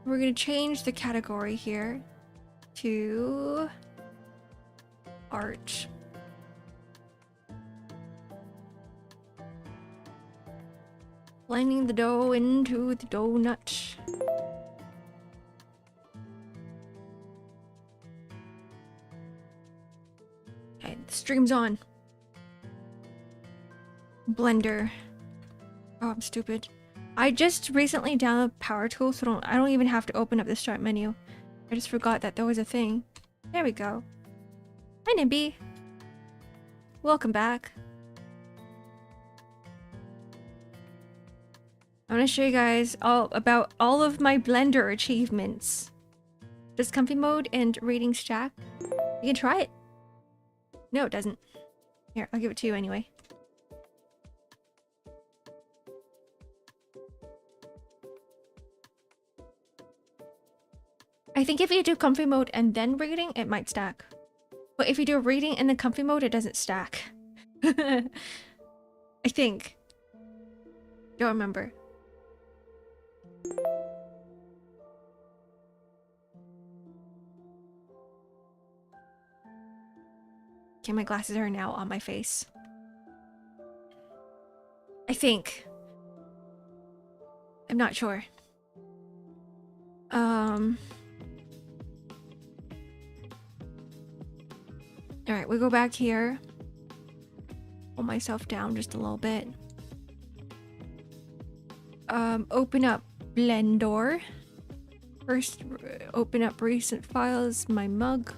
We're gonna change the category here to art. Blending the dough into the donut. Okay, the stream's on. Blender. Oh, I'm stupid. I just recently downloaded Power Tools, so I don't even have to open up the start menu. I just forgot that there was a thing. There we go. Hi, Nimby. Welcome back. I'm gonna show you guys about all of my Blender achievements. Does comfy mode and reading stack? You can try it. No, it doesn't. Here, I'll give it to you anyway. I think if you do comfy mode and then reading, it might stack. But if you do reading and then comfy mode, it doesn't stack. I think. Don't remember. Okay, my glasses are now on my face. I think. I'm not sure. Alright, we go back here. Pull myself down just a little bit. Open up Blender. First, open up recent files, my mug.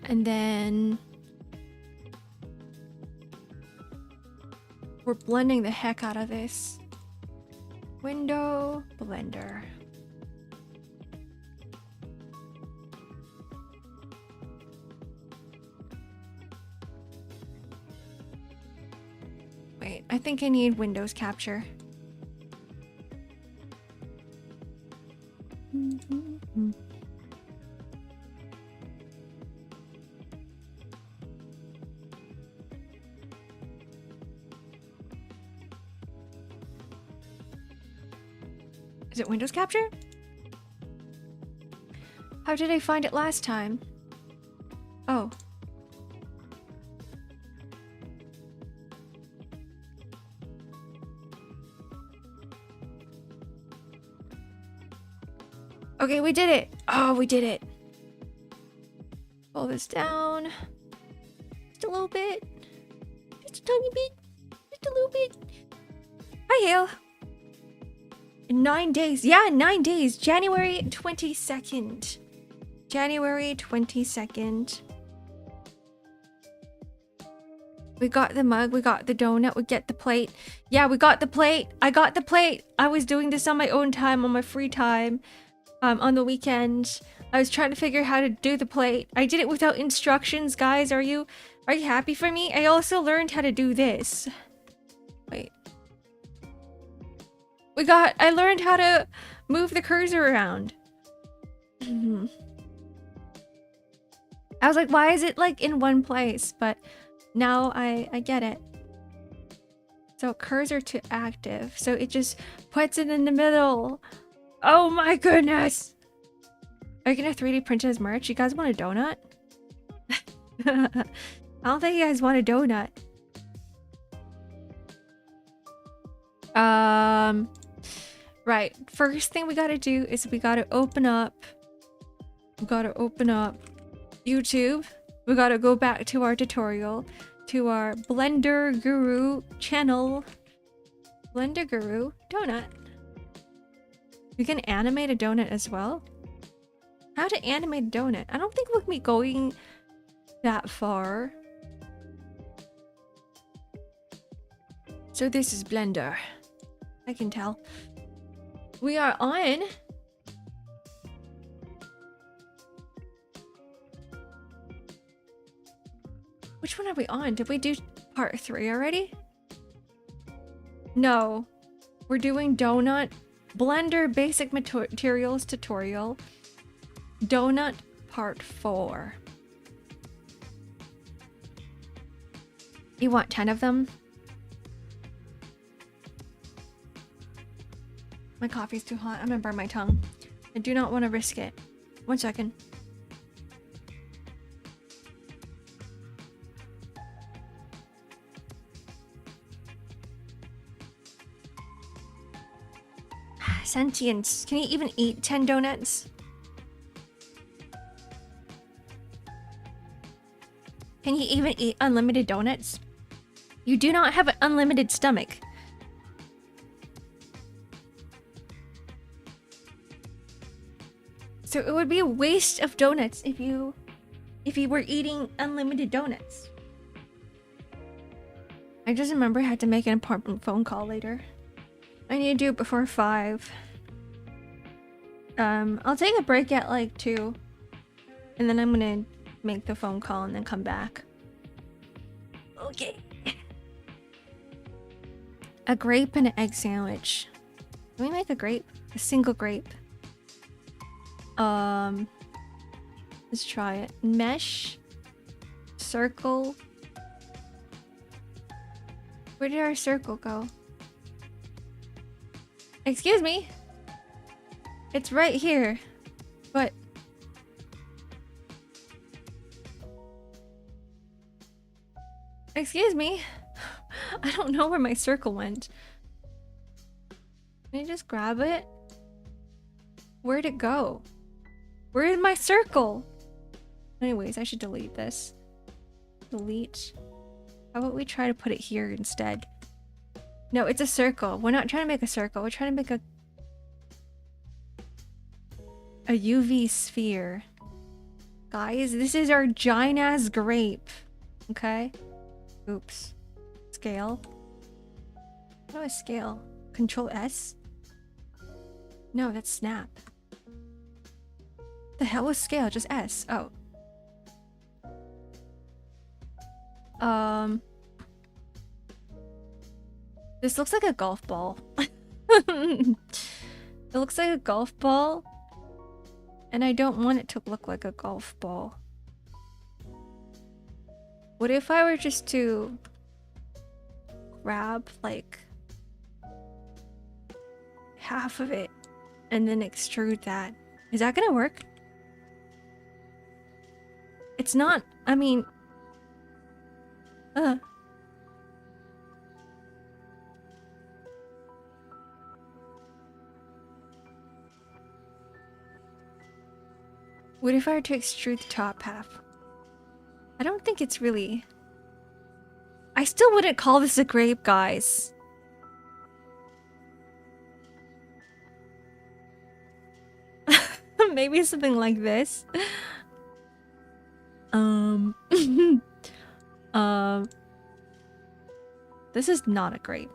And then we're blending the heck out of this. Window, Blender. Wait, I think I need Windows capture. Is it Windows capture? How did I find it last time? Oh. Okay, we did it. Oh, we did it. Pull this down. Just a little bit. Just a tiny bit. Just a little bit. Hi, Hale. 9 days. Yeah, 9 days. January 22nd. January 22nd. We got the mug. We got the donut. We get the plate. Yeah, we got the plate. I got the plate. I was doing this on my own time, on my free time. On the weekend. I was trying to figure out how to do the plate. I did it without instructions, guys. Are you happy for me? I also learned how to do this. Wait. I learned how to move the cursor around. I was like, why is it like in one place? But now I get it. So cursor to active. So it just puts it in the middle. Oh my goodness. Are you gonna 3D print it as merch? You guys want a donut? I don't think you guys want a donut. Right. First thing we gotta do is we gotta open up YouTube. We gotta go back to our tutorial, to our Blender Guru channel. Blender Guru donut. We can animate a donut as well. How to animate a donut? I don't think we'll be going that far. So this is Blender. I can tell. We are on. Which one are we on? Did we do part 3 already? No. We're doing donut. Blender basic materials tutorial. Donut part 4. You want 10 of them? My coffee's too hot. I'm gonna burn my tongue. I do not want to risk it. 1 second. Sentience. Can you even eat 10 donuts? Can you even eat unlimited donuts? You do not have an unlimited stomach. So it would be a waste of donuts if you were eating unlimited donuts. I just remember I had to make an important phone call later. I need to do it before 5. I'll take a break at like 2. And then I'm gonna make the phone call and then come back. Okay. A grape and an egg sandwich. Can we make a grape? A single grape. Let's try it. Mesh. Circle. Where did our circle go? Excuse me. It's right here. But excuse me. I don't know where my circle went. Can I just grab it? Where'd it go? Where is my circle? Anyways, I should delete this. Delete. How about we try to put it here instead? No, it's a circle. We're not trying to make a circle. We're trying to make a UV sphere. Guys, this is our giant ass grape. Okay? Oops. Scale. How do I scale? Control S? No, that's snap. The hell was scale? Just S. Oh. This looks like a golf ball. It looks like a golf ball. And I don't want it to look like a golf ball. What if I were just to grab like half of it and then extrude that? Is that gonna work? It's not, I mean, what if I were to extrude the top half? I don't think it's really... I still wouldn't call this a grape, guys. Maybe something like this. This is not a grape.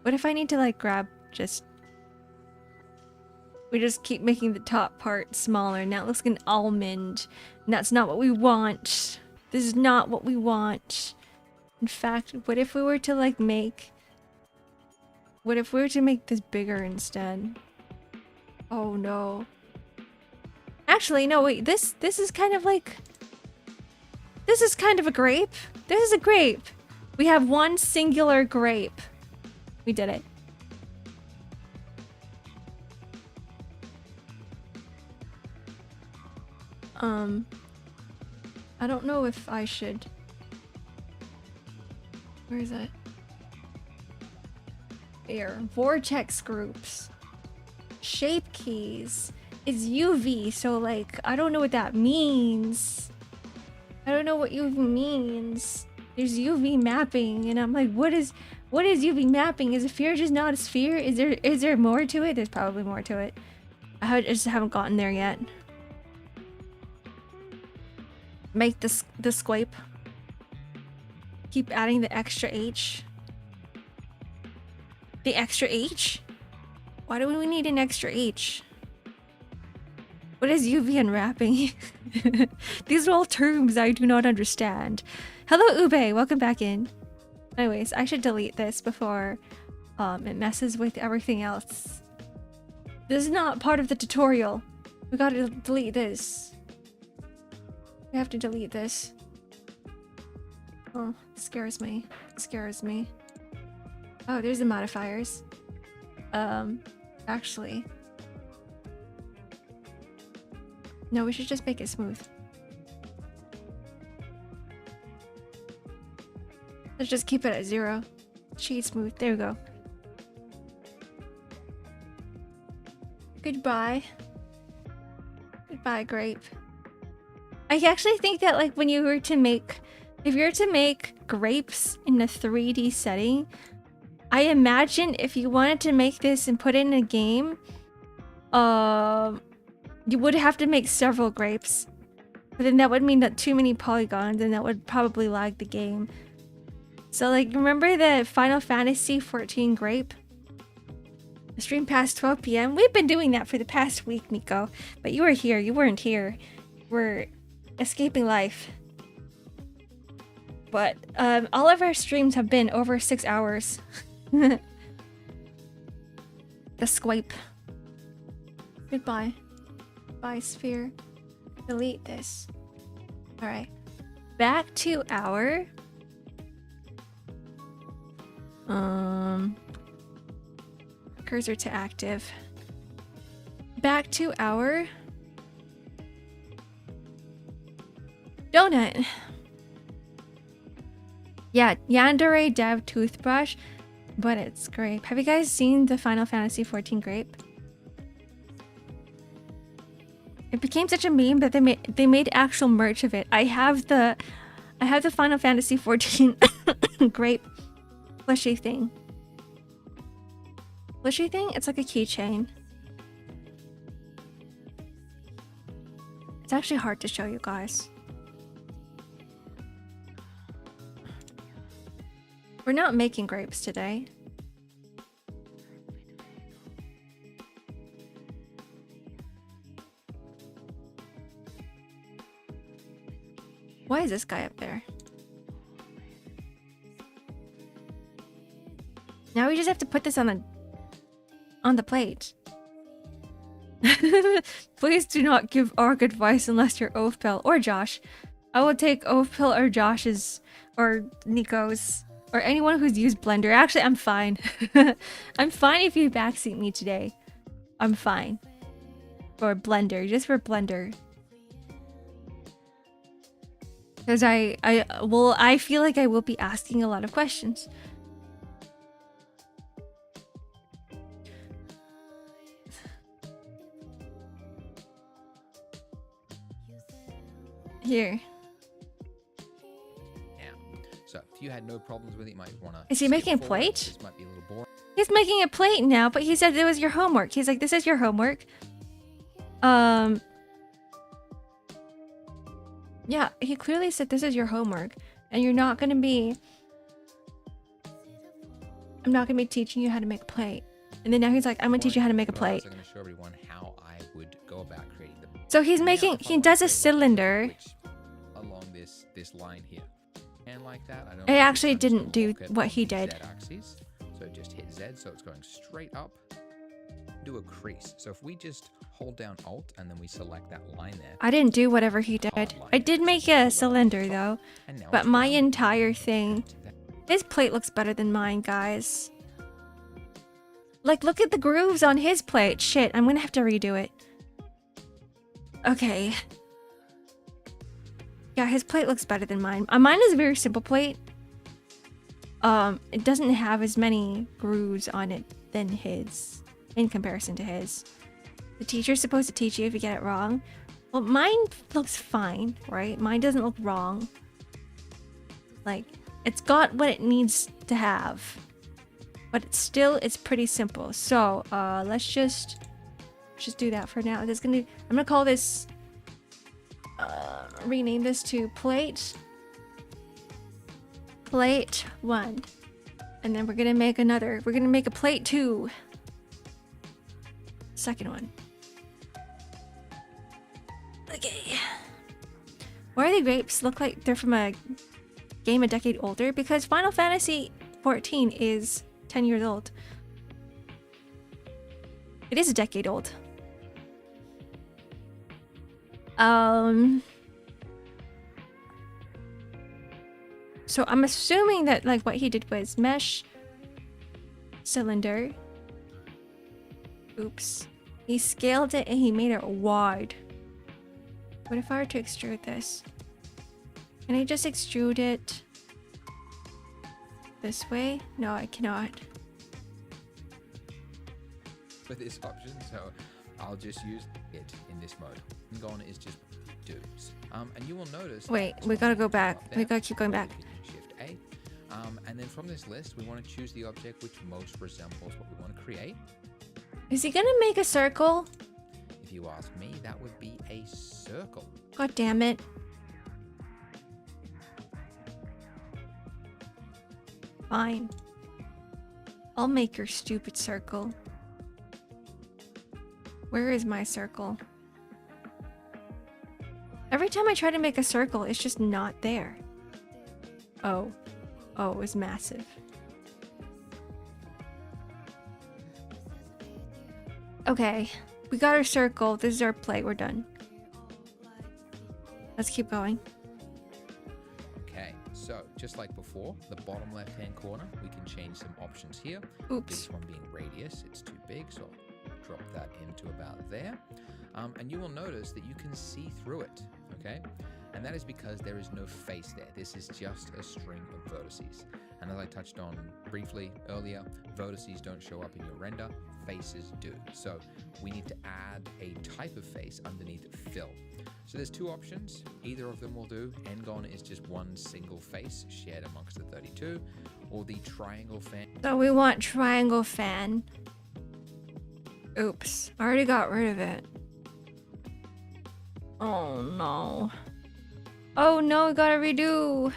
What if I need to like grab just... We just keep making the top part smaller and that looks like an almond. And that's not what we want. This is not what we want. In fact, what if we were to like make... What if we were to make this bigger instead? Oh no. Actually, no, wait. This is kind of like... This is kind of a grape. This is a grape. We have one singular grape. We did it. I don't know if I should... Where is it? Here. Vortex groups. Shape keys. It's UV, so like, I don't know what that means. I don't know what UV means. There's UV mapping, and I'm like, what is UV mapping? Is a sphere just not a sphere? Is there more to it? There's probably more to it. I just haven't gotten there yet. Make the squape. Keep adding the extra H. The extra H? Why do we need an extra H? What is UV unwrapping? These are all terms I do not understand. Hello, Ube. Welcome back in. Anyways, I should delete this before it messes with everything else. This is not part of the tutorial. We gotta delete this. We have to delete this. Oh, it scares me. It scares me. Oh, there's the modifiers. Actually. No, we should just make it smooth. Let's just keep it at 0. Shade smooth. There we go. Goodbye. Goodbye, grape. I actually think that like when you were to make, if you were to make grapes in a 3D setting, I imagine if you wanted to make this and put it in a game, you would have to make several grapes. But then that would mean that too many polygons and that would probably lag the game. So like, remember the Final Fantasy 14 grape? The stream past 12 p.m. We've been doing that for the past week, Nico. But you were here. You weren't here. We're escaping life. But all of our streams have been over 6 hours. The swipe. Goodbye. Bye, sphere. Delete this. Alright. Back to our... cursor to active. Back to our... donut. Yeah, Yandere Dev toothbrush, but it's grape. Have you guys seen the Final Fantasy 14 grape? It became such a meme that they made actual merch of it. I have the Final Fantasy 14 grape plushy thing. Plushy thing? It's like a keychain. It's actually hard to show you guys. We're not making grapes today. Why is this guy up there? Now we just have to put this on the plate. Please do not give Ark advice unless you're Oathpill or Josh. I will take Oathpill or Josh's or Nico's or anyone who's used Blender. Actually, I'm fine. I'm fine if you backseat me today. I'm fine. For Blender, just for Blender. Because I feel like I will be asking a lot of questions. Here. Yeah. So if you had no problems with it, you might want to... Is he making a plate? This might be a little boring. He's making a plate now, but he said it was your homework. He's like, this is your homework. Yeah, he clearly said this is your homework, and you're not gonna be... I'm not gonna be teaching you how to make a plate. And then now he's like, I'm gonna teach you how to make a plate. I'm going to show everyone how I would go about creating them. So he's making, he does a cylinder. Along this line here. And like that, I don't I actually didn't do what he did. Z-axis. So just hit Z, so it's going straight up. Do a crease. So if we just hold down Alt and then we select that line there. I didn't do whatever he did. I did make a cylinder though, but my entire thing, his plate looks better than mine, guys. Like, look at the grooves on his plate. Shit, I'm gonna have to redo it. Okay. Yeah, his plate looks better than mine. Mine is a very simple plate. It doesn't have as many grooves on it than his. In comparison to his. The teacher's supposed to teach you if you get it wrong. Well, mine looks fine, right? Mine doesn't look wrong. Like, it's got what it needs to have. But it's pretty simple. So, let's just do that for now. I'm gonna call this, rename this to plate 1. And then we're gonna make a plate 2. Second one. Okay. Why do the grapes look like they're from a game a decade older? Because Final Fantasy 14 is 10 years old. It is a decade old. So I'm assuming that like what he did was mesh cylinder. Oops. He scaled it and he made it wide. What if I were to extrude this? Can I just extrude it this way? No, I cannot. For this option, so I'll just use it in this mode. Gone is just dudes. And you will notice. Wait, we gotta go back. We gotta keep going back. Shift A. And then from this list, we want to choose the object which most resembles what we want to create. Is he gonna make a circle? If you ask me, that would be a circle. God damn it. Fine. I'll make your stupid circle. Where is my circle? Every time I try to make a circle, it's just not there. Oh. Oh, it was massive. Okay. We got our circle. This is our plate. We're done. Let's keep going. Okay, so just like before, the bottom left-hand corner, we can change some options here. Oops. This one being radius, it's too big, so I'll drop that into about there. And you will notice that you can see through it, okay? And that is because there is no face there. This is just a string of vertices. And as I touched on briefly earlier, vertices don't show up in your render, faces do. So we need to add a type of face underneath fill. So there's two options, either of them will do. N-gon is just one single face shared amongst the 32, or the triangle fan. So we want triangle fan. Oops, I already got rid of it. Oh no. Oh no, we gotta redo.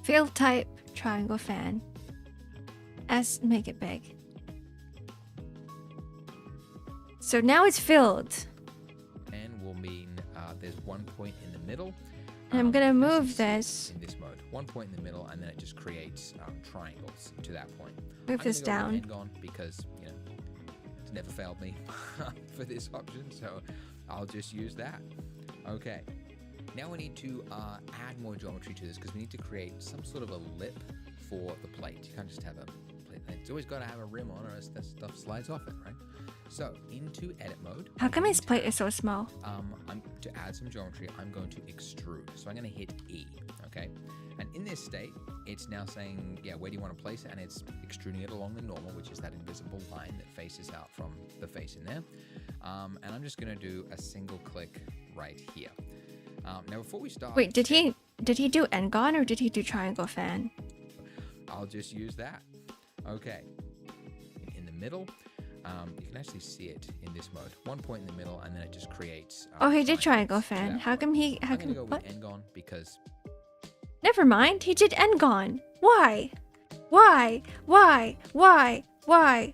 Fill type, triangle fan. S, make it big. So now it's filled. And will mean there's one point in the middle. And I'm gonna move this. In this mode, one point in the middle, and then it just creates triangles to that point. Move this down. N-gon because, you know, it's never failed me for this option, so I'll just use that. Okay. Now we need to add more geometry to this because we need to create some sort of a lip for the plate. You can't just have a plate. It's always got to have a rim on or else that stuff slides off it, right? So into edit mode. How come his plate is so small? To add some geometry, I'm going to extrude. So I'm going to hit E, okay? And in this state, it's now saying, yeah, where do you want to place it? And it's extruding it along the normal, which is that invisible line that faces out from the face in there. And I'm just going to do a single click right here. Now before we start... Wait, did he do N-gon or did he do triangle fan? I'll just use that. Okay. In the middle, you can actually see it in this mode. One point in the middle, and then it just creates... oh, he did triangle fan. How come he... I'm going to go with N-gon because... Never mind, he did N-gon. Why? Why? Why? Why? Why?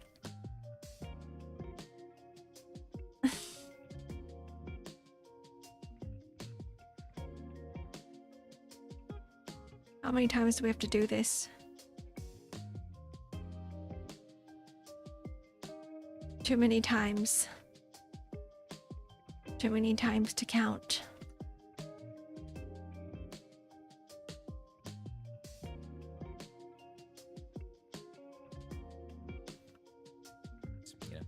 How many times do we have to do this? Too many times. Too many times to count. You know,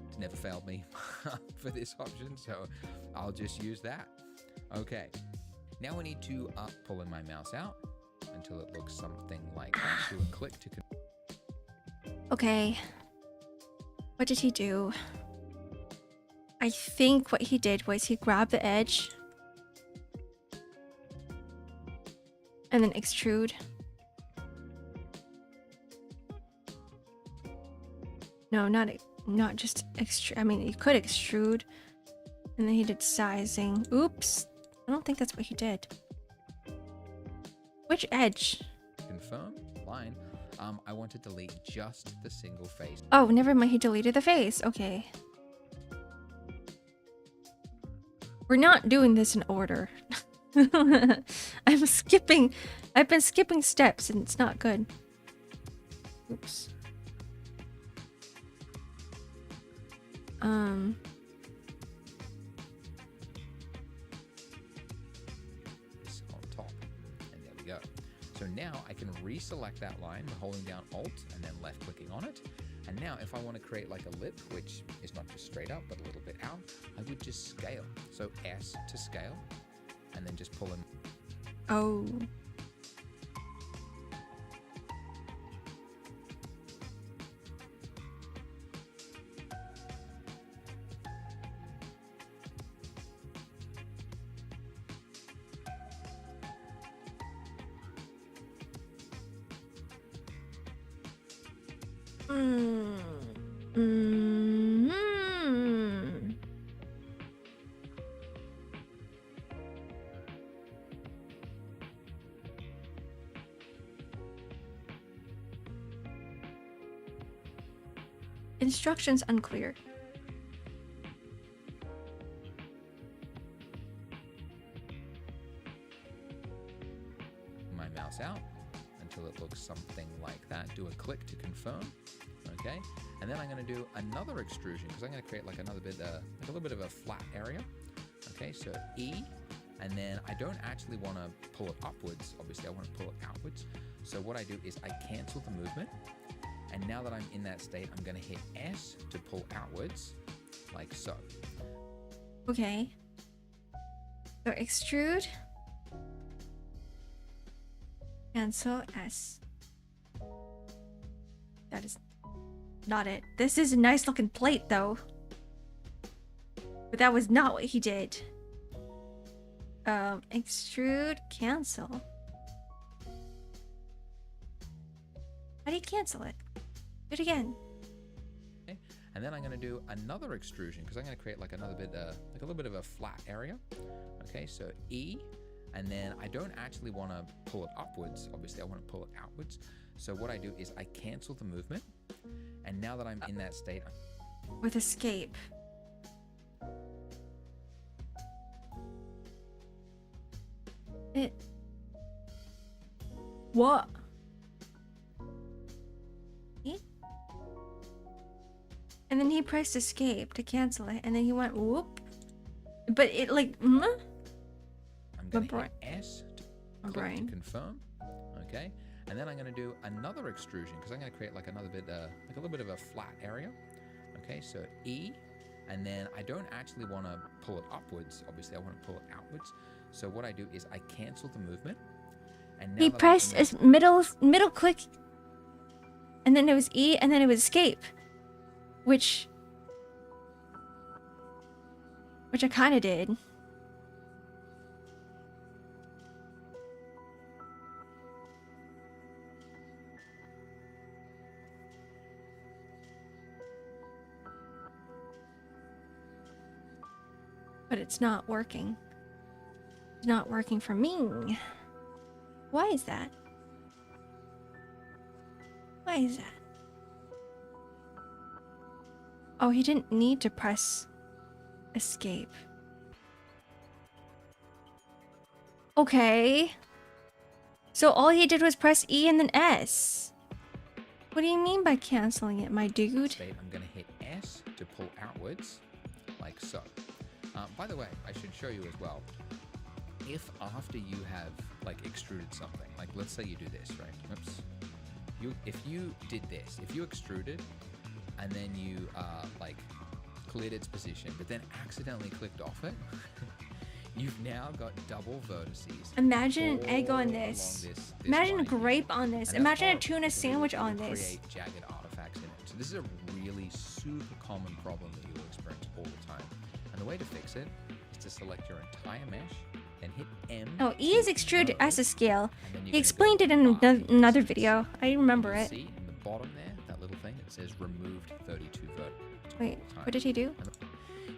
it's never failed me for this option, so I'll just use that. Okay. Now we need to pull in my mouse out until it looks something like that. Do a click to... Okay. What did he do? I think what he did was he grabbed the edge and then extrude. No, not just extrude. I mean, you could extrude, and then he did sizing. Oops. I don't think that's what he did. Which edge? Confirm line. I want to delete just the single face. Oh, never mind. He deleted the face. Okay. We're not doing this in order. I've been skipping steps and it's not good. Oops. On top. And there we go. So now I can reselect that line by holding down Alt and then left clicking on it. And now if I want to create like a lip, which is not just straight up, but a little bit out, I would just scale. So S to scale, and then just pull in. Oh. Instructions unclear. My mouse out until it looks something like that. Do a click to confirm. Okay, and then I'm going to do another extrusion because I'm going to create like another bit, like a little bit of a flat area. Okay, so E, and then I don't actually want to pull it upwards. Obviously, I want to pull it outwards. So what I do is I cancel the movement. And now that I'm in that state, I'm going to hit S to pull outwards, like so. Okay. So extrude. Cancel S. That is not it. This is a nice looking plate though. But that was not what he did. Extrude, cancel. How do you cancel it? Do it again. Okay. And then I'm going to do another extrusion because I'm going to create like another bit, like a little bit of a flat area. Okay, so E, and then I don't actually want to pull it upwards. Obviously, I want to pull it outwards. So what I do is I cancel the movement. And now that I'm in that state, with escape. What? And then he pressed escape to cancel it, and then he went whoop. But it like I'm going to hit S to click to confirm. Okay, and then I'm going to do another extrusion because I'm going to create like another bit, like a little bit of a flat area. Okay, so E, and then I don't actually want to pull it upwards. Obviously, I want to pull it outwards. So what I do is I cancel the movement. And now he pressed his middle click, and then it was E, and then it was escape. Which I kind of did. But it's not working. It's not working for me. Why is that? Why is that? Oh, he didn't need to press escape. Okay. So all he did was press E and then S. What do you mean by canceling it, my dude? I'm going to hit S to pull outwards, like so. By the way, I should show you as well. If after you have like extruded something, like let's say you do this, right? Oops. If you did this, if you extruded and then you like cleared its position, but then accidentally clicked off it, you've now got double vertices. Imagine an egg on this. Imagine a grape on this. Imagine a tuna sandwich on this. Create jagged artifacts in it. So this is a really super common problem that you will experience all the time. And the way to fix it is to select your entire mesh and hit M. Oh, E is extrude as a scale. He explained it in another video. I remember it. See in the bottom there, that little thing that says removed 32 vertices. Wait, what did he do?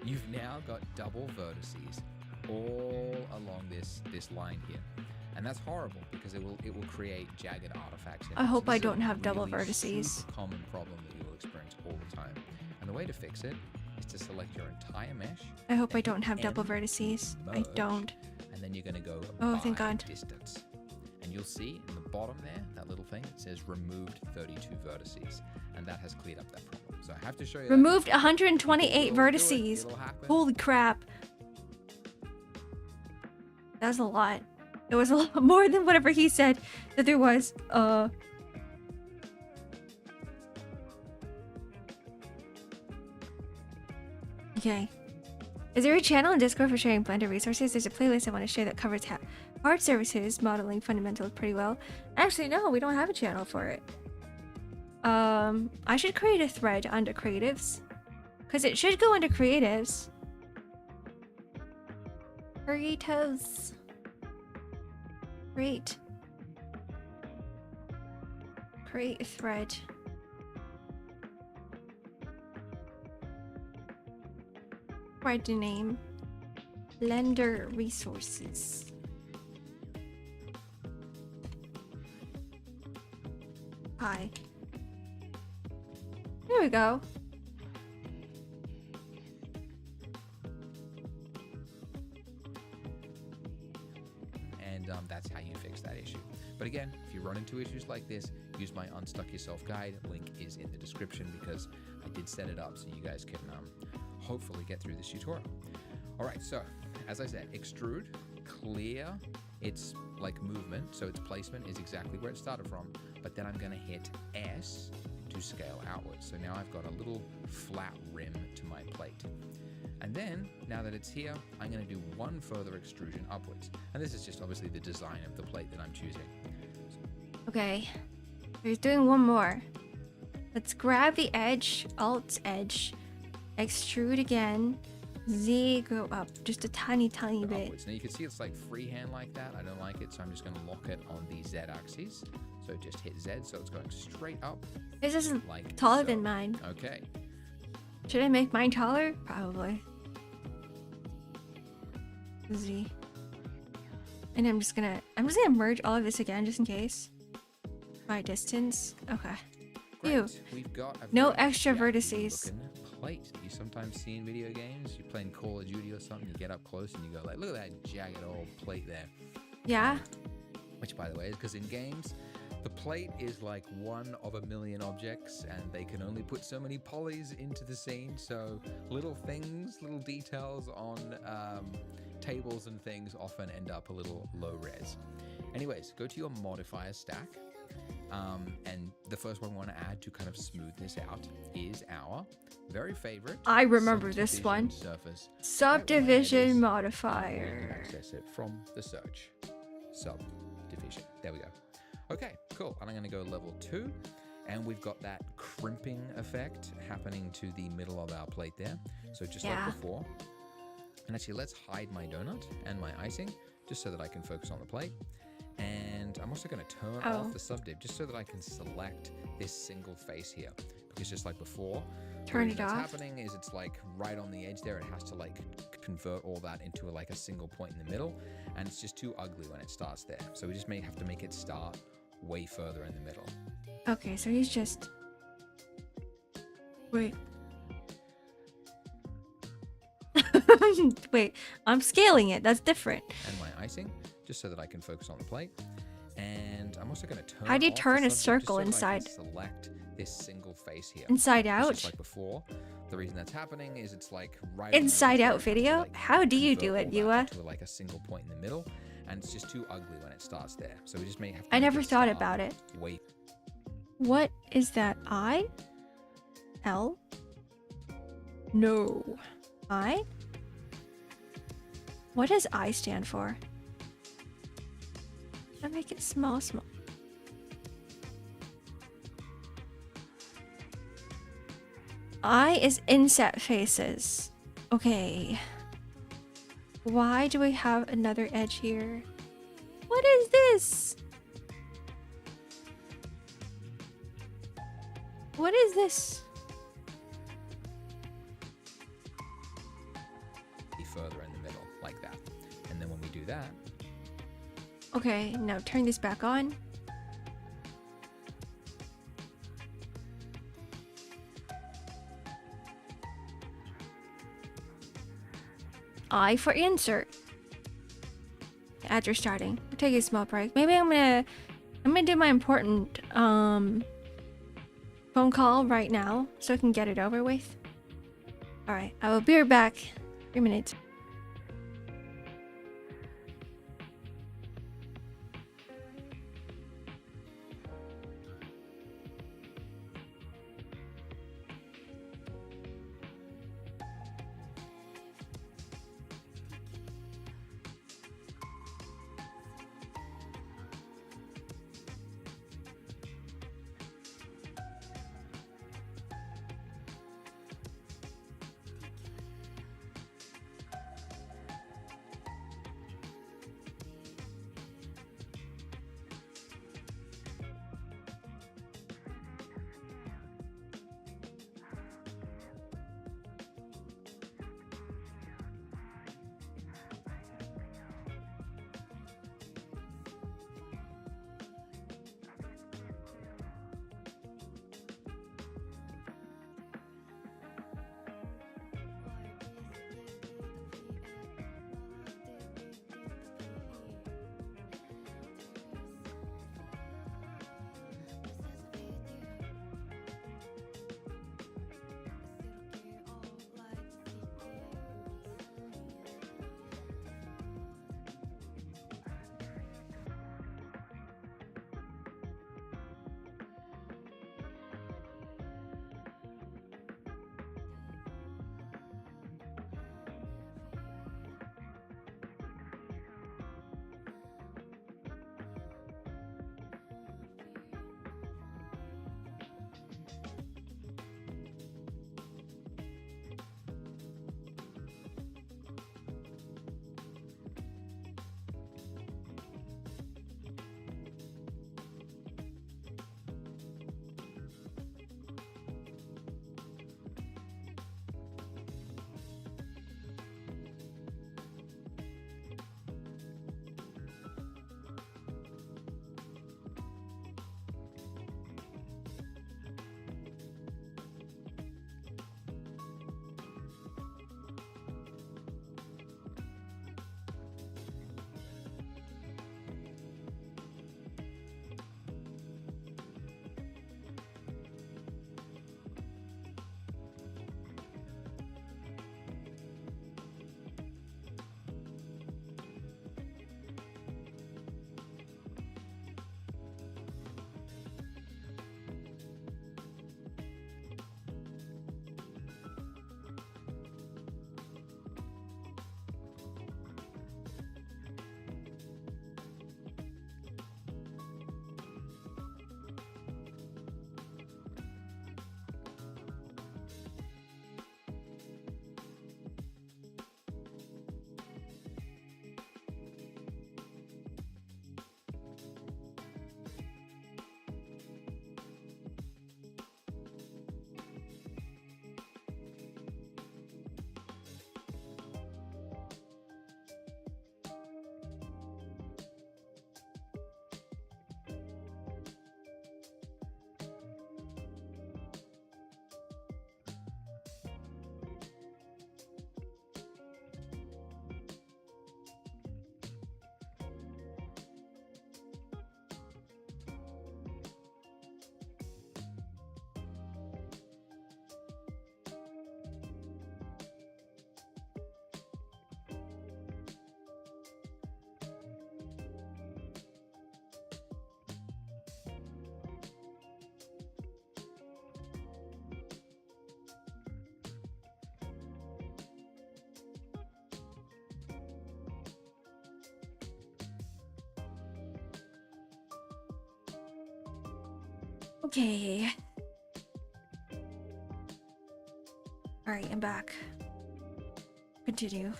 You've now got double vertices all along this line here. And that's horrible because it will create jagged artifacts in it. I hope So I this is don't a have double really vertices. super common problem that you will experience all the time. And the way to fix it is to select your entire mesh. I hope I don't have double vertices. I don't. And then you're going to go Oh, thank God. distance. And you'll see in the bottom there, that little thing, it says removed 32 vertices. And that has cleared up that problem. So I have to show you Removed that. 128 It'll do it. vertices. It'll happen. Holy crap. That's a lot. It was a lot more than whatever he said that there was. Okay. Is there a channel on Discord for sharing Blender resources? There's a playlist I want to share that covers hard services, modeling fundamentals pretty well. Actually, no, we don't have a channel for it. I should create a thread under creatives. Because it should go under creatives. Creatives. Create a thread. Thread name. Blender resources. Hi. There we go. And that's how you fix that issue. But again, if you run into issues like this, use my Unstuck Yourself guide. Link is in the description because I did set it up so you guys can hopefully get through this tutorial. All right, so as I said, extrude, clear its like movement, so its placement is exactly where it started from, but then I'm going to hit S to scale outwards. So now I've got a little flat rim to my plate. And then, now that it's here, I'm going to do one further extrusion upwards. And this is just obviously the design of the plate that I'm choosing. Okay, he's doing one more. Let's grab the edge, Alt edge, extrude again, Z, go up just a tiny bit. Upwards. Now you can see it's like freehand like that. I don't like it, so I'm just going to lock it on the Z axis. So just hit Z, so it's going straight up. This isn't like taller than mine. Okay. Should I make mine taller? Probably. Z. And I'm just gonna merge all of this again just in case. My distance. Okay. Great. Ew. We've got no extra vertices. Plate that you sometimes see in video games. You're playing Call of Duty or something, you get up close and you go like, look at that jagged old plate there. Yeah. Which by the way is because in games, the plate is like one of a million objects and they can only put so many polys into the scene. So little things, little details on tables and things often end up a little low res. Anyways, go to your modifier stack. And the first one we want to add to kind of smooth this out is our very favorite. I remember this one. Surface. Subdivision modifier. Access it from the search. Subdivision. There we go. Okay, cool. And I'm going to go level 2. And we've got that crimping effect happening to the middle of our plate there. So just like before. And actually, let's hide my donut and my icing just so that I can focus on the plate. And I'm also going to turn off the subdiv just so that I can select this single face here. Because just like before, turn it off. What's happening is it's like right on the edge there. It has to like convert all that into like a single point in the middle. And it's just too ugly when it starts there. So we just may have to make it start way further in the middle. Okay, so he's just... Wait. Wait, I'm scaling it. That's different. And my icing, just so that I can focus on the plate. And I'm also going to turn. How do you turn a so circle inside? Select this single face here. Inside out. Just like before. The reason that's happening is it's like right. Inside out video. Like how do you do it, Yua? To like a single point in the middle, and it's just too ugly when it starts there. So we just may have. To I never thought about it. Wait. What is that? I? L? No. I? What does I stand for? I make it small. I is inset faces. Okay. Why do we have another edge here? What is this? What is this? Further in the middle, like that. And then when we do that. Okay, now turn this back on. I for insert. As you're starting, we'll take a small break. Maybe I'm gonna do my important phone call right now so I can get it over with. All right, I will be right back. 3 minutes. Okay. Alright, I'm back. Continue.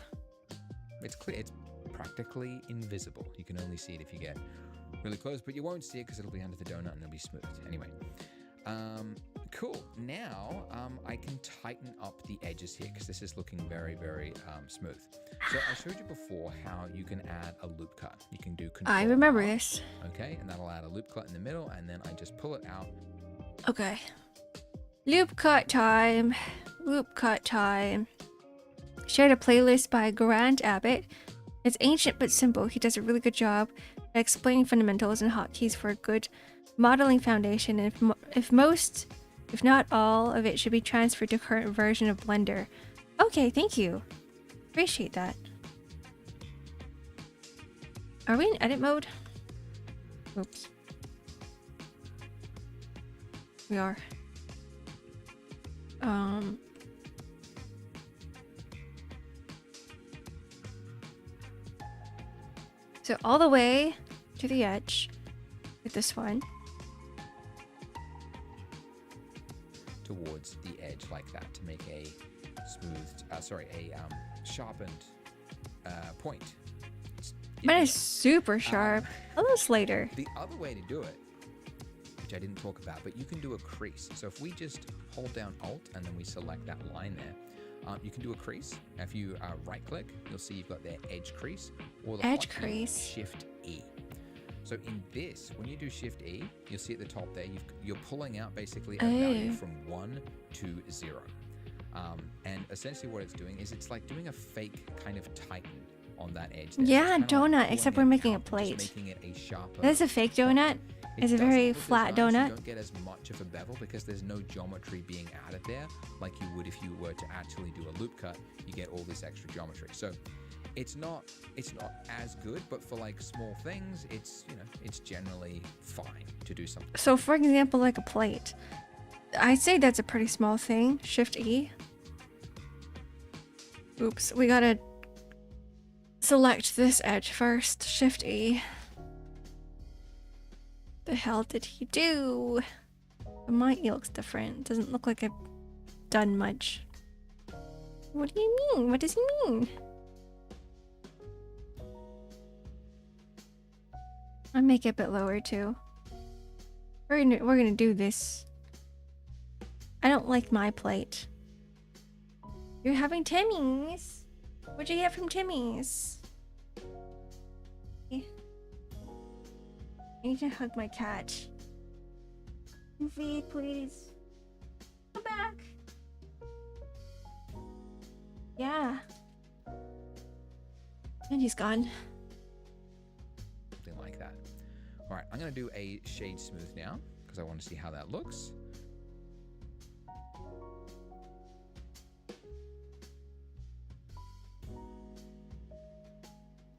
It's clear. It's practically invisible. You can only see it if you get really close, but you won't see it because it'll be under the donut and it'll be smooth. Anyway, cool. Now I can tighten up the edges here because this is looking very, very smooth. So I showed you before how you can add a loop cut. You can do control. I remember this. Okay, and that'll add a loop cut in the middle, and then I just pull it out. Okay. Loop cut time. Loop cut time. Shared a playlist by Grant Abbott. It's ancient but simple. He does a really good job at explaining fundamentals and hotkeys for a good modeling foundation. And if most, if not all, of it should be transferred to current version of Blender. Okay, thank you. Appreciate that. Are we in edit mode? Oops. We are. So all the way to the edge with this one. Towards the edge like that to make a smooth, sharpened point. Mine is super sharp. Hello, Slater. The other way to do it, which I didn't talk about, but you can do a crease. So if we just hold down Alt and then we select that line there, you can do a crease. If you right click, you'll see you've got their edge crease or the edge crease. Shift E. So in this, when you do Shift E, you'll see at the top there, you're pulling out basically a value from 1 to 0. And essentially what it's doing is it's like doing a fake kind of tighten on that edge there. Yeah, donut, except we're making a plate. Making it a sharper. That's a fake donut. It's a very flat donut. You don't get as much of a bevel because there's no geometry being added there like you would if you were to actually do a loop cut. You get all this extra geometry. So it's not as good, but for like small things, it's generally fine to do something. So for example, like a plate, I'd say that's a pretty small thing. Shift E. Oops, we gotta select this edge first. Shift E. The hell did he do? My E looks different. Doesn't look like I've done much. What do you mean? What does he mean? I'll make it a bit lower too. We're gonna do this. I don't like my plate. You're having Timmy's. What'd you get from Timmy's? I need to hug my cat. V, please. Come back. Yeah. And he's gone. Something like that. All right, I'm going to do a shade smooth now because I want to see how that looks.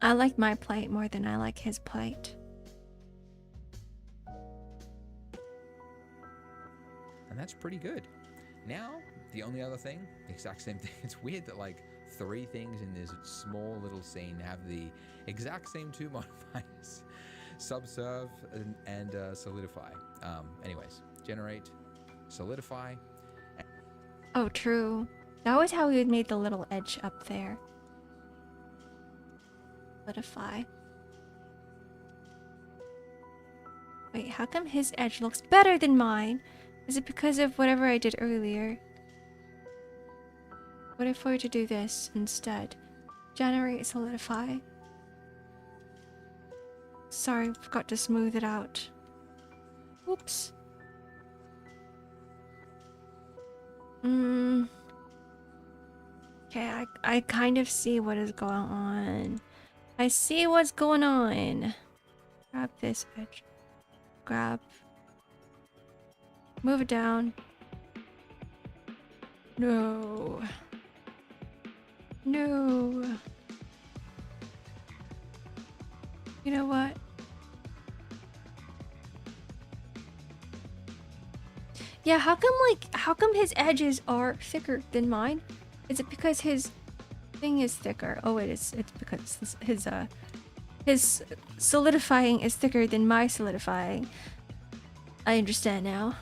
I like my plate more than I like his plate. And that's pretty good. Now, the only other thing, the exact same thing. It's weird that like 3 things in this small little scene have the exact same 2 modifiers. Subserve and solidify. Anyways, generate, solidify. Oh, true. That was how we had made the little edge up there. Solidify. Wait, how come his edge looks better than mine? Is it because of whatever I did earlier? What if we were to do this instead? Generate, solidify. Sorry, forgot to smooth it out. Oops. Okay, I kind of see what is going on. I see what's going on. Grab this edge. Grab. Move it down. No. No. You know what? Yeah, how come his edges are thicker than mine? Is it because his thing is thicker? Oh, it's because his solidifying is thicker than my solidifying. I understand now.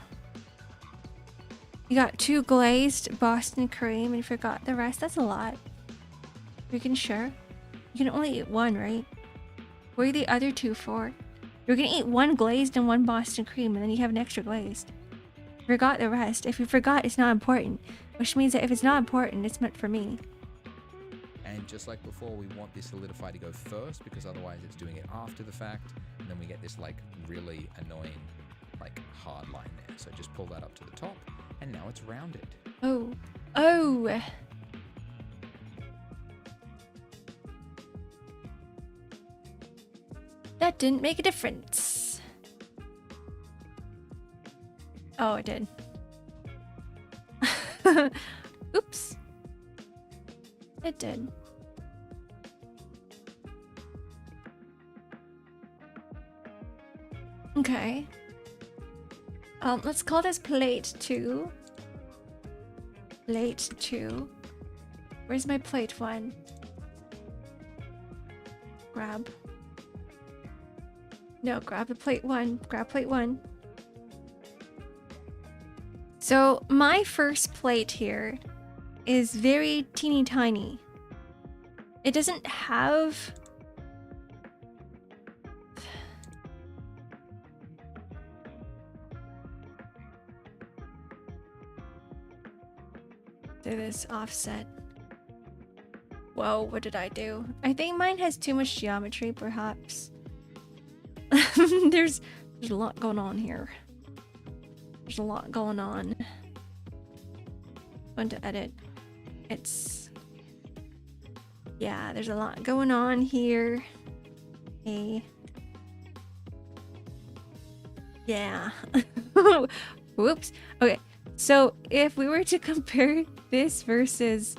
You got 2 glazed Boston cream and forgot the rest. That's a lot. You can share. You can only eat 1, right? What are the other 2 for? You're gonna eat 1 glazed and 1 Boston cream, and then you have an extra glazed. Forgot the rest. If you forgot, it's not important. Which means that if it's not important, it's meant for me. And just like before, we want this solidified to go first, because otherwise it's doing it after the fact, and then we get this like really annoying like hard line there. So just pull that up to the top, and now it's rounded. Oh. Oh! That didn't make a difference. Oh, it did. Oops. It did. Okay. Let's call this plate 2. Plate 2. Where's my plate 1? Grab. No, grab the plate 1. Grab plate 1. So my first plate here is very teeny tiny. It doesn't have do this offset. Whoa, what did I do? I think mine has too much geometry, perhaps. There's a lot going on here. There's a lot going on. Going to edit. Yeah, there's a lot going on here. Hey. Yeah. Whoops. Okay. So if we were to compare this versus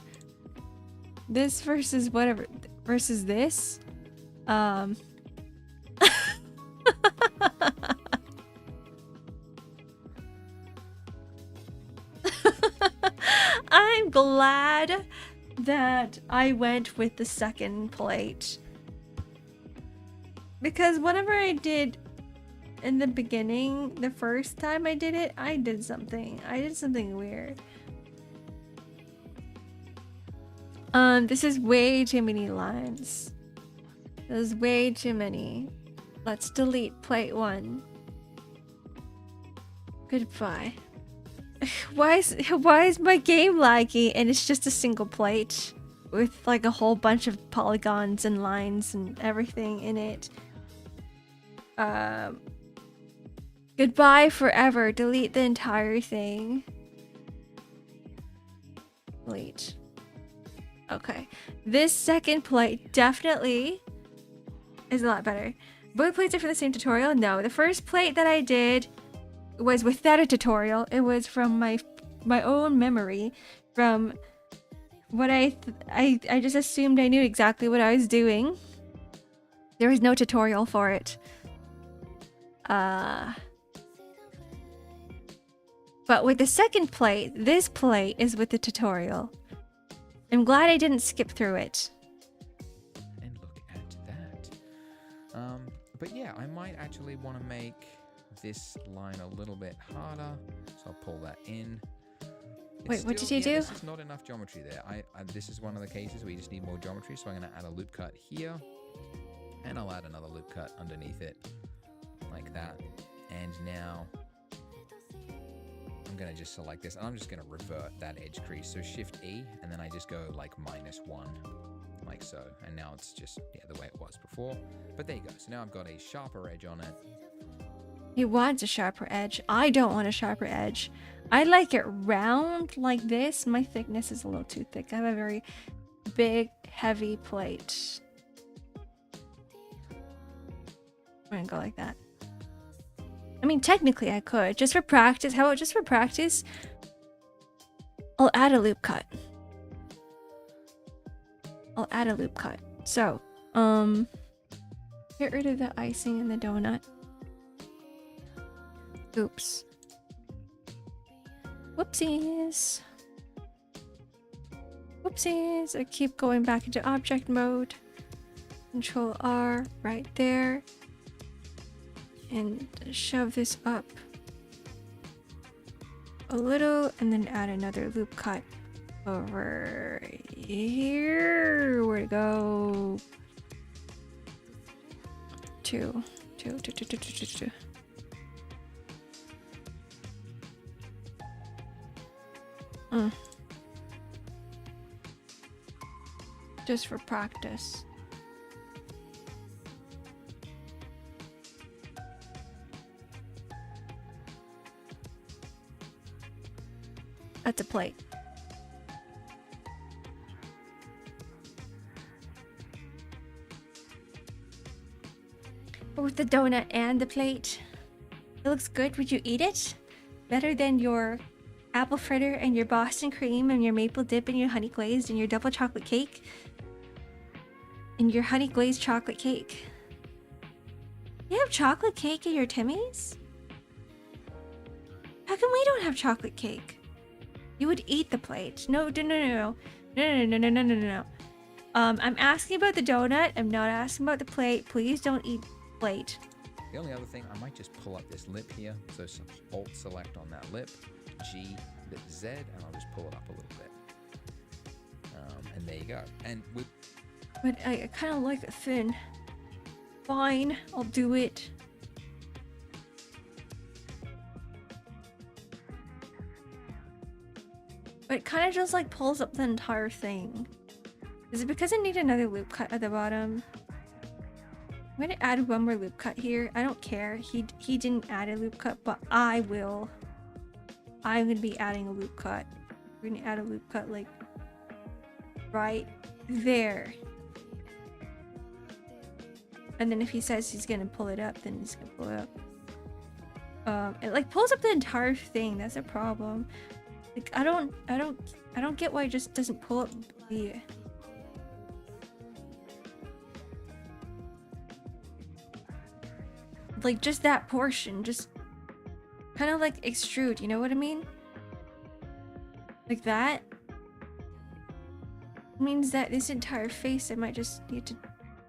whatever versus this, I'm glad that I went with the second plate, because whenever I did in the beginning, the first time I did it, I did something weird. This is way too many lines. There's way too many. Let's delete plate 1. Goodbye. Why is my game laggy and it's just a single plate with like a whole bunch of polygons and lines and everything in it? Goodbye forever. Delete the entire thing. Delete. Okay. This second plate definitely is a lot better. Both plates are from the same tutorial? No. The first plate that I did was without a tutorial. It was from my own memory, from what I just assumed I knew exactly what I was doing. There was no tutorial for it. But with the second plate, this plate is with the tutorial. I'm glad I didn't skip through it. And look at that. But yeah, I might actually want to make this line a little bit harder, so I'll pull that in. Wait, what did you do? This is not enough geometry there. This is one of the cases where you just need more geometry, so I'm going to add a loop cut here, and I'll add another loop cut underneath it, like that. And now I'm going to just select this, and I'm just going to revert that edge crease. So Shift E, and then I just go like -1, like so. And now it's just, yeah, the way it was before. But there you go. So now I've got a sharper edge on it. He wants a sharper edge. I don't want a sharper edge. I like it round like this. My thickness is a little too thick. I have a very big, heavy plate. I'm gonna go like that. I mean, technically I could. Just for practice. How about just for practice? I'll add a loop cut. So, get rid of the icing and the donut. Oops. Whoopsies. Whoopsies. I keep going back into object mode. Control R right there. And shove this up a little and then add another loop cut over here. Where'd it go? Two. Just for practice. That's a plate. Both the donut and the plate. It looks good. Would you eat it? Better than your apple fritter and your Boston cream and your maple dip and your honey glazed and your double chocolate cake and your honey glazed chocolate cake. You have chocolate cake at your Timmy's? How come we don't have chocolate cake? You would eat the plate. No. I'm asking about the donut. I'm not asking about the plate. Please don't eat plate. The only other thing, I might just pull up this lip here. So Alt select on that lip, G, Z, and I'll just pull it up a little bit. And there you go. And with... But I kind of like it thin. Fine, I'll do it. But it kind of just like pulls up the entire thing. Is it because I need another loop cut at the bottom? I'm gonna add one more loop cut here. I don't care. He didn't add a loop cut, but I will. I'm gonna be adding a loop cut. We're gonna add a loop cut like right there. And then if he says he's gonna pull it up, then he's gonna pull it up. It like pulls up the entire thing. That's a problem. Like I don't get why it just doesn't pull up the. Like just that portion, just kind of like extrude, you know what I mean? Like that means that this entire face, I might just need to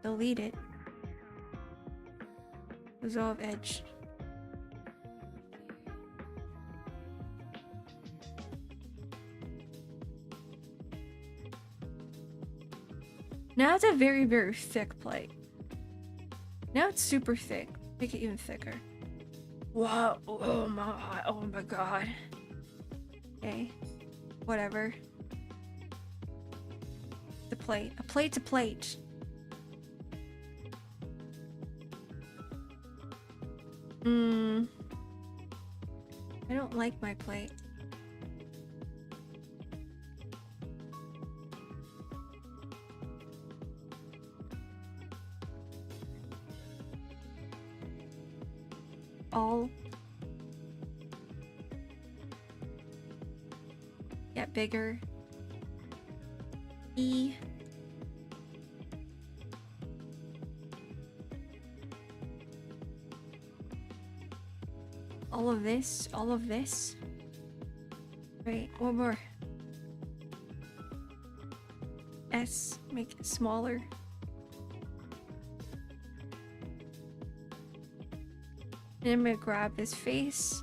delete it. Resolve edge. Now it's a very, very thick plate. Now it's super thick. Make it even thicker. Wow. Oh my god. Okay. Whatever. The plate. A plate's a plate. I don't like my plate. All get bigger. E. All of this, all of this. Right, one more. S, make it smaller. And I'm gonna grab his face.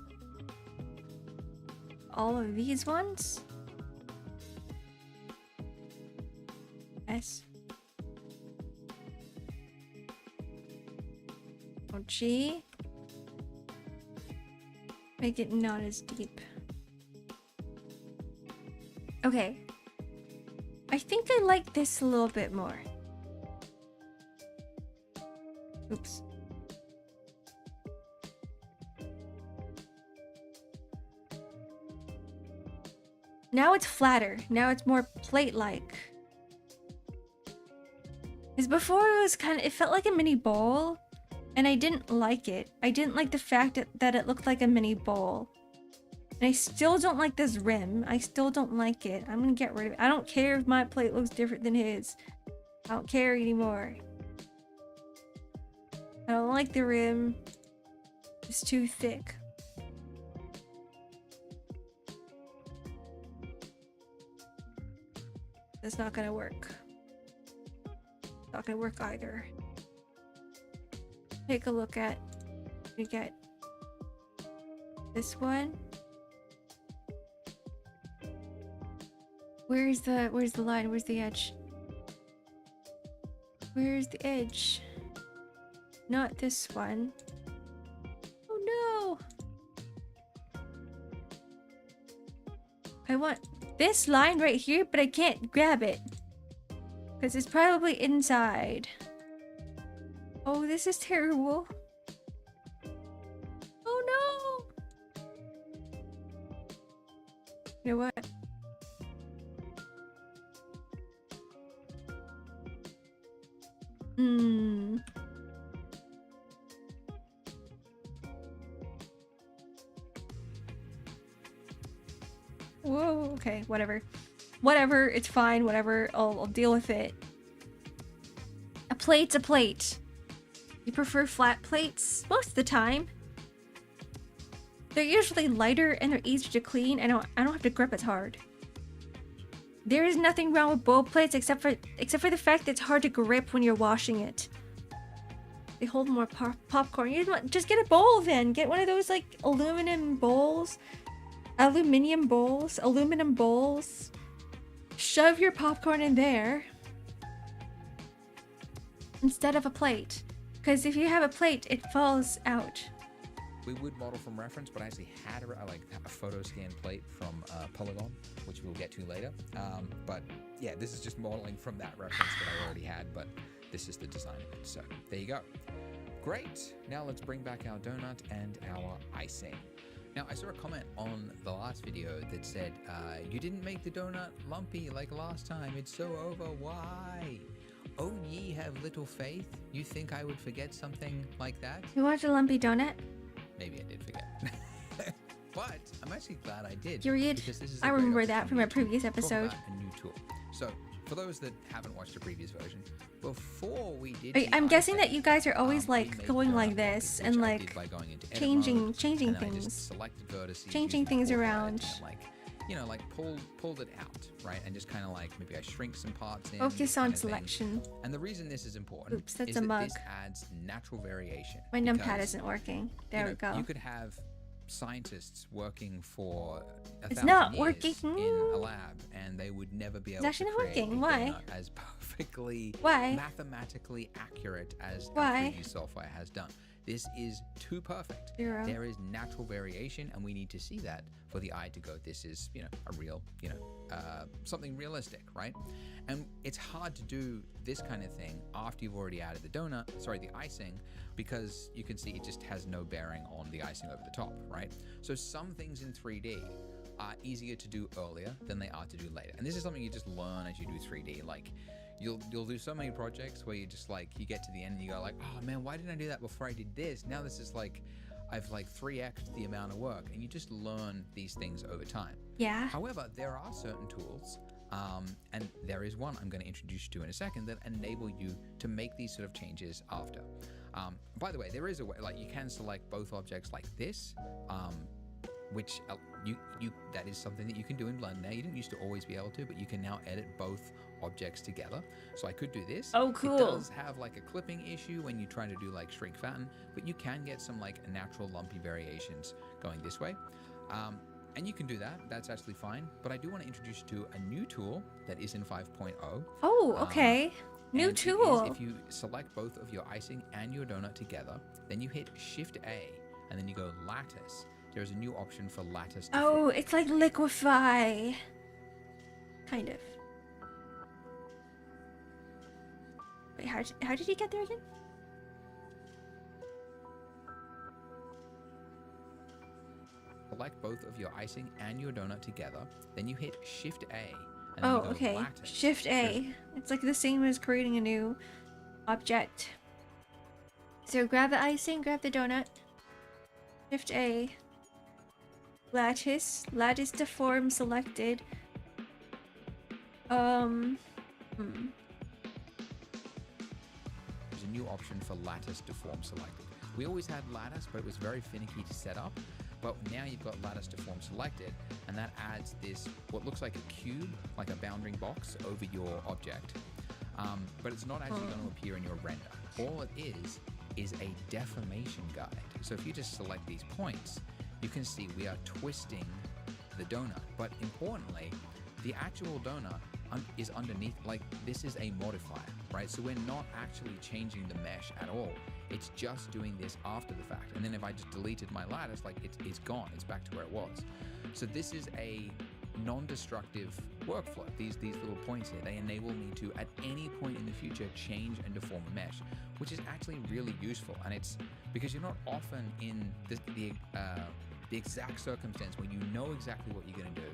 All of these ones. S. Oh, G. Make it not as deep. Okay. I think I like this a little bit more. Oops. Now it's flatter. Now it's more plate-like. Because before it was kind of... It felt like a mini bowl. And I didn't like it. I didn't like the fact that it looked like a mini bowl. And I still don't like this rim. I still don't like it. I'm gonna get rid of it. I don't care if my plate looks different than his. I don't care anymore. I don't like the rim. It's too thick. That's not gonna work. Not gonna work either. Take a look at, we get this one. Where's the line? Where's the edge? Where's the edge? Not this one. Oh no! I want this line right here, but I can't grab it. Because it's probably inside. Oh, this is terrible. Oh no! You know what? Whoa, okay, whatever. Whatever, it's fine, whatever. I'll deal with it. A plate's a plate. You prefer flat plates? Most of the time. They're usually lighter and they're easier to clean, and I don't have to grip as hard. There is nothing wrong with bowl plates except for the fact that it's hard to grip when you're washing it. They hold more popcorn. Just get a bowl then. Get one of those like aluminum bowls. Shove your popcorn in there instead of a plate. Because if you have a plate, it falls out. We would model from reference, but I actually had a photo scan plate from Polygon, which we'll get to later. But yeah, this is just modeling from that reference that I already had, but this is the design of it. So there you go. Great. Now let's bring back our donut and our icing. Now, I saw a comment on the last video that said, you didn't make the donut lumpy like last time. It's so over. Why? Oh, ye have little faith. You think I would forget something like that? You want a lumpy donut? Maybe I did forget. But I'm actually glad I did. Period. I remember that from our previous episode. A new tool. So, for those that haven't watched the previous version, before we did I'm guessing that you guys are always like going like this and like changing things. Changing things around. Like pulled it out, right? And just kind of like maybe I shrink some parts in. Focus on selection. And the reason this is important that's is a that mug. this adds natural variation. My numpad isn't working. There we go. You could have scientists working for it's 1,000 not years working in a lab, and they would never be able to create working. Why? as perfectly mathematically accurate as our 3D software has done. This is too perfect. Zero. There is natural variation, and we need to see that for the eye to go, this is, a real, something realistic, right? And it's hard to do this kind of thing after you've already added the icing, because you can see it just has no bearing on the icing over the top, right? So some things in 3D are easier to do earlier than they are to do later. And this is something you just learn as you do 3D. Like, you'll do so many projects where you just like, you get to the end and you go like, oh man, why didn't I do that before I did this? Now this is like, I've like 3x'd the amount of work, and you just learn these things over time. Yeah. However, there are certain tools, and there is one I'm going to introduce you to in a second, that enable you to make these sort of changes after. By the way, there is a way, like you can select both objects like this, which that is something that you can do in Blender now. You didn't used to always be able to, but you can now edit both objects together. So I could do this. Oh, cool. It does have like a clipping issue when you try to do like shrink fatten, but you can get some like natural lumpy variations going this way. And you can do that. That's actually fine. But I do want to introduce you to a new tool that is in 5.0. Oh, okay. New tool. If you select both of your icing and your donut together, then you hit Shift A, and then you go Lattice. There's a new option for lattice. Oh, it's like liquefy. Kind of. Wait, how did he get there again? Select both of your icing and your donut together, then you hit Shift A. And oh, then you go okay. Lattice. Shift A. It's like the same as creating a new object. So grab the icing, grab the donut. Shift A. Lattice deform selected. There's a new option for lattice deform selected. We always had lattice, but it was very finicky to set up. But now you've got lattice deform selected, and that adds this, what looks like a cube, like a bounding box over your object. But it's not actually going to appear in your render. All it is a deformation guide. So if you just select these points, you can see we are twisting the donut. But importantly, the actual donut is underneath. Like, this is a modifier, right? So we're not actually changing the mesh at all. It's just doing this after the fact. And then if I just deleted my lattice, like it's gone. It's back to where it was. So this is a non-destructive workflow. These little points here, they enable me to, at any point in the future, change and deform a mesh, which is actually really useful. And it's because you're not often in the exact circumstance where you know exactly what you're going to do,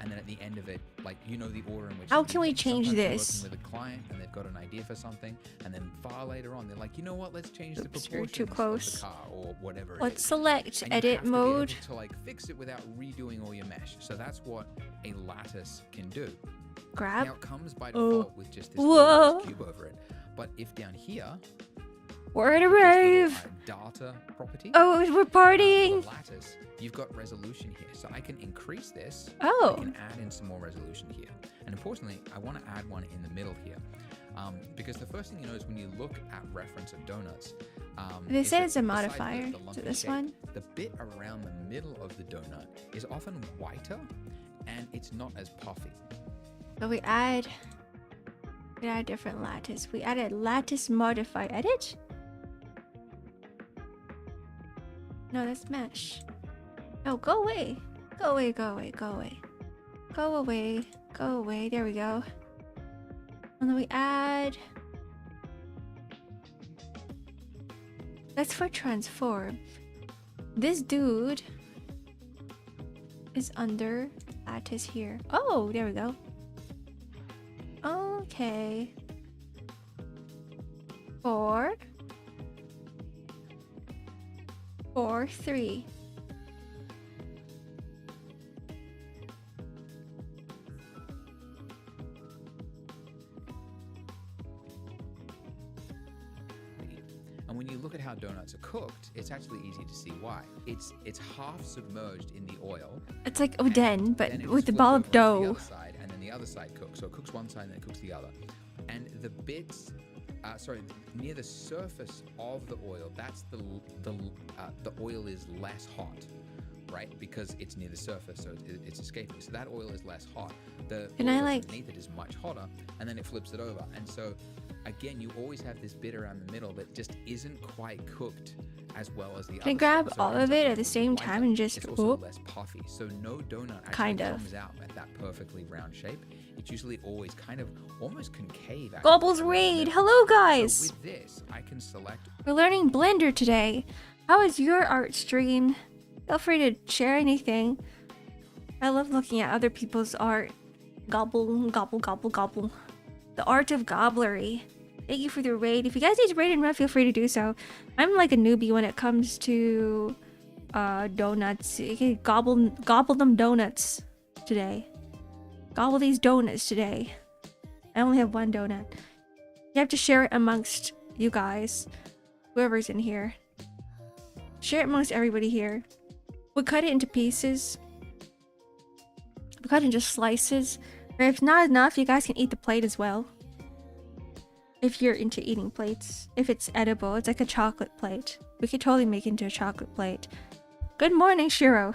and then at the end of it, like, you know the order in which. How can we change sometimes you're this? working with a client and they've got an idea for something, and then far later on they're like, you know what, let's change the Oops, you're proportions too close. of the car or whatever it Let's is. select And you edit have to be mode. able to like fix it without redoing all your mesh. So that's what a lattice can do. Grab. Now it comes by default with just this Whoa. little cube over it. But if down here, We're at a with this little, rave. data property, Oh, we're for partying. the lattice, you've got resolution here. So I can increase this. Oh. I can add in some more resolution here. And importantly, I want to add one in the middle here. Because the first thing you notice when you look at reference of donuts, They is said that it's a besides modifier the to lumpy this shape, one. the bit around the middle of the donut is often whiter and it's not as puffy. But we add different lattice. We added lattice modify edit. No, that's mesh. No, go away. Go away, go away, go away. Go away, go away. There we go. And then we add. That's for transform. This dude is under lattice here. Oh, there we go. Okay. 4, 4, 3. And when you look at how donuts are cooked, it's actually easy to see why. It's half submerged in the oil. It's like Oden, but Then it with is the flipped ball over of to the dough. other side, and then the other side cooks. So it cooks one side and then it cooks the other. And the bits, near the surface of the oil, that's the oil is less hot, right? Because it's near the surface, so it's escaping. So that oil is less hot. The Can oil I, like- underneath it is much hotter, and then it flips it over. And so, again, you always have this bit around the middle that just isn't quite cooked as well as the other. Can I grab side. So all ends of up it being at the same lighter. time and just It's also whoop? less puffy, so no donut actually Kind of. comes out at that perfectly round shape. It's usually always kind of almost concave. actually. Gobbles Raid! Hello, guys! So with this, I can select. We're learning Blender today. How is your art stream? Feel free to share anything. I love looking at other people's art. Gobble, gobble, gobble, gobble. The art of gobblery. Thank you for the raid. If you guys need to raid and run, feel free to do so. I'm like a newbie when it comes to donuts. You can gobble them donuts today. Gobble these donuts today. I only have one donut. You have to share it amongst you guys. Whoever's in here. Share it amongst everybody here. We'll cut it into pieces. We'll cut it into slices. Or if not enough, you guys can eat the plate as well. If you're into eating plates. If it's edible, it's like a chocolate plate. We could totally make it into a chocolate plate. Good morning, Shiro.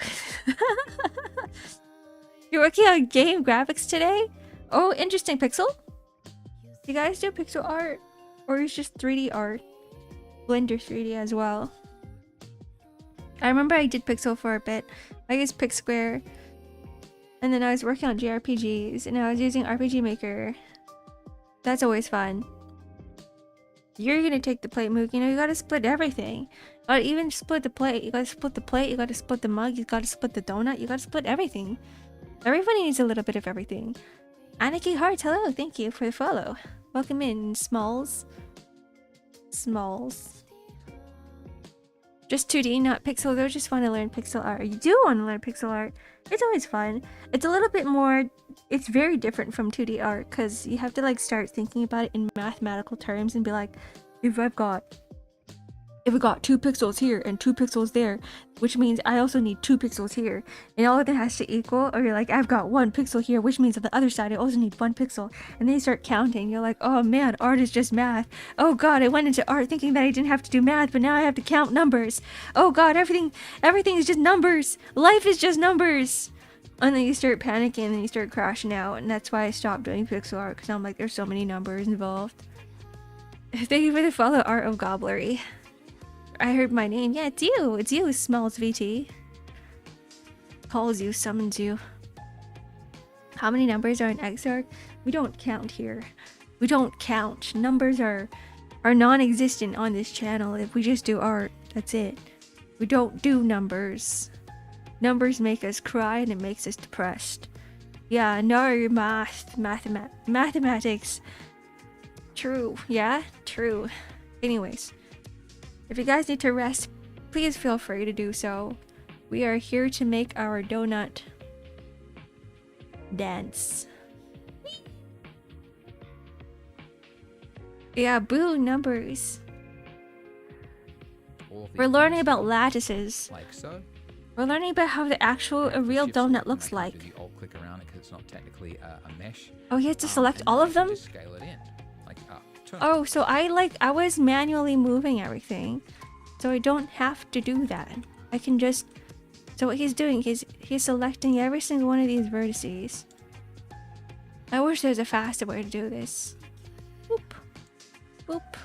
You're working on game graphics today? Oh, interesting. Pixel? You guys do pixel art? Or is just 3D art? Blender 3D as well. I remember I did pixel for a bit. I used Pixsquare. And then I was working on JRPGs. And I was using RPG Maker. That's always fun. You're gonna take the plate, Mook. You know, you gotta split everything. You gotta even split the plate. You gotta split the plate. You gotta split the mug. You gotta split the donut. You gotta split everything. Everybody needs a little bit of everything. Aniki Hearts, hello. Thank you for the follow. Welcome in, Smalls. Smalls. Just 2D, not pixel. They just want to learn pixel art. You do want to learn pixel art. It's always fun. It's a little bit more. It's very different from 2D art because you have to like start thinking about it in mathematical terms and be like, if we got 2 pixels here and 2 pixels there, which means I also need 2 pixels here, and all of it has to equal. Or you're like, I've got 1 pixel here, which means on the other side I also need 1 pixel, and then you start counting. You're like, oh man, art is just math. Oh god, I went into art thinking that I didn't have to do math, but now I have to count numbers. Oh god, everything is just numbers. Life is just numbers. And then you start panicking and you start crashing out, and that's why I stopped doing pixel art, because I'm like, there's so many numbers involved. Thank you for the follow, Art of Gobblery. I heard my name. Yeah, it's you. It's you, Smells VT. Calls you, summons you. How many numbers are in X-Ark? We don't count here. We don't count. Numbers are non-existent on this channel. If we just do art, that's it. We don't do numbers. Numbers make us cry and it makes us depressed. Yeah, no mathematics. True. Yeah, true. Anyways, if you guys need to rest, please feel free to do so. We are here to make our donut dance. Yeah, boo, numbers. We're learning about lattices. Like so. We're learning about how the actual, a real donut looks like. Do the alt click around it because it's not technically a mesh. Oh, you have to select all of them? Just scale it in. Like up. Oh, so I was manually moving everything. So I don't have to do that. I can just... So what he's doing is he's selecting every single one of these vertices. I wish there's a faster way to do this. Boop. Boop.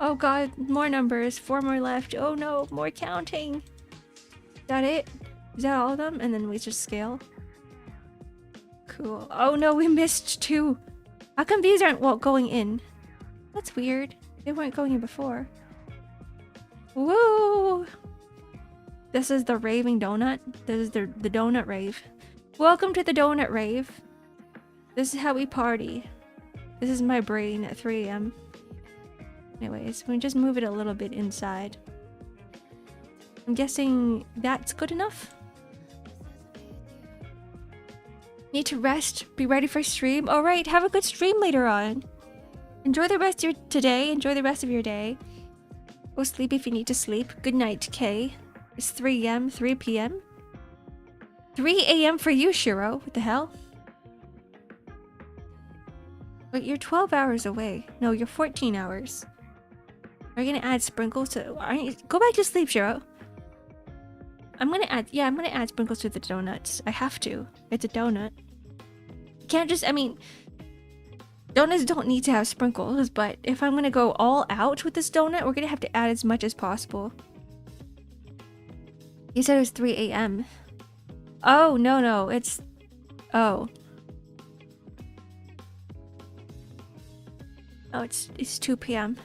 Oh god, more numbers. 4 more left. Oh no, more counting. Is that it? Is that all of them? And then we just scale. Cool. Oh no, we missed 2. How come these aren't going in? That's weird. They weren't going in before. Woo! This is the raving donut. This is the donut rave. Welcome to the donut rave. This is how we party. This is my brain at 3 AM. Anyways, we just move it a little bit inside. I'm guessing that's good enough. Need to rest. Be ready for stream. Alright, have a good stream later on. Enjoy the rest of your today. Enjoy the rest of your day. Go sleep if you need to sleep. Good night, Kay. It's 3 AM, 3 PM. 3 AM for you, Shiro. What the hell? But you're 12 hours away. No, you're 14 hours. Are you gonna add sprinkles to... Go back to sleep, Shiro. I'm gonna add sprinkles to the donuts. I have to. It's a donut. You can't just... I mean... Donuts don't need to have sprinkles, but if I'm gonna go all out with this donut, we're gonna have to add as much as possible. You said it was 3 AM. Oh, no, it's... Oh. Oh, it's 2 PM.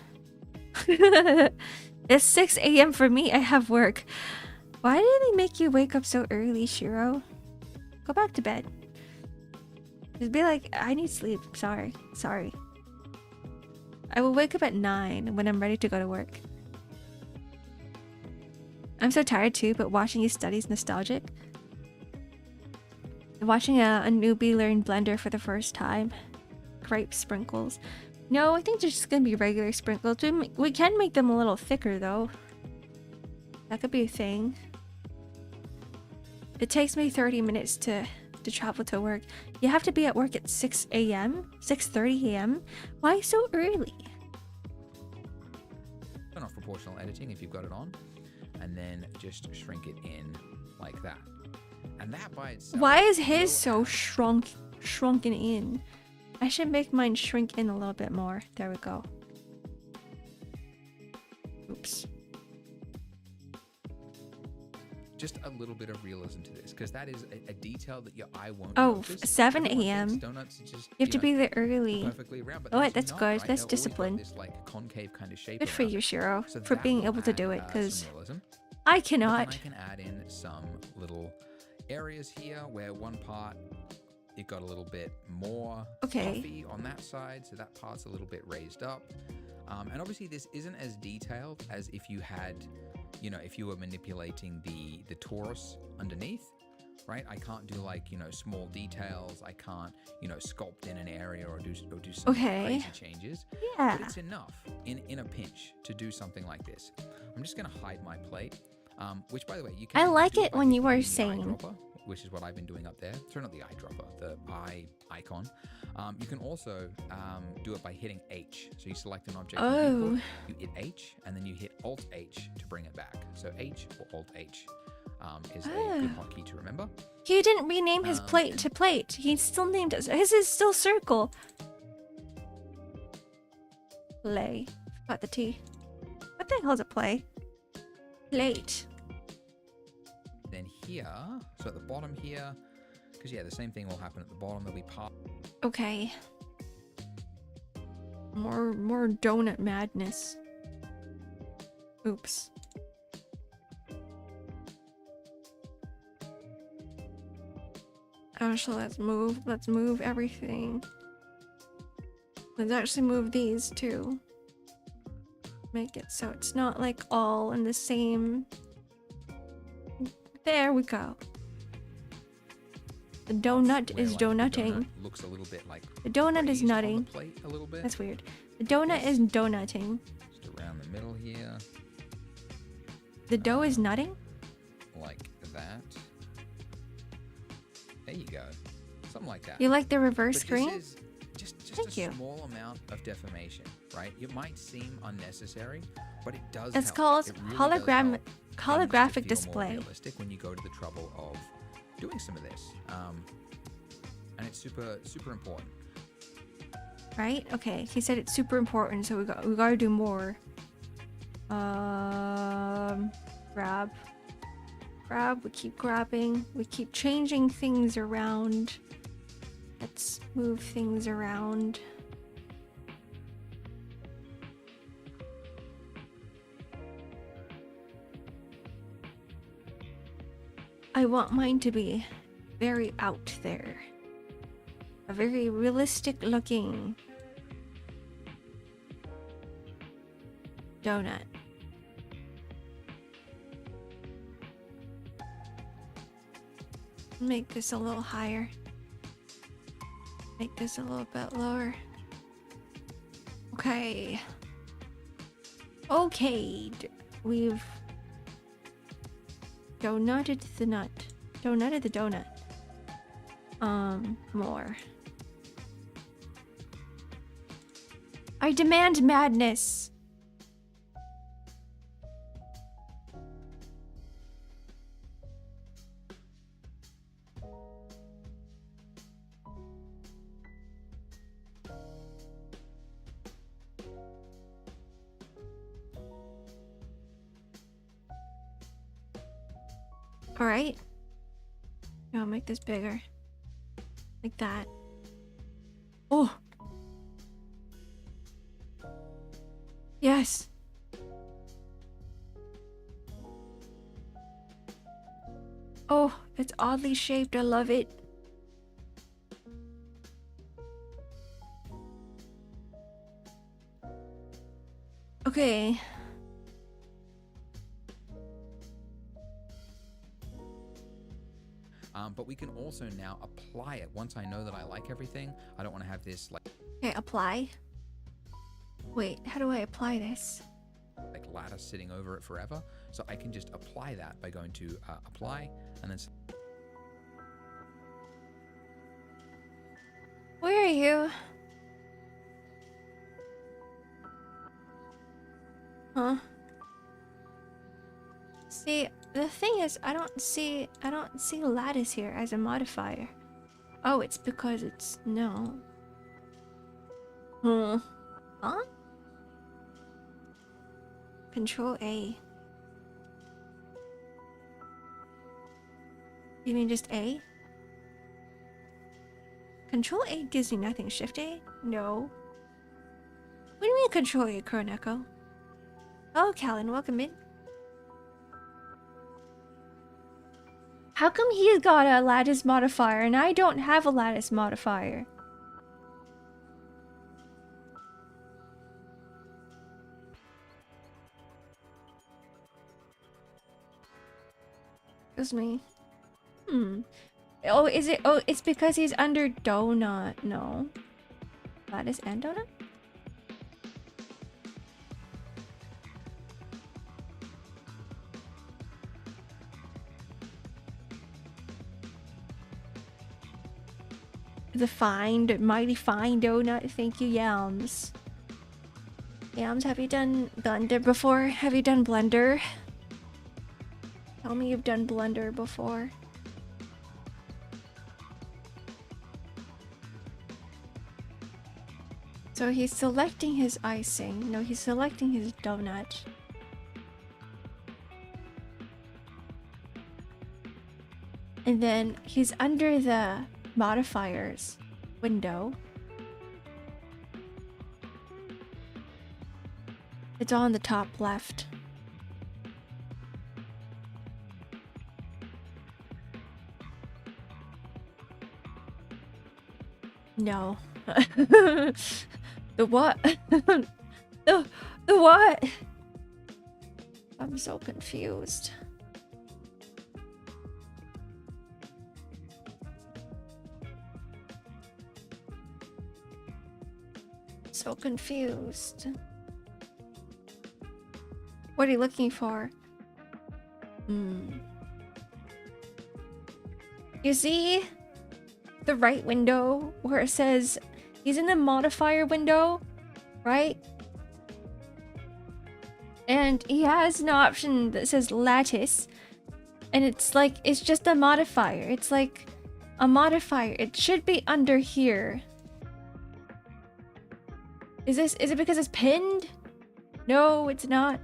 It's 6 AM for me. I have work. Why did they make you wake up so early, Shiro? Go back to bed. Just be like, I need sleep. Sorry. I will wake up at 9 when I'm ready to go to work. I'm so tired too, but watching you study is nostalgic. Watching a newbie learn Blender for the first time. Grape sprinkles. No, I think they're just gonna be regular sprinkles. We can make them a little thicker though. That could be a thing. It takes me 30 minutes to travel to work. You have to be at work at 6 AM? 6:30 AM? Why so early? Turn off proportional editing if you've got it on, and then just shrink it in like that. And that by itself... Why is his so shrunken in? I should make mine shrink in a little bit more. There we go. Oops. Just a little bit of realism to this, because that is a detail that your eye won't notice. 7 AM. Donuts just, you have to be there early. Perfectly round, but that's good. Right? That's discipline. This, like, concave kind of shape. Good for you, Shiro, so for being able to do it, because I cannot. I can add in some little areas here where one part it got a little bit more puffy on that side, so that part's a little bit raised up. And obviously this isn't as detailed as if you had, you know, if you were manipulating the torus underneath, right? I can't do, like, you know, small details. I can't, you know, sculpt in an area or do some crazy changes. Yeah. But it's enough in a pinch to do something like this. I'm just gonna hide my plate, which, by the way, you can. I like it when you were saying. Which is what I've been doing up there. Sorry, not the eyedropper, the eye icon. You can also do it by hitting H. So you select an object, you hit H, and then you hit Alt H to bring it back. So H or Alt H. is a good hotkey to remember. He didn't rename his plate to plate. He still named it. His is still circle. Play. Forgot the T. What the hell is a play? Plate. Then here, so at the bottom here, because yeah, the same thing will happen at the bottom. There'll be part. Okay. More donut madness. Oops. Actually, let's move everything. Let's actually move these too. Make it so it's not like all in the same. There we go. The donut is donutting. Looks a little bit like the donut is nutting. Plate a little bit. That's weird. The donut is donutting. Just around the middle here. The dough is nutting? Like that. There you go. Something like that. You like the reverse but screen? This is just a small amount of deformation, right? It might seem unnecessary, but it does It's help. called It really holographic does help display. More realistic when you go to the trouble of doing some of this. And it's super important. Right? Okay. He said it's super important, so we gotta do more. Grab. We keep grabbing. We keep changing things around. Let's move things around. I want mine to be very out there. A very realistic looking donut. Make this a little higher. Make this a little bit lower. Okay. Okay. We've donutted the nut. Donutted the donut. More. I demand madness. All right. I'll make this bigger. Like that. Oh. Yes. Oh, it's oddly shaped. I love it. Okay. But we can also now apply it. Once I know that I like everything, I don't want to have this like. Okay, apply. Wait, how do I apply this? Like lattice sitting over it forever. So I can just apply that by going to apply and then. Where are you? Huh? See, the thing is, I don't see lattice here as a modifier. Oh, it's because it's no. Huh? Control A. You mean just A? Control A gives you nothing. Shift A? No. What do you mean Control A, Chronecho? Oh, Callan, welcome in. How come he's got a lattice modifier and I don't have a lattice modifier? Excuse me. Oh, is it? Oh, it's because he's under donut. No. Lattice and donut? The mighty fine donut. Thank you, Yams. Yams, have you done Blender before? Have you done Blender? Tell me you've done Blender before. So he's selecting his icing. No, he's selecting his donut. And then he's under the modifiers window. It's on the top left. No. The what? the what? I'm so confused. So confused. What are you looking for? You see the right window where it says he's in the modifier window, right? And he has an option that says lattice, and it's like, it's just a modifier. It's like a modifier. It should be under here. Is it because it's pinned? No, it's not.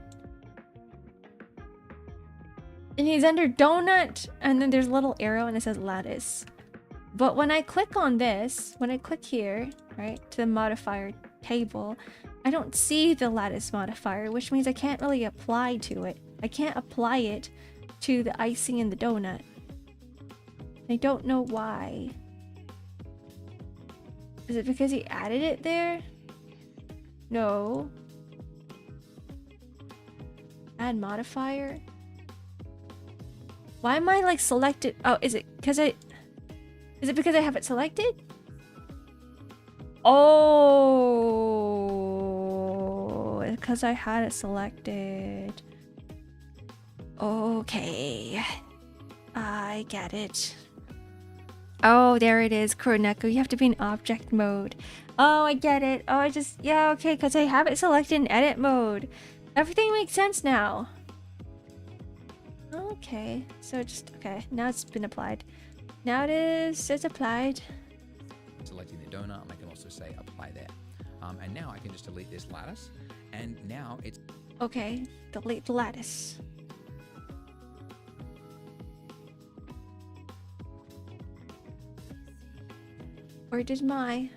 And he's under donut, and then there's a little arrow and it says lattice. But when I click on this, when I click here, right, to the modifier table, I don't see the lattice modifier, which means I can't really apply to it. I can't apply it to the icing in the donut. I don't know why. Is it because he added it there? No. Add modifier? Why am I like selected? Oh, is it because I have it selected? Oh, because I had it selected. Okay. I get it. Oh, there it is, Kuroneko. You have to be in object mode. Oh, I get it. Oh, yeah, okay, because I have it selected in edit mode. Everything makes sense now. Okay, so okay, now it's been applied. Now it's applied. Selecting the donut, and I can also say apply there. And now I can just delete this lattice, and now it's... Okay, delete the lattice. Where did my...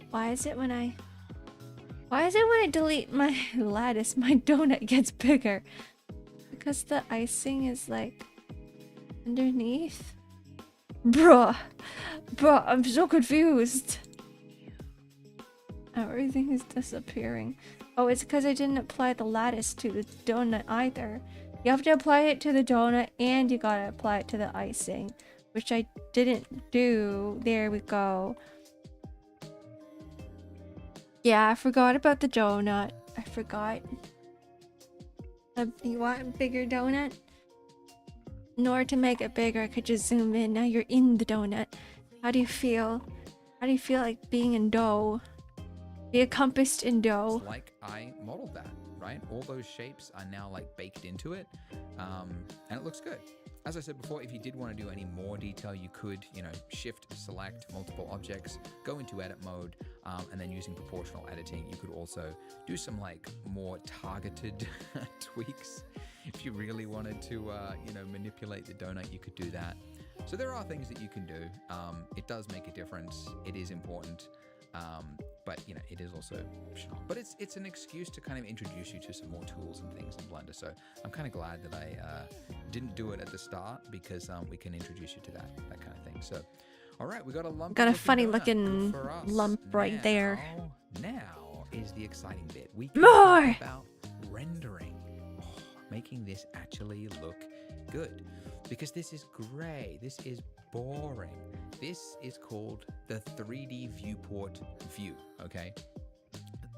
Why is it when I delete my lattice, my donut gets bigger? Because the icing is like underneath? Bruh, I'm so confused. Everything is disappearing. Oh, it's because I didn't apply the lattice to the donut either. You have to apply it to the donut and you gotta apply it to the icing, which I didn't do. There we go. Yeah, I forgot about the donut. I forgot. You want a bigger donut? In order to make it bigger, I could just zoom in. Now you're in the donut. How do you feel? How do you feel like being in dough? Be encompassed in dough. It's like I modeled that, right? All those shapes are now like baked into it, and it looks good. As I said before, if you did want to do any more detail, you could, shift, select multiple objects, go into edit mode, and then using proportional editing, you could also do some like more targeted tweaks. If you really wanted to, manipulate the donut, you could do that. So there are things that you can do. It does make a difference. It is important. But it is also optional. But it's an excuse to kind of introduce you to some more tools and things in Blender. So I'm kind of glad that I didn't do it at the start, because we can introduce you to that kind of thing. So, all right, we got a lump. Got a funny looking lump right there. Now is the exciting bit. We can More talk about rendering, making this actually look good, because this is gray. This is boring. This is called the 3D viewport view, okay?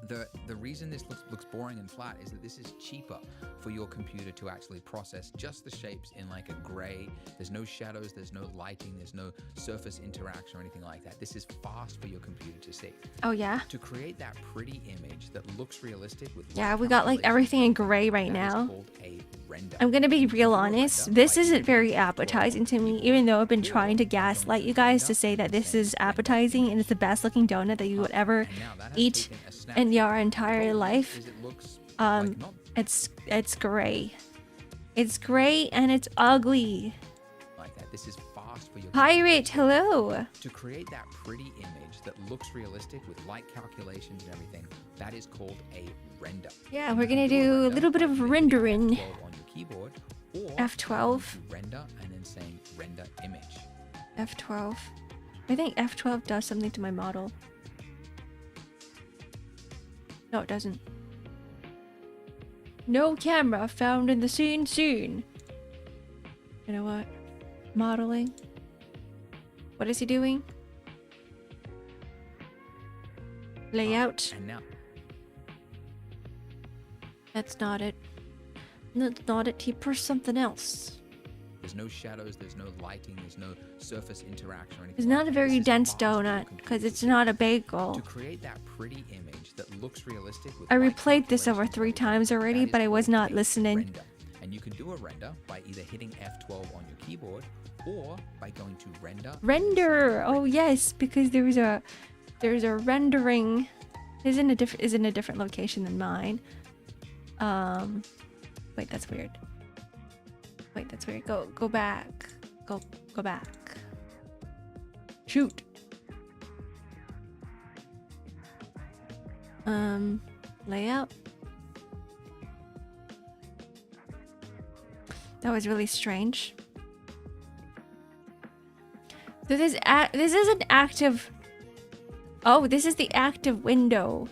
the reason this looks boring and flat is that this is cheaper for your computer to actually process just the shapes in like a gray. There's no shadows, there's no lighting, there's no surface interaction or anything like that. This is fast for your computer to see. Oh yeah. To create that pretty image that looks realistic with Yeah, we got like everything in gray right now. A render. I'm gonna be real honest. This isn't very appetizing to me, even though I've been trying to gaslight you guys to say that this is appetizing and it's the best looking donut that you would ever eat in your entire life. It's gray. It's gray and it's ugly. Like that. This is fast for your Pirate, hello. To create that pretty image that looks realistic with light calculations and everything, that is called a render. Yeah, we're gonna do a little bit of rendering. F12 on your keyboard, or F12. Render and then saying render image. F12. I think F12 does something to my model. No, it doesn't. No camera found in the scene soon. You know what? Modeling. What is he doing? Layout. And now That's not it. That's not it. He pressed something else. there's no shadows, there's no lighting, there's no surface interaction or anything. It's not a like that. very This is dense fast for your donut computer because to it's see. not a bagel. To create that pretty image that looks realistic with I light replayed this over calculations 3 and times everything, already, that is but I was called not a listening. render. And you can do a render by either hitting F12 on your keyboard or by going to render. Render. Oh yes, because there's a rendering. Is in a different location than mine. Wait, that's weird. Wait, that's weird. Go back. Go back. Shoot. Layout. That was really strange. So this is an active. Oh, this is the active window.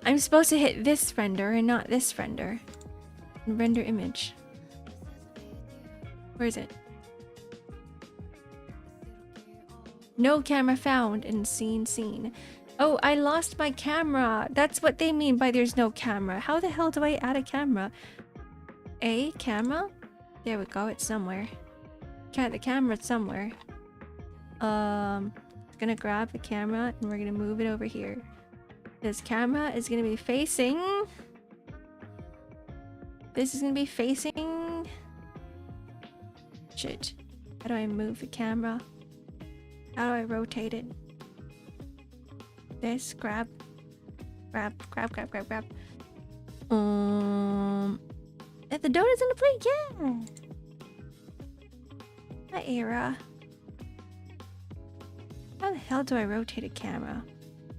I'm supposed to hit this render and not this render. Render image. Where is it? No camera found in scene. Oh, I lost my camera. That's what they mean by there's no camera. How the hell do I add a camera? A camera? There we go. It's somewhere. The camera's somewhere. Gonna grab the camera and we're gonna move it over here. This camera is gonna be facing. This is gonna be facing. Shit. How do I move the camera? How do I rotate it? This, grab. If the donut's on the plate, yeah. That era. How the hell do I rotate a camera?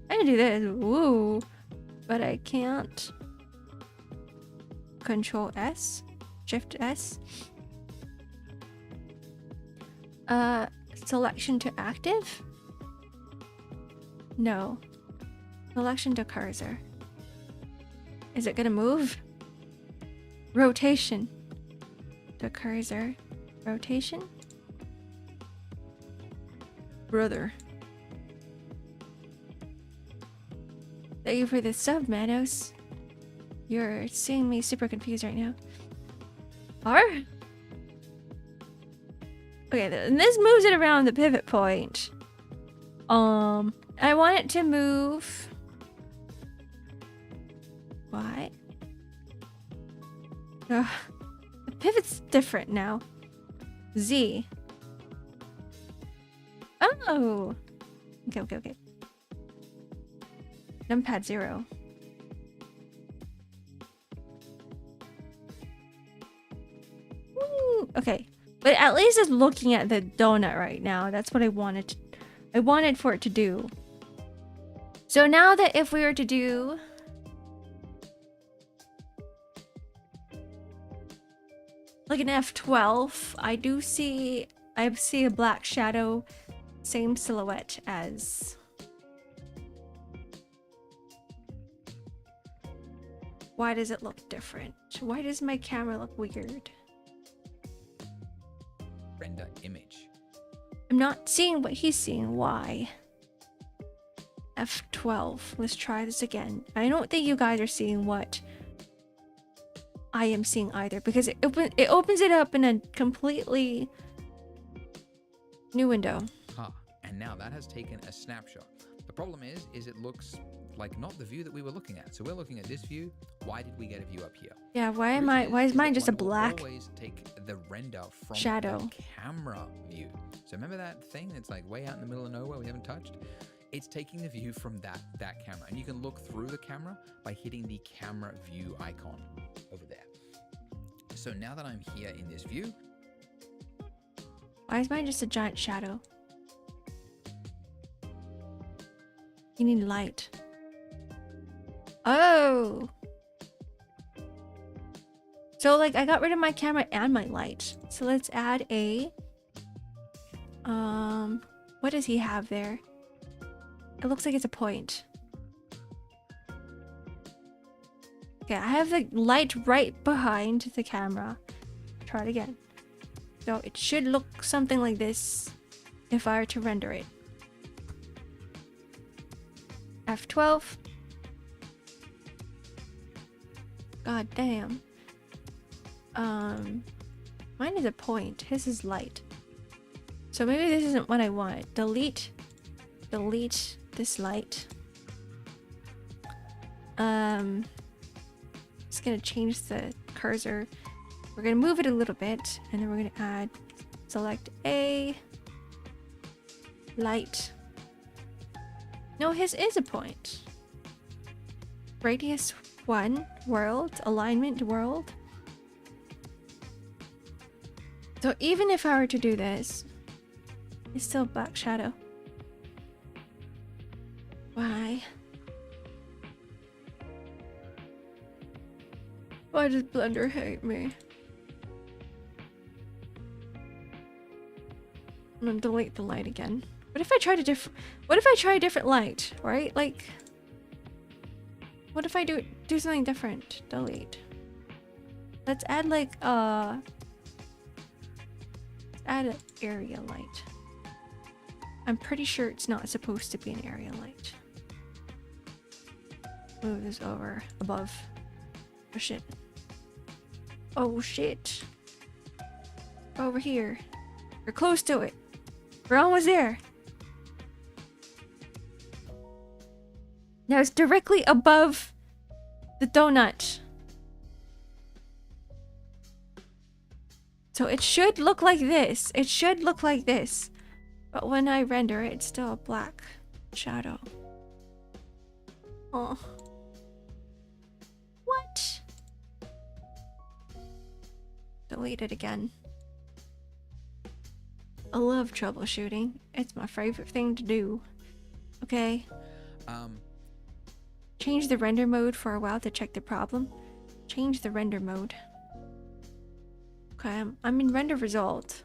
I can do this, woo, but I can't. Control S, Shift S. Selection to active? No. Selection to cursor. Is it gonna move? Rotation to cursor. Rotation? Brother. Thank you for the sub, Manos. You're seeing me super confused right now. R? Okay, and this moves it around the pivot point. I want it to move. What? The pivot's different now. Z. Oh. Okay. Numpad 0. Okay, but at least it's looking at the donut right now. That's what I wanted. I wanted for it to do. So now that if we were to do like an F12, I see a black shadow, same silhouette as. Why does it look different? Why does my camera look weird? Render image. I'm not seeing what he's seeing. Why? F12. Let's try this again. I don't think you guys are seeing what I am seeing either, because it opens it up in a completely new window. And now that has taken a snapshot. The problem is it looks like not the view that we were looking at. So we're looking at this view. Why did we get a view up here? Yeah, why is mine just a black always take the render from shadow the camera view. So remember that thing that's like way out in the middle of nowhere we haven't touched? It's taking the view from that camera. And you can look through the camera by hitting the camera view icon over there. So now that I'm here in this view. Why is mine just a giant shadow? You need light. Oh. So like I got rid of my camera and my light. So let's add a what does he have there? It looks like it's a point. Okay, I have the light right behind the camera. Try it again. So it should look something like this if I were to render it. F12. God damn. Mine is a point. His is light. So maybe this isn't what I want. Delete this light. Just gonna change the cursor. We're gonna move it a little bit, and then we're gonna select a light. No, his is a point. Radius 1, world, alignment, world. So even if I were to do this, it's still black shadow. Why? Why does Blender hate me? I'm gonna delete the light again. What if I try a different light, right? Like, what if I do something different? Delete. Let's add like add an area light. I'm pretty sure it's not supposed to be an area light. Move this over above. Oh shit. Oh shit. Over here. We're close to it. We're almost there. Now it's directly above the donut. So it should look like this. It should look like this. But when I render it, it's still a black shadow. Oh. What? Delete it again. I love troubleshooting. It's my favorite thing to do. Okay. Change the render mode for a while to check the problem. Change the render mode. Okay, I'm in render result.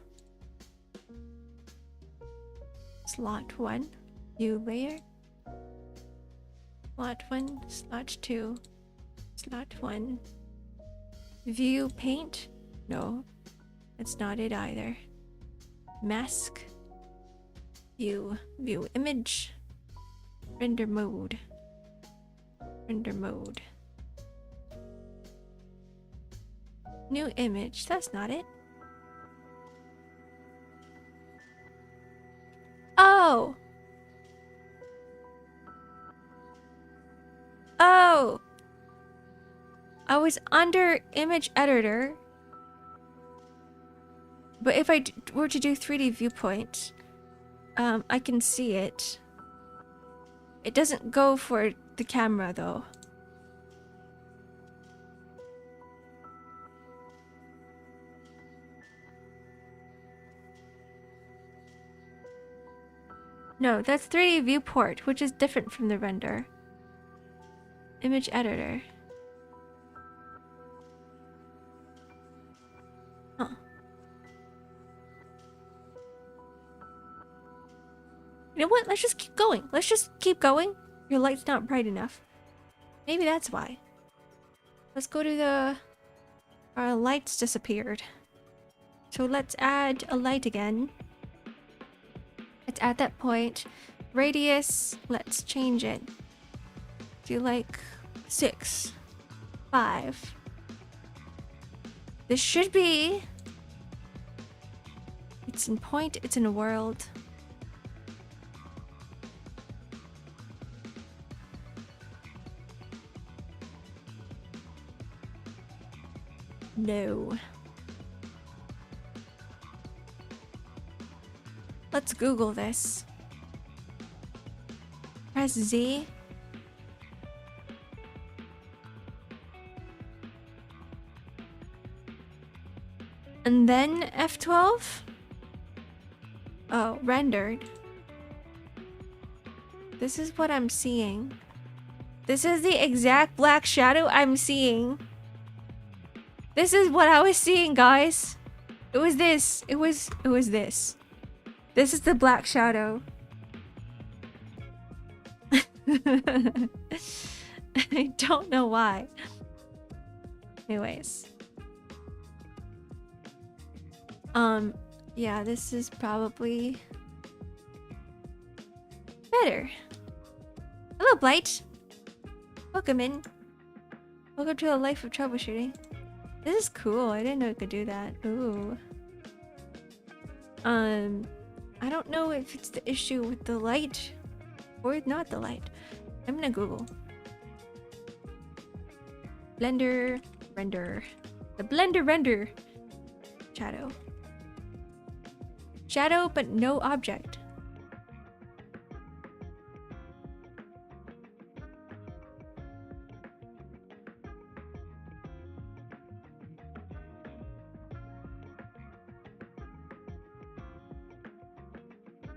Slot 1, view layer. Slot 1, slot 2, slot 1. View paint? No, that's not it either. Mask. View image. Render mode. Render mode. New image. That's not it. Oh! Oh! I was under image editor. But if I were to do 3D viewpoint, I can see it. It doesn't go for the camera though. No, that's 3D viewport, which is different from the render. Image editor. Huh. You know what? Let's just keep going. Let's just keep going. Your light's not bright enough. Maybe that's why. Let's go to the... Our lights disappeared. So let's add a light again. Let's add that point. Radius, let's change it. Do like 6, 5. This should be. It's in point, it's in a world. No. Let's Google this. Press Z. And then F12? Oh, rendered. This is what I'm seeing. This is the exact black shadow I'm seeing. This is what I was seeing, guys. It was this. It was this. This is the black shadow. I don't know why. Anyways. Yeah, this is probably better. Hello, Blight. Welcome in. Welcome to a life of troubleshooting. This is cool. I didn't know it could do that. Ooh. I don't know if it's the issue with the light or not the light. I'm gonna Google. Blender render. The Blender render. Shadow. Shadow, but no object.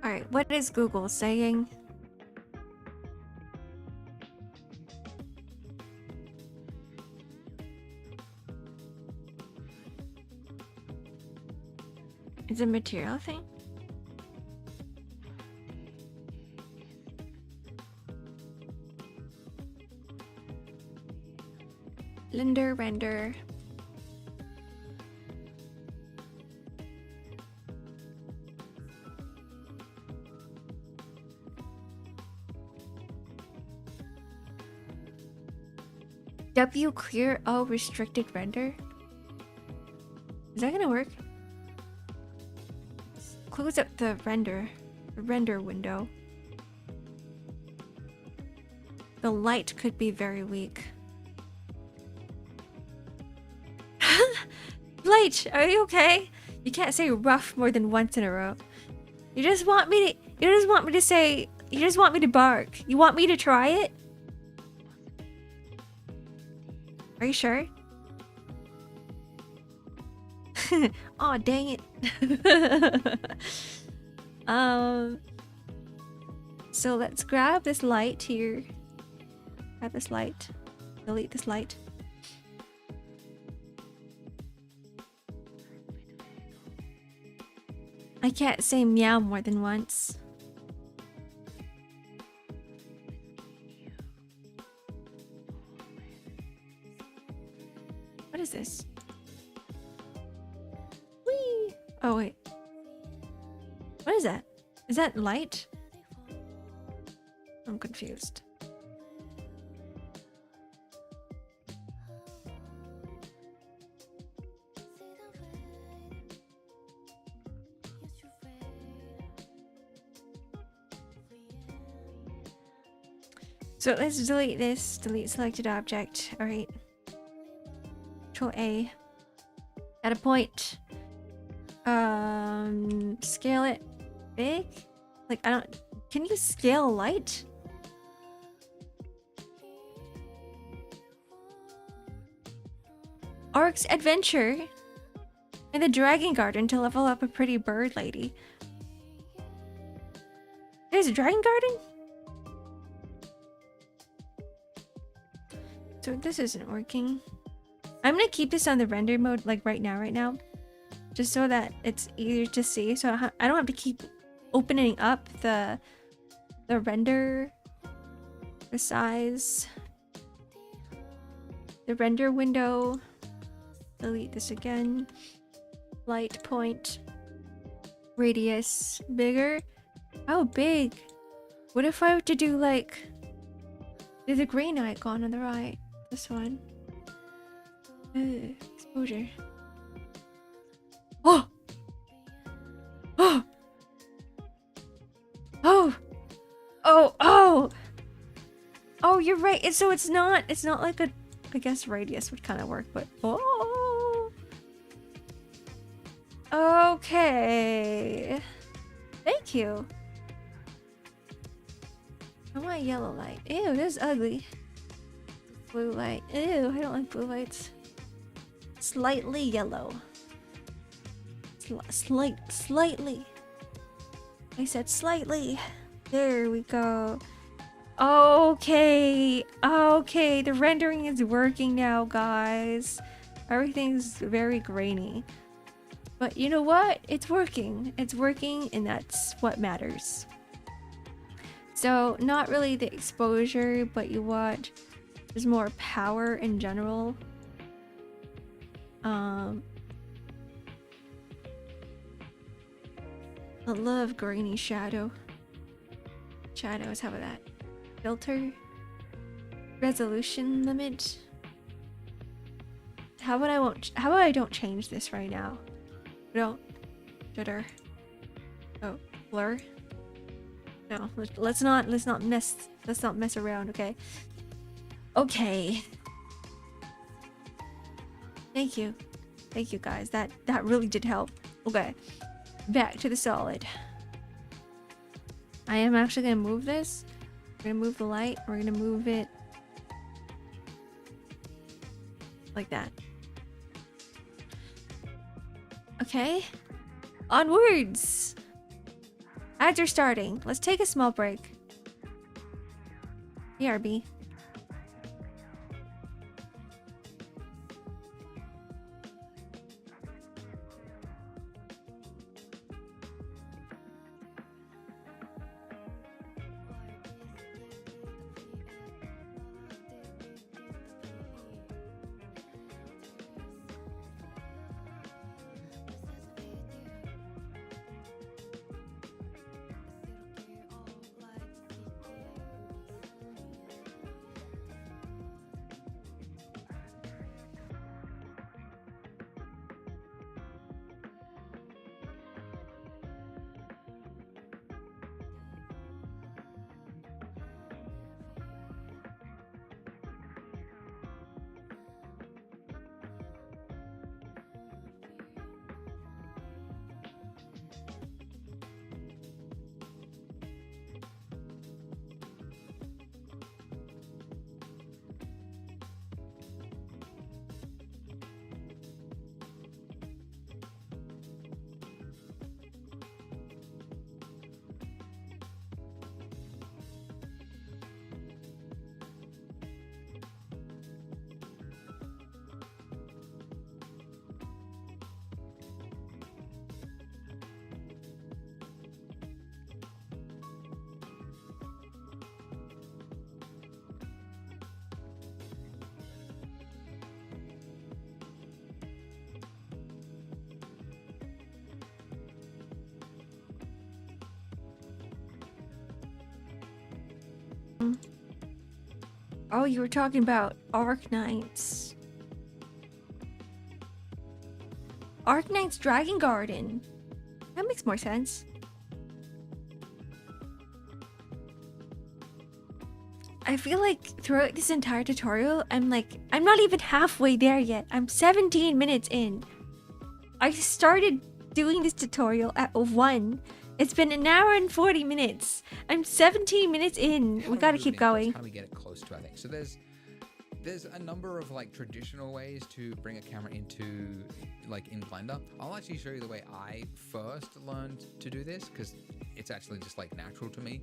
Alright, what is Google saying? It's a material thing? Blender render. W clear all restricted render. Is that gonna work? Close up the render window. The light could be very weak. Blight, are you okay? You can't say rough more than once in a row. You just want me to say, you just want me to bark. You want me to try it? Are you sure? Aw, dang it. So let's grab this light here. Grab this light. Delete this light. I can't say meow more than once. What is this? Whee! Oh, wait. What is that? Is that light? I'm confused. So let's delete this. Delete selected object. Alright. Control A. At a point. Scale it big? Like, I don't... Can you scale light? Ark's adventure in the dragon garden to level up a pretty bird lady. There's a dragon garden? So this isn't working. I'm gonna keep this on the render mode like right now. Just so that it's easier to see. So I don't have to keep opening up the render, the size, the render window. Delete this again. Light point. Radius. Bigger. How big? What if I were to do like, there's a green icon on the right. This one. Exposure. Oh! Oh! Oh! Oh! Oh! Oh, you're right. So it's not like a, I guess radius would kind of work, but oh. Okay. Thank you. I want yellow light. Ew, this is ugly. Blue light. Ew, I don't like blue lights. Slightly yellow. Slightly. I said slightly. There we go. Okay. Okay, the rendering is working now, guys. Everything's very grainy. But you know what? It's working. It's working, and that's what matters. So, not really the exposure, but you watch. There's more power in general. I love grainy shadows. How about that? Filter. Resolution limit. How about I don't change this right now? Don't. Jitter. Oh, blur. No, let's not mess around, okay? Okay. Thank you guys. That really did help. Okay. Back to the solid. I am actually gonna move this. We're gonna move the light. We're gonna move it like that. Okay. Onwards. Ads are starting. Let's take a small break. BRB. Oh, you were talking about Arknight's. Arknight's Dragon Garden. That makes more sense. I feel like throughout this entire tutorial, I'm not even halfway there yet. I'm 17 minutes in. I started doing this tutorial at 1. It's been an hour and 40 minutes. I'm 17 minutes in. We gotta keep going. How do we get it close to, I think. So there's a number of like traditional ways to bring a camera into like in Blender. I'll actually show you the way I first learned to do this because it's actually just like natural to me.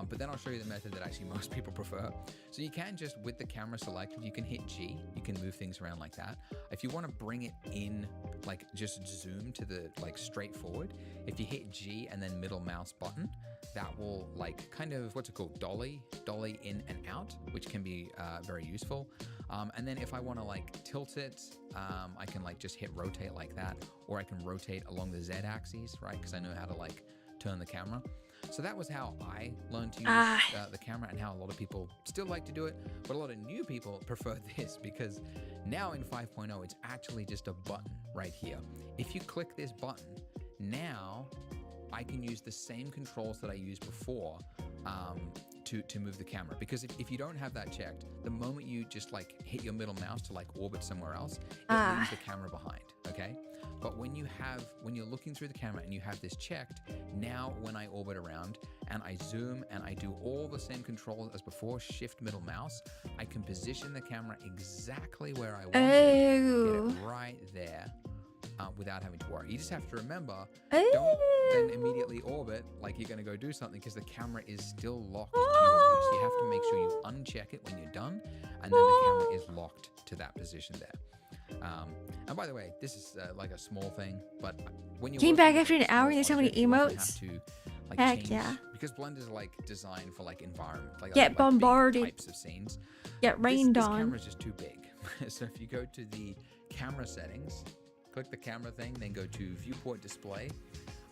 But then I'll show you the method that actually most people prefer. So you can just, with the camera selected, you can hit G, you can move things around like that. If you want to bring it in, like just zoom to the like straight forward, if you hit G and then middle mouse button, that will like kind of, what's it called, dolly in and out, which can be very useful. And then if I want to like tilt it, I can like just hit rotate like that, or I can rotate along the Z axis, right? Because I know how to like turn the camera. So that was how I learned to use the camera, and how a lot of people still like to do it. But a lot of new people prefer this, because now in 5.0, it's actually just a button right here. If you click this button, now I can use the same controls that I used before to move the camera. Because if you don't have that checked, the moment you just like hit your middle mouse to like orbit somewhere else, it leaves the camera behind, okay? But when you're looking through the camera and you have this checked, now when I orbit around and I zoom and I do all the same controls as before, shift middle mouse, I can position the camera exactly where I want it, get it right there, without having to worry. You just have to remember, don't then immediately orbit like you're going to go do something, because the camera is still locked to your view. So you have to make sure you uncheck it when you're done, and then the camera is locked to that position there. And by the way, this is like a small thing, but when you came back after an hour and there's so many emotes. You have to, like, Heck change, yeah. because Blender's like designed for like environment, like Get bombarded. big types of scenes. Get rained this on. camera's just too big. So if you go to the camera settings, click the camera thing, then go to viewport display.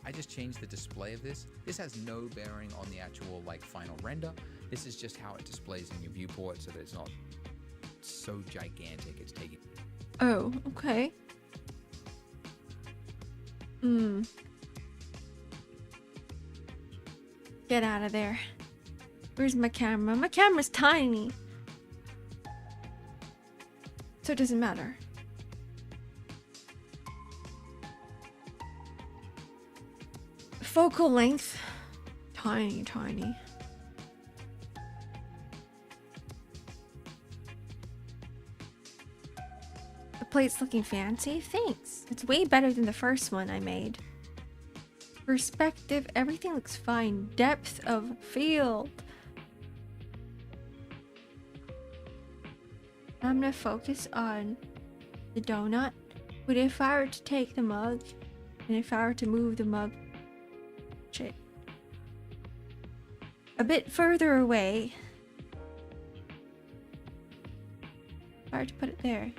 I just changed the display of this. This has no bearing on the actual like final render. This is just how it displays in your viewport, so that it's not so gigantic. It's taking. Oh, okay. Get out of there. Where's my camera? My camera's tiny. So it doesn't matter. Focal length. Tiny, tiny. The plate's looking fancy. Thanks. It's way better than the first one I made. Perspective. Everything looks fine. Depth of field. I'm gonna focus on the donut. But if I were to take the mug, and if I were to move the mug a bit further away, if I were to put it there,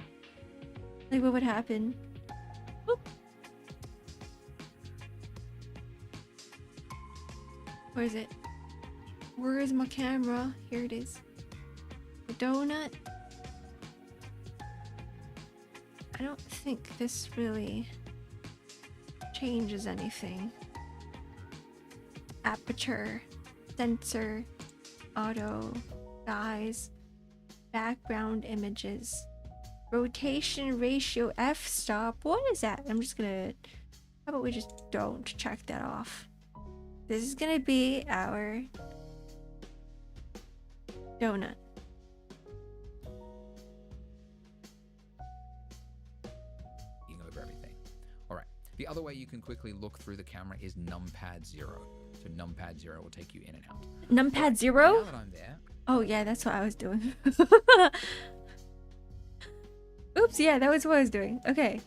like what would happen? Oop. Where is it? Where is my camera? Here it is. The donut. I don't think this really changes anything. Aperture, sensor, auto, size, background images, rotation ratio, f-stop. What is that? I'm just gonna, how about we just don't check that off? This is gonna be our donut. Over everything. All right. The other way you can quickly look through the camera is numpad 0. So numpad 0 will take you in and out. Numpad 0? Now that I'm there. Oh yeah, that's what I was doing. Oops, yeah, that was what I was doing. Okay.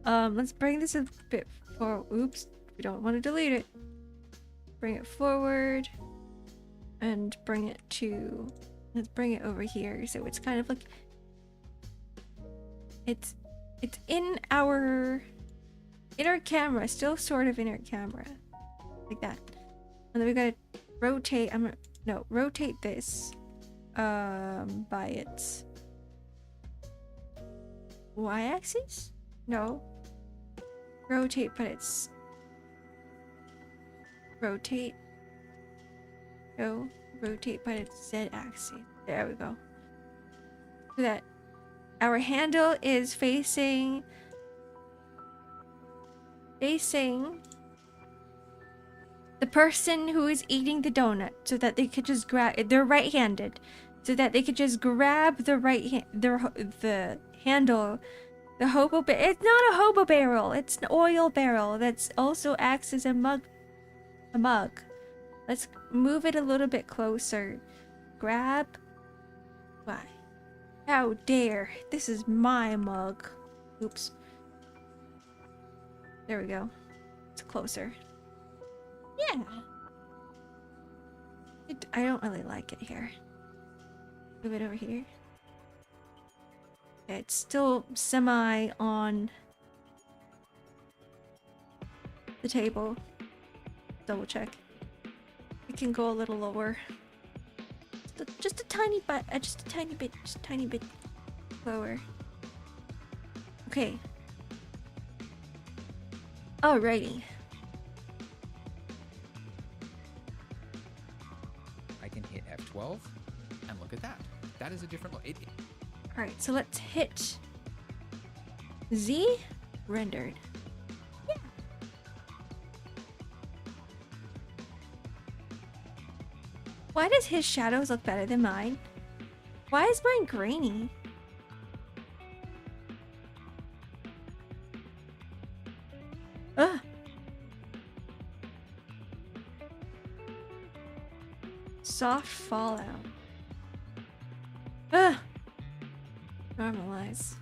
Let's bring this a bit forward. Oops, we don't want to delete it. Bring it forward and bring it to, let's bring it over here. So it's kind of like, it's in our camera, still sort of in our camera, like that. And then we gotta rotate. Rotate this by its y-axis. No, rotate, but it's rotate. No, rotate, but it's z-axis. There we go. So that our handle is facing the person who is eating the donut, so that they could just grab. They're right-handed, so that they could just grab the the handle, the hobo. It's not a hobo barrel. It's an oil barrel that's also acts as a mug. Let's move it a little bit closer. Grab. Why? How dare! This is my mug. Oops. There we go. It's closer. Yeah. I don't really like it here. Move it over here. Okay, it's still semi on the table. Double check. We can go a little lower. Just a tiny bit, just a tiny bit lower. Okay. Alrighty. I can hit F12 and look at that. That is a different look. Alright, so let's hit Z rendered. Yeah. Why does his shadows look better than mine? Why is mine grainy? Ugh. Soft fallout. Ugh. Normalize.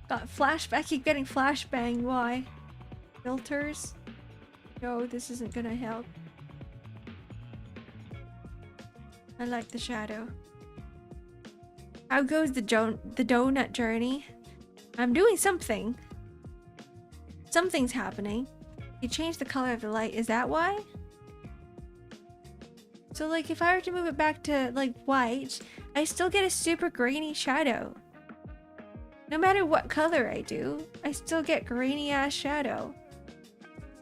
Got flashback. I keep getting flashbang. Why? Filters? No, this isn't gonna help. I like the shadow. How goes the donut journey? I'm doing something. Something's happening. You changed the color of the light. Is that why? So like if I were to move it back to like white, I still get a super grainy shadow. No matter what color I do, I still get grainy ass shadow.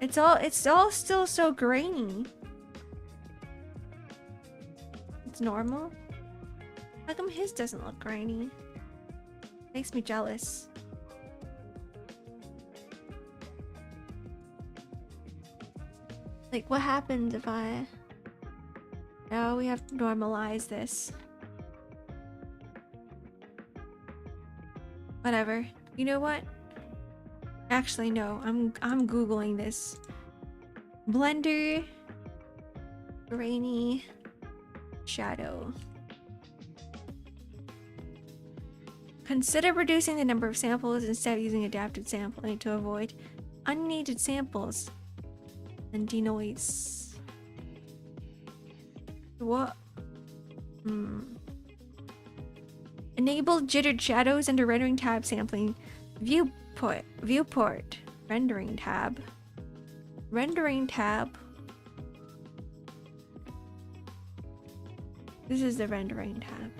It's all still so grainy. It's normal. How come his doesn't look grainy? Makes me jealous. Like what happens if I... No, we have to normalize this. Whatever. You know what? Actually, no. I'm Googling this. Blender grainy shadow. Consider reducing the number of samples instead of using adapted sampling to avoid unneeded samples and denoise. What? Enable jittered shadows under rendering tab sampling. Viewport. Rendering tab. Rendering tab. This is the rendering tab.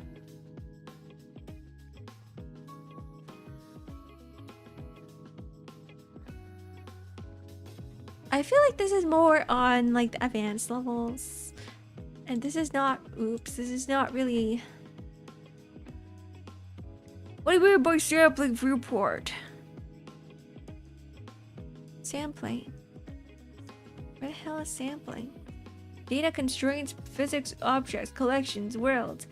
I feel like this is more on like the advanced levels. And this is not, oops, this is not really... What do you mean by sampling viewport? Sampling? Where the hell is sampling? Data constraints, physics, objects, collections, worlds.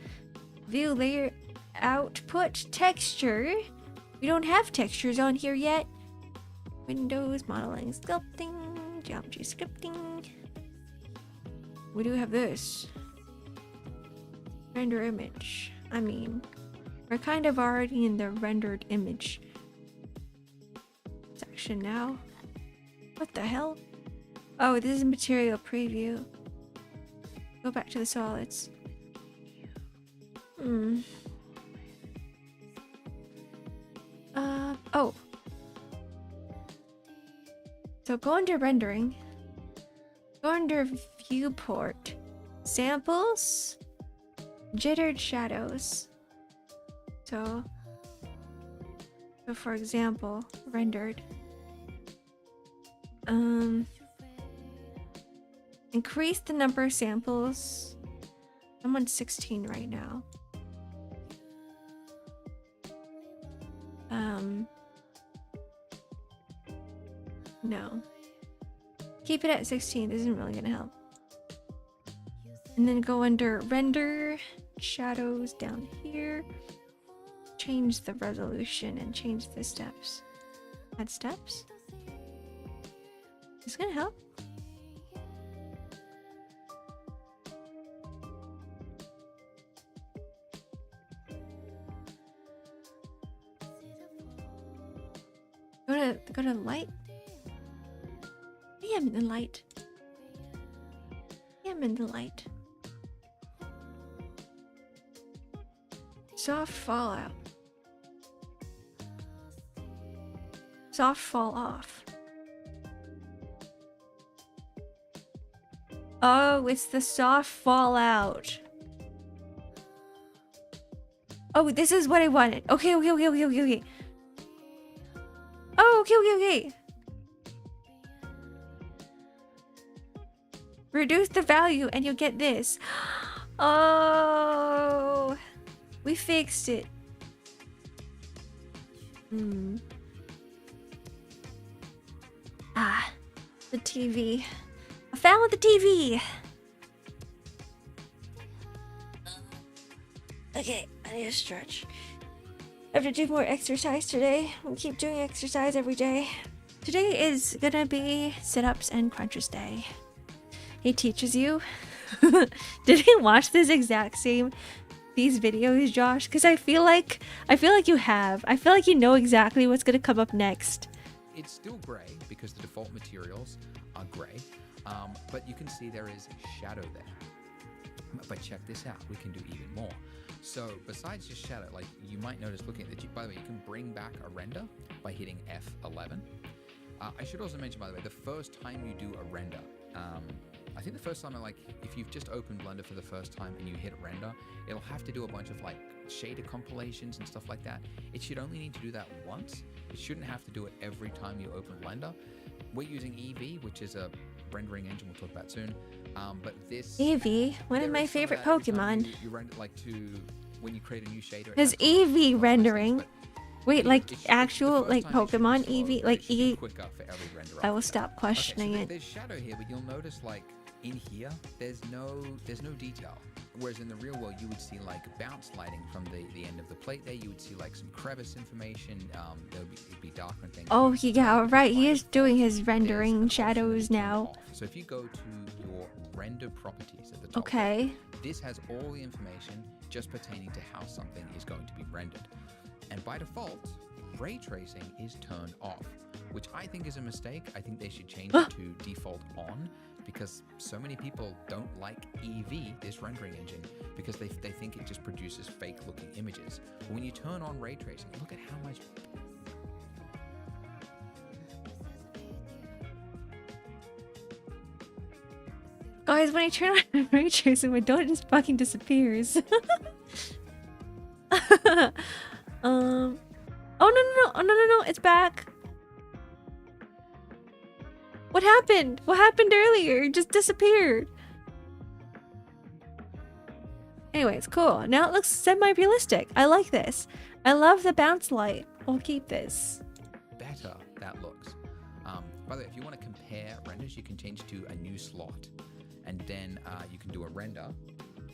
View, layer, output, texture. We don't have textures on here yet. Windows, modeling, sculpting, geometry scripting. We do have this. Render image. I mean, we're kind of already in the rendered image section now. What the hell? Oh, this is material preview. Go back to the solids. Oh. So go under rendering. Go under viewport. Samples. Jittered shadows. So for example, rendered. Increase the number of samples. I'm on 16 right now. No. Keep it at 16. This isn't really gonna help. And then go under render, shadows down here. Change the resolution and change the steps. Add steps. It's gonna help. Go to light. I am in the light. I am in the light. Soft fallout. Soft fall off. Oh, it's the soft fallout. Oh, this is what I wanted. Okay. Oh, okay. Reduce the value and you'll get this. Oh, we fixed it. Ah, the TV. I found the TV. Okay, I need to stretch. I have to do more exercise today. We'll keep doing exercise every day. Today is gonna be sit-ups and crunches day. He teaches you. Did he watch this exact same these videos, Josh? Because I feel like you have. I feel like you know exactly what's gonna come up next. It's still grey because the default materials are grey, but you can see there is shadow there. But check this out, we can do even more. So besides just shadow, like you might notice looking at the, by the way, you can bring back a render by hitting F11. I should also mention, by the way, the first time you do a render, I think the first time, like, if you've just opened Blender for the first time and you hit render, it'll have to do a bunch of like shader compilations and stuff like that. It should only need to do that once. It shouldn't have to do it every time you open Blender. We're using Eevee, which is a rendering engine we'll talk about soon. But this Eevee, one of my favorite Pokemon. You render like when you create a new shader. There's Eevee rendering. Wait, like actual like Pokemon Eevee, like quicker for every render. I will stop questioning it. There's shadow here, but you'll notice like in here, there's no detail. Whereas in the real world, you would see like bounce lighting from the end of the plate there. You would see like some crevice information. It'd be darker and things. Oh, yeah, right. He is doing his rendering shadows now. So if you go to your render properties at the top, okay, this has all the information just pertaining to how something is going to be rendered. And by default, ray tracing is turned off, which I think is a mistake. I think they should change it to default on, because so many people don't like Eevee, this rendering engine, because they think it just produces fake looking images. But when you turn on ray tracing, look at how much... Guys, when I turn on ray tracing, my donut just fucking disappears. Oh no, it's back. What happened? What happened earlier? It just disappeared. Anyway, it's cool. Now it looks semi-realistic. I like this. I love the bounce light. I'll keep this. Better that looks. By the way, if you want to compare renders, you can change to a new slot. And then you can do a render,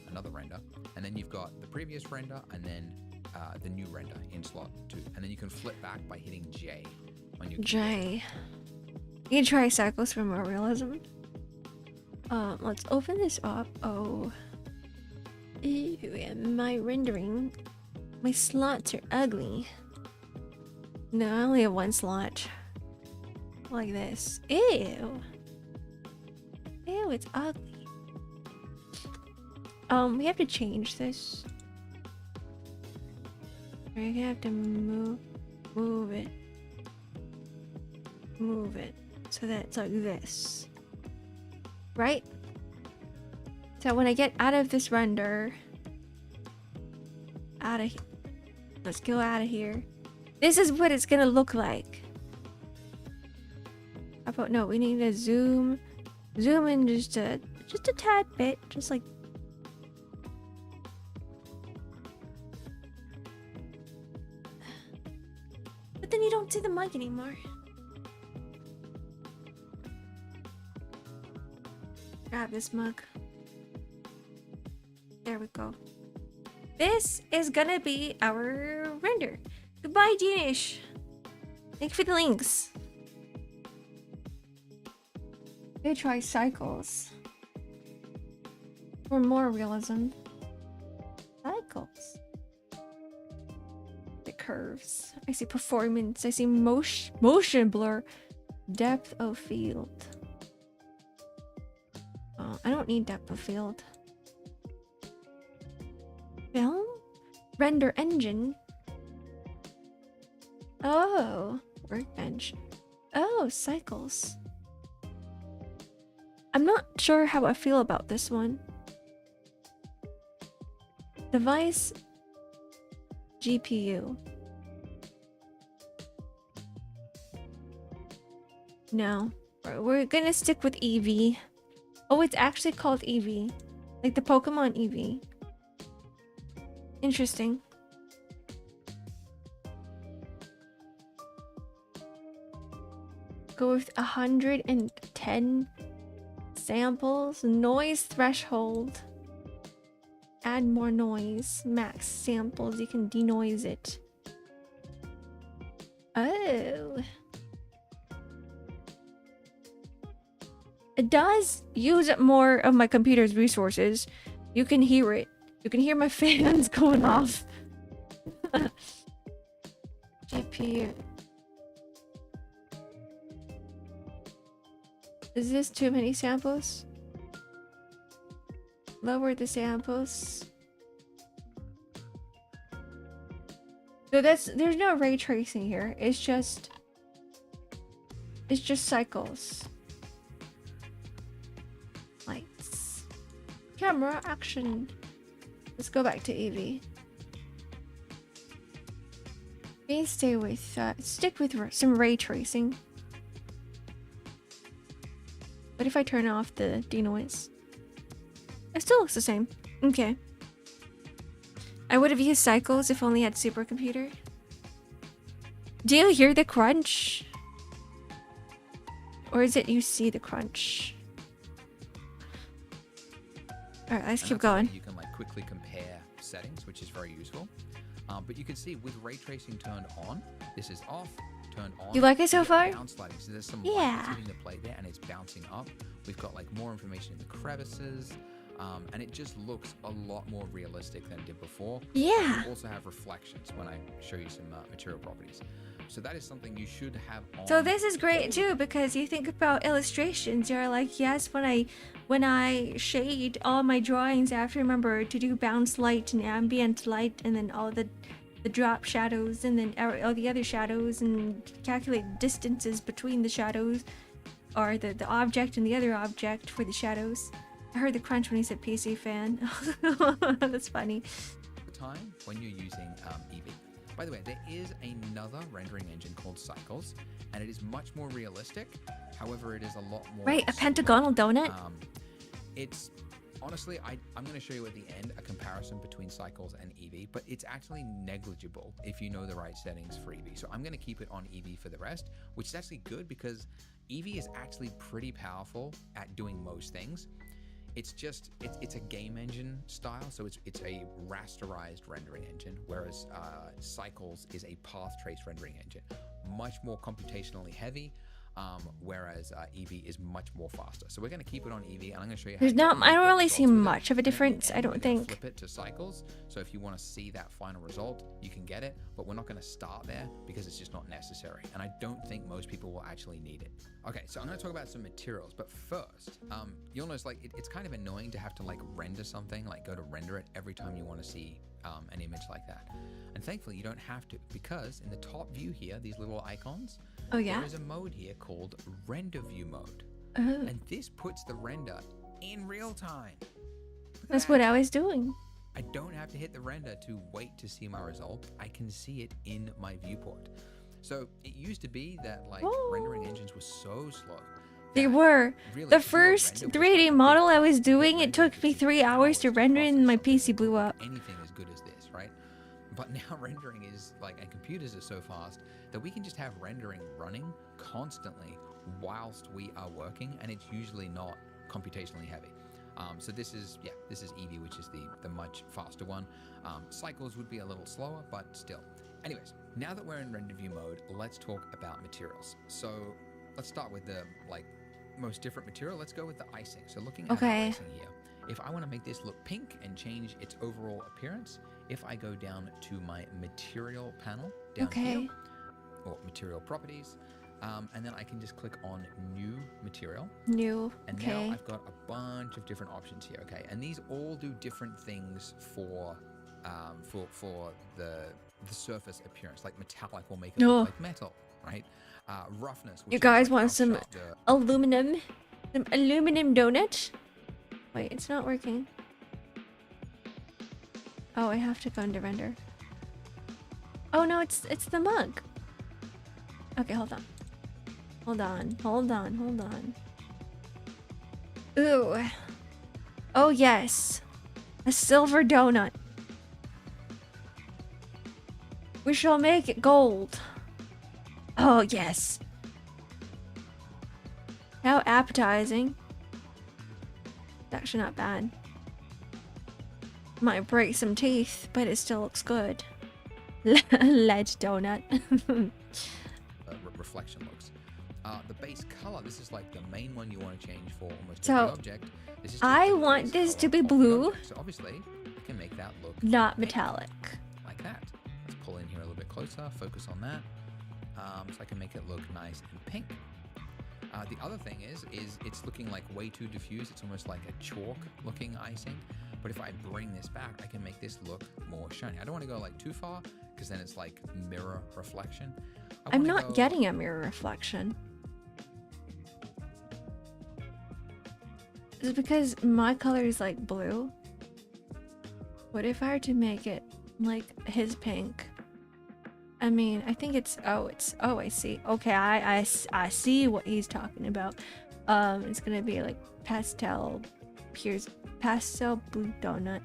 another render, and then you've got the previous render, and then the new render in slot 2. And then you can flip back by hitting J on your J. You can try cycles for more realism. Let's open this up. Oh. Ew, my rendering. My slots are ugly. No, I only have one slot. Like this. Ew. Ew, it's ugly. We have to change this. We're gonna have to move it. Move it so that it's like this. Right? So when I get out of this render, let's go out of here. This is what it's gonna look like. How about, no, we need to zoom in just a tad bit, just like. But then you don't see the mug anymore. Grab this mug. There we go. This is gonna be our render. Goodbye, Danish. Thank you for the links. I'm gonna try cycles for more realism. Cycles. The curves. I see performance. I see motion blur. Depth of field. Oh, I don't need depth of field. Film? Render engine. Oh, workbench. Oh, cycles. I'm not sure how I feel about this one. Device GPU. No. We're gonna stick with Eevee. Oh, it's actually called Eevee. Like the Pokemon Eevee. Interesting. Go with 110 samples. Noise threshold. Add more noise. Max samples. You can denoise it. Oh. It does use more of my computer's resources. You can hear it. You can hear my fans going off. GPU. Is this too many samples? Lower the samples. So there's no ray tracing here. It's just cycles. Lights. Camera action. Let's go back to Eevee. Please stay with stick with some ray tracing. What if I turn off the denoise? It still looks the same. Okay. I would have used cycles if only I had supercomputer. Do you hear the crunch? Or is it you see the crunch? Alright, let's keep going. You can like quickly compare settings, which is very useful. But you can see with ray tracing turned on, this is off, turned on. You like it so far? Bounce lighting. So there's some light that's hitting the plate there and it's bouncing up. We've got like more information in the crevices. And it just looks a lot more realistic than it did before. Yeah. We also have reflections when I show you some material properties. So that is something you should have on. So this is great too, because you think about illustrations. You're like, yes, when I shade all my drawings, I have to remember to do bounce light and ambient light, and then all the drop shadows, and then all the other shadows, and calculate distances between the shadows, or the object and the other object for the shadows. I heard the crunch when he said PC fan. That's funny. The time when you're using Eevee. By the way, there is another rendering engine called Cycles, and it is much more realistic. However, it is a lot more. Right, a pentagonal donut. It's honestly, I'm going to show you at the end a comparison between Cycles and Eevee, but it's actually negligible if you know the right settings for Eevee. So I'm going to keep it on Eevee for the rest, which is actually good because Eevee is actually pretty powerful at doing most things. It's just it's a game engine style, so it's a rasterized rendering engine, whereas Cycles is a path trace rendering engine, much more computationally heavy, whereas Eevee is much more faster. So we're going to keep it on Eevee, and I'm going to show you how I don't really see much of a difference. I don't think. Flip it to Cycles, so if you want to see that final result, you can get it, but we're not going to start there because it's just not necessary, and I don't think most people will actually need it. Okay, so I'm going to talk about some materials, but first, you'll notice like it's kind of annoying to have to like render something, like go to render it every time you want to see an image like that. And thankfully you don't have to, because in the top view here, these little icons, there is a mode here called render view mode. And this puts the render in real time. That's what I was doing. I don't have to hit the render to wait to see my result. I can see it in my viewport. So it used to be that like rendering engines were so slow. They were. Really, the first 3D model I was doing, it took me 3 hours to render and my PC blew up. Anything as good as this, right? But now rendering is like, and computers are so fast that we can just have rendering running constantly whilst we are working, and it's usually not computationally heavy. So this is Eevee, which is the much faster one. Cycles would be a little slower, but still. Anyways, now that we're in render view mode, let's talk about materials. So let's start with the most different material. Let's go with the icing. So looking at the icing here, if I want to make this look pink and change its overall appearance, if I go down to my material panel down here, or material properties, and then I can just click on new material. And now I've got a bunch of different options here. Okay, and these all do different things for the surface appearance. Like metallic will make it look like metal, right? Roughness. You guys want some aluminum? Some aluminum donut. Wait, it's not working. Oh, I have to go into render. Oh no, it's the mug. Okay, hold on. Hold on. Ooh. Oh yes. A silver donut. We shall make it gold. Oh yes. How appetizing. It's actually not bad. Might break some teeth, but it still looks good. Lead donut. Reflection looks. The base color, this is like the main one you want to change for almost So, every object. This is just I the want base this color to be of the blue. object. So obviously, I can make that look Not pink, metallic. like that. Let's pull in here a little bit closer, focus on that. So I can make it look nice and pink. The other thing is it's looking like way too diffuse. It's almost like a chalk looking icing. But if I bring this back, I can make this look more shiny. I don't want to go like too far because then it's like mirror reflection. I'm not getting a mirror reflection. Is it because my color is like blue? What if I were to make it like his pink? I mean, I think it's oh, I see. Okay, I see what he's talking about. It's gonna be like pastel blue donut.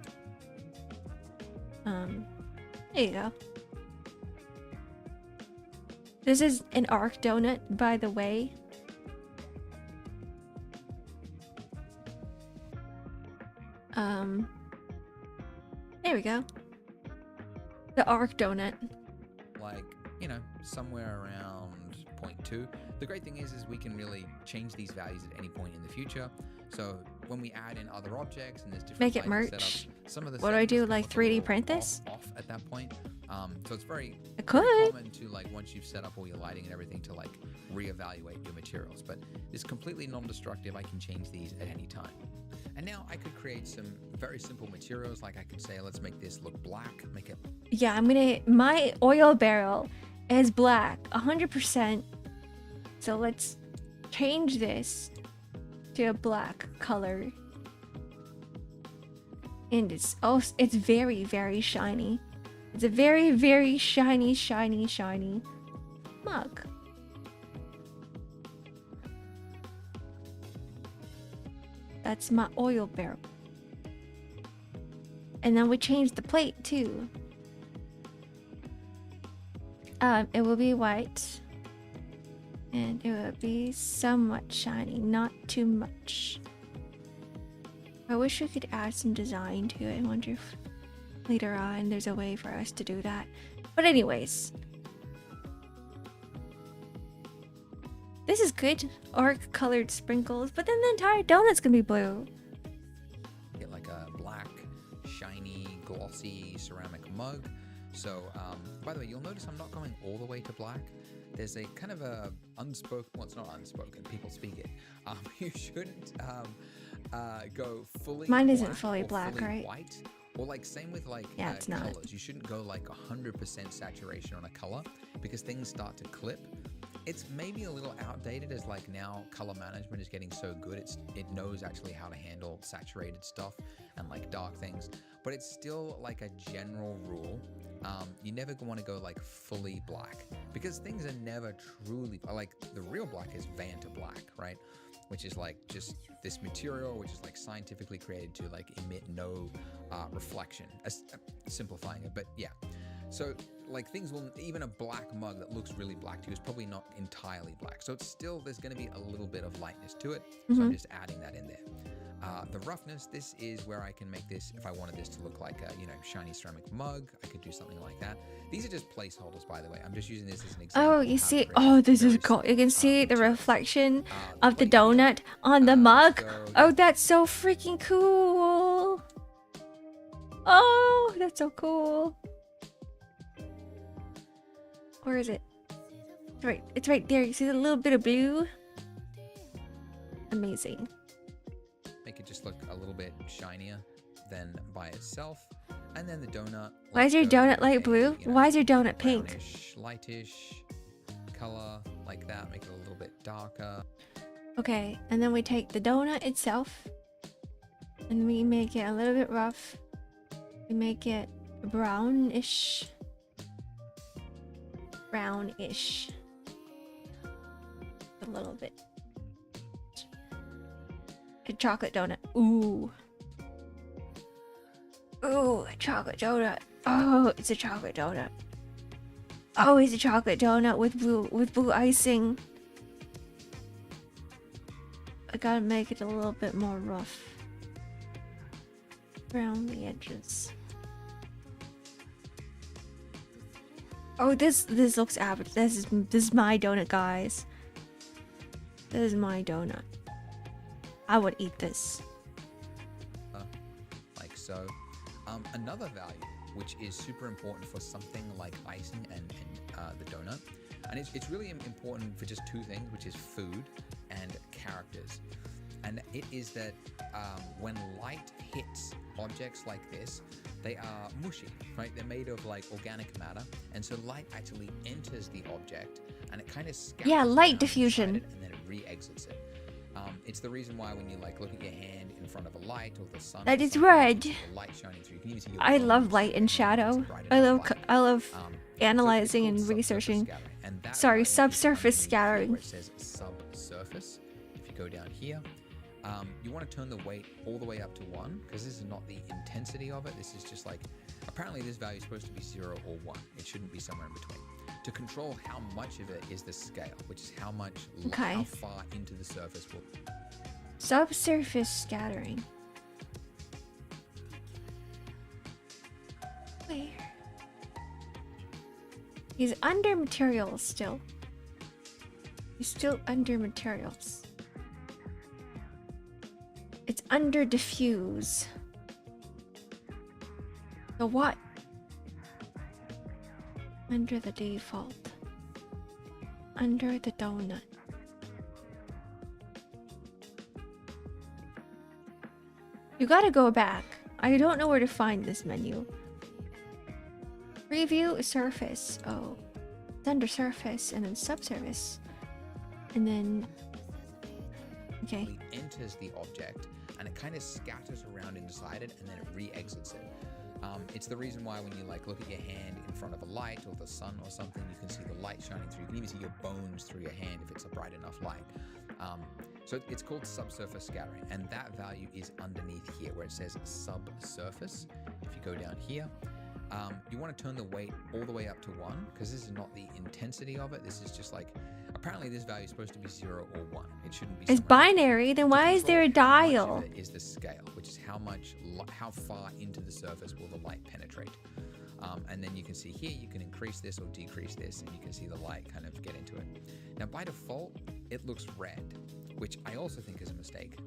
There you go. This is an Ark donut, by the way. There we go. The Ark donut. Like, you know, somewhere around 0.2. The great thing is we can really change these values at any point in the future. So when we add in other objects and there's different Make it lighting merch. setups, some of the What do I do? settings Like can look a 3D little print this? off at that point. So it's very could. common to, like, once you've set up all your lighting and everything, to like reevaluate your materials. But it's completely non-destructive. I can change these at any time. And now I could create some very simple materials. Like I could say, let's make this look black. Make it. Yeah, my oil barrel is black, 100%. So let's change this to a black color. And it's very, very shiny. It's a very, very shiny mug. That's my oil barrel. And then we change the plate too. It will be white. And it will be somewhat shiny, not too much. I wish we could add some design to it. I wonder if later on there's a way for us to do that. But anyways. This is good. Arc colored sprinkles, but then the entire donut's gonna be blue. Get like a black, shiny, glossy ceramic mug. So, by the way, you'll notice I'm not going all the way to black. There's a kind of a unspoken, well, it's not unspoken, people speak it. You shouldn't go fully Mine isn't black fully or black, fully right? white. Or like same with like Yeah, it's not. colors. You shouldn't go like 100% saturation on a color because things start to clip. It's maybe a little outdated as like now color management is getting so good. It knows actually how to handle saturated stuff and like dark things, but it's still like a general rule. You never want to go like fully black because things are never truly like the real black is Vanta black, right? Which is like just this material, which is like scientifically created to like emit no reflection. Simplifying it, but yeah. So like things will, even a black mug that looks really black to you is probably not entirely black. So it's still, there's going to be a little bit of lightness to it. So I'm just adding that in there. The roughness, this is where I can make this, if I wanted this to look like a, you know, shiny ceramic mug, I could do something like that. These are just placeholders, by the way. I'm just using this as an example. Oh, you see, oh, this is cool. You can see the reflection of the donut on the mug. Oh, that's so freaking cool. Oh, that's so cool. Where is it? It's right there. You see the little bit of blue? Amazing. Make it just look a little bit shinier than by itself. And then the donut. Why is your donut light blue? Why is your donut pink? Brownish, lightish color like that. Make it a little bit darker. Okay, and then we take the donut itself and we make it a little bit rough. We make it brownish. Brownish. A little bit. A chocolate donut. Ooh. Ooh, a chocolate donut. Oh, it's a chocolate donut. Oh, it's a chocolate donut with blue icing. I gotta make it a little bit more rough around the edges. Oh, this looks average. This is my donut, guys. This is my donut. I would eat this. Like so. Another value, which is super important for something like icing and the donut, and it's really important for just two things, which is food and characters. And it is that when light hits objects like this, they are mushy, right? They're made of like organic matter, and so light actually enters the object and it kind of scatters. Yeah, light around diffusion. inside it, and then it re-exits it. It's the reason why when you like look at your hand in front of a light or the sun, That is red. the light shining through, you can even see your I bones love light and it's shadow. bright I enough love light. analyzing So and it's called researching. subsurface scattering, and that Sorry, value is subsurface underneath here scattering. where it says subsurface. If you go down here, you want to turn the weight all the way up to 1, because this is not the intensity of it. This is just like, apparently this value is supposed to be 0 or 1. It shouldn't be somewhere in between. To control how much of it is the scale, which is how much, how far into the surface will. Subsurface scattering. Where? He's under materials still. He's still under materials. It's under diffuse. So what? Under the default. Under the donut. You gotta go back. I don't know where to find this menu. Preview surface. Oh. It's under surface and then subsurface. And then. Okay. It enters the object and it kind of scatters around inside it and then it re-exits it. It's the reason why when you like look at your hand in front of a light or the sun or something, you can see the light shining through. You can even see your bones through your hand if it's a bright enough light. So it's called subsurface scattering, and that value is underneath here where it says subsurface. If you go down here, you want to turn the weight all the way up to 1, because this is not the intensity of it. This is just like, apparently this value is supposed to be 0 or 1. It shouldn't be. It's binary. Then why is there a dial? Is the scale, which is how far into the surface will the light penetrate. And then you can see here, you can increase this or decrease this, and you can see the light kind of get into it. Now, by default, it looks red, which I also think is a mistake.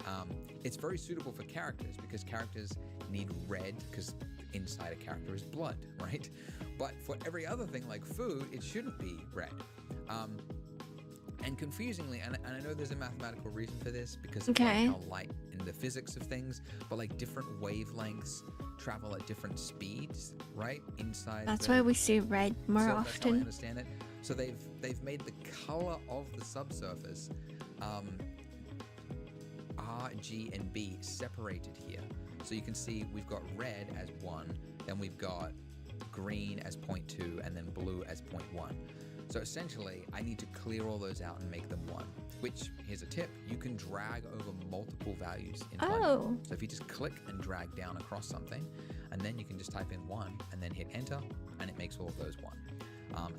It's very suitable for characters because characters need red because inside a character is blood, right? But for every other thing like food, it shouldn't be red. And confusingly, and I know there's a mathematical reason for this because of how light and the physics of things, but like different wavelengths travel at different speeds, right? Inside. That's why we see red more often. That's how I understand it. So they've made the color of the subsurface R, G, and B separated here. So you can see we've got red as 1, then we've got green as 0.2, and then blue as 0.1. So essentially, I need to clear all those out and make them 1, which, here's a tip, you can drag over multiple values in Blender. So if you just click and drag down across something, and then you can just type in 1, and then hit enter, and it makes all of those 1.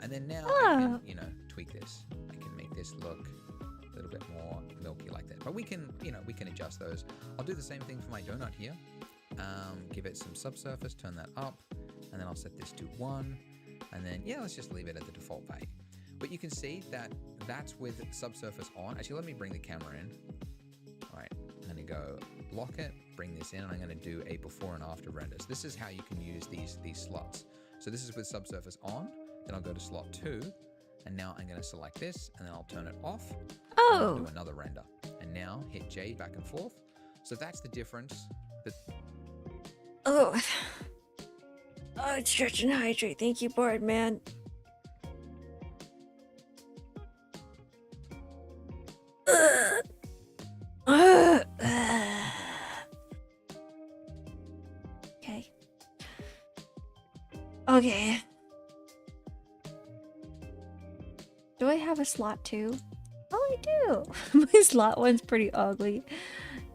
And then now I can, tweak this. I can make this look a little bit more milky like that. But we can, we can adjust those. I'll do the same thing for my donut here. Give it some subsurface, turn that up, and then I'll set this to 1. And then, let's just leave it at the default value. But you can see that that's with subsurface on. Actually, let me bring the camera in. All right, I'm gonna go lock it, bring this in, and I'm gonna do a before and after render. So this is how you can use these slots. So this is with subsurface on, then I'll go to slot 2, and now I'm gonna select this, and then I'll turn it off. And I'll do another render. And now hit J back and forth. So that's the difference. Oh, it's stretch and hydrate. Thank you, board man. Okay. Do I have a slot too? Oh, I do. My slot one's pretty ugly.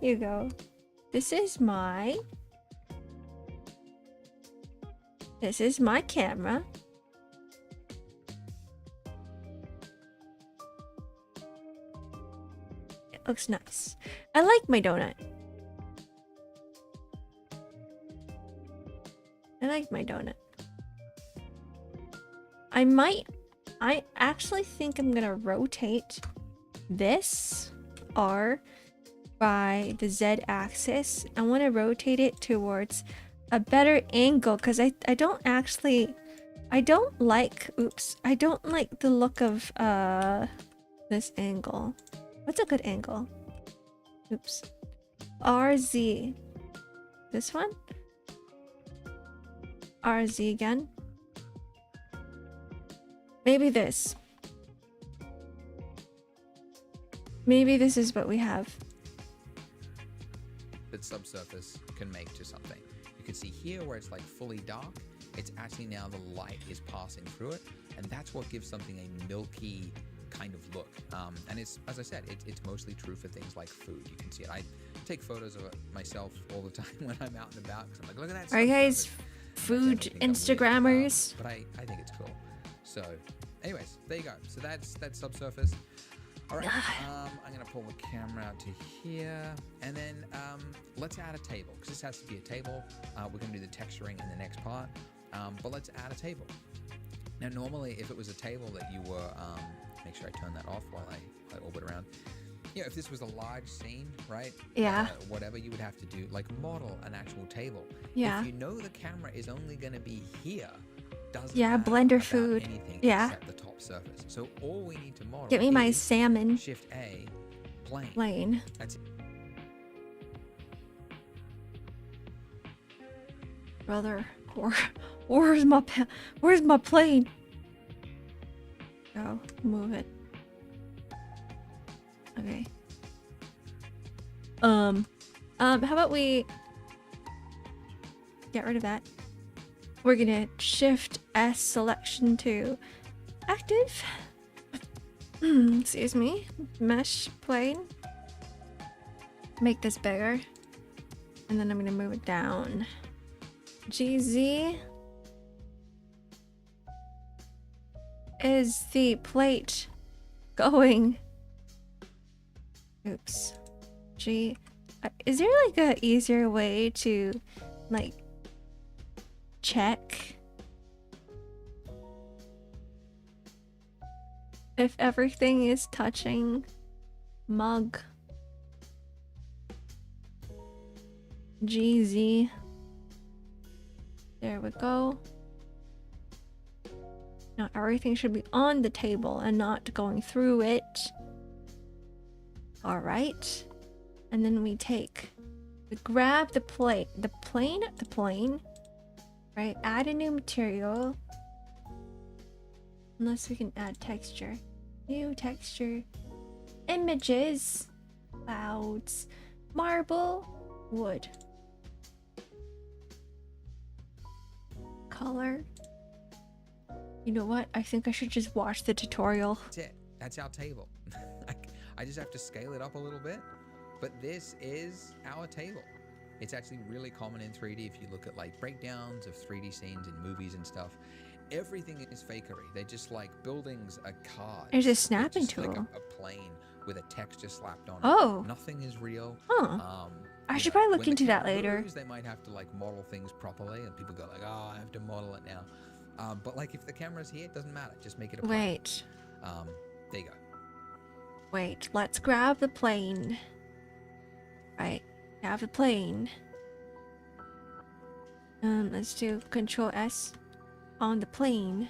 Here you go. This is my camera. It looks nice. I like my donut. I like my donut. I actually think I'm gonna rotate this R by the Z axis. I want to rotate it towards a better angle because I don't like the look of this angle. What's a good angle? Oops. RZ. This one? RZ again. Maybe this. Maybe this is what we have. That subsurface can make to something. You can see here where it's like fully dark, it's actually now the light is passing through it, and that's what gives something a milky kind of look. And it's, as I said, it's mostly true for things like food. You can see it. I take photos of it myself all the time when I'm out and about because I'm like, look at that. Are you guys food Instagrammers? But I think it's cool. So, anyways, there you go. So that's subsurface. All right, I'm gonna pull the camera out to here, and then let's add a table because this has to be a table. We're gonna do the texturing in the next part, but let's add a table. Now, normally, if it was a table that you were, make sure I turn that off while I orbit around. Yeah, if this was a large scene, right? Yeah. Whatever you would have to do, like model an actual table. Yeah. If you know the camera is only gonna be here. Yeah, blender food. Yeah. Except the top surface. So all we need to model. Get me my salmon. Shift A, plane. Plane. That's it. Brother, where's my plane? Go, move it. Okay. How about we get rid of that? We're gonna shift S selection to active. Excuse me. Mesh plane. Make this bigger. And then I'm gonna move it down. GZ is the plate going. Oops. G. Is there like a easier way to like check if everything is touching mug? GZ. There we go. Now everything should be on the table and not going through it. All right. And then we grab the plane, right? Add a new material. Unless we can add texture. New texture. Images. Clouds. Marble. Wood. Color. You know what? I think I should just watch the tutorial. That's it. That's our table. I just have to scale it up a little bit. But this is our table. It's actually really common in 3D if you look at like breakdowns of 3D scenes in movies and stuff. Everything is fakery. They're just like buildings are cards. There's a snapping tool. Like a plane with a texture slapped on it. Oh. Nothing is real. Huh. I should probably look into that later. Moves, they might have to like model things properly, and people go like, "Oh, I have to model it now." But like if the camera's here, it doesn't matter. Just make it a plane. Wait. There you go. Wait. Let's grab the plane. Right. Have the plane. Let's do Control S on the plane.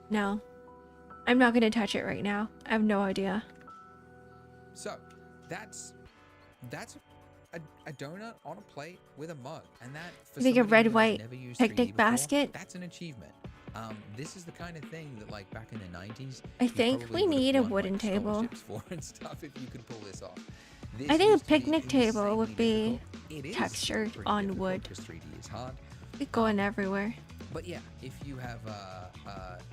No. I'm not gonna touch it right now. I have no idea. So, that's a donut on a plate with a mug, and that for I think a red, who's white never used 3D picnic before, basket. That's an achievement. This is the kind of thing that, like back in the 90s, I think we need a wooden table for and stuff if you could pull this off. This I think a used to be picnic table insanely would be difficult. It is textured pretty on difficult wood. because 3D is hard. It's going everywhere. But yeah, if you have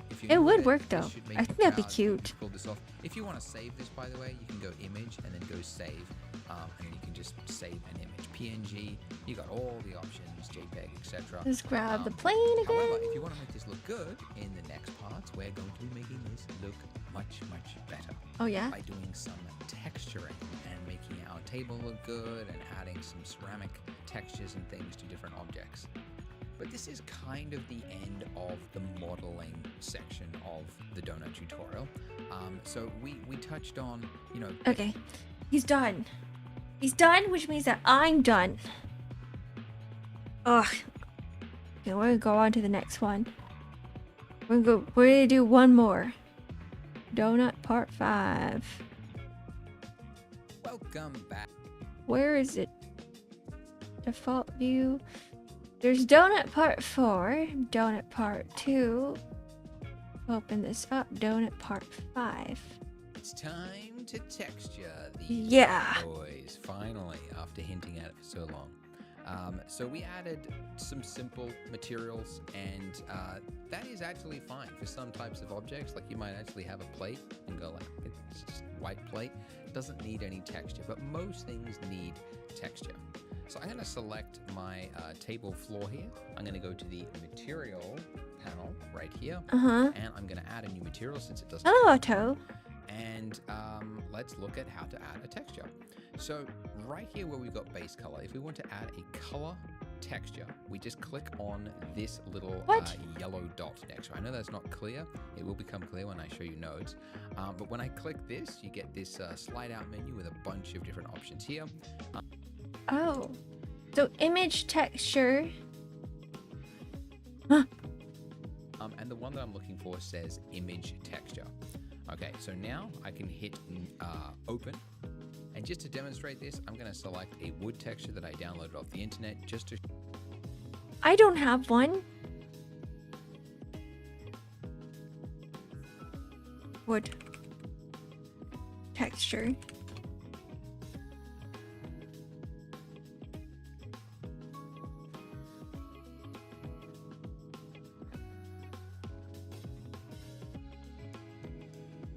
if you It knew would it, work this though. should make I you think that'd be proud that cute. you pulled this off. If you want to save this, by the way, you can go image and then go save, and you can just save an image. PNG, you got all the options, JPEG, etc. Just grab the plane However, again. if you want to make this look good in the next parts, we're going to be making this look much better Oh yeah? by doing some texturing and making our table look good and adding some ceramic textures and things to different objects. But this is kind of the end of the modeling section of the donut tutorial. So we touched on, you know... Okay. He's done. He's done, which means that I'm done. Ugh. Okay, we're gonna go on to the next one. We're gonna do one more. Donut part 5. Welcome back. Where is it? Default view. There's donut part 4, donut part 2. Open this up, donut part 5. It's time to texture these Yeah. boys, finally, after hinting at it for so long. So we added some simple materials, and that is actually fine for some types of objects. Like you might actually have a plate and go like, it's just white plate. It doesn't need any texture, but most things need texture. So I'm going to select my table floor here. I'm going to go to the material panel right here, and I'm going to add a new material since it doesn't. Hello, Otto. And let's look at how to add a texture. So right here where we've got base color, if we want to add a color texture, we just click on this little yellow dot next to it. I know that's not clear. It will become clear when I show you nodes. But when I click this, you get this slide out menu with a bunch of different options here. Oh. So image texture. Huh. And the one that I'm looking for says image texture. Okay, so now I can hit open. And just to demonstrate this, I'm going to select a wood texture that I downloaded off the internet just to... I don't have one. Wood texture.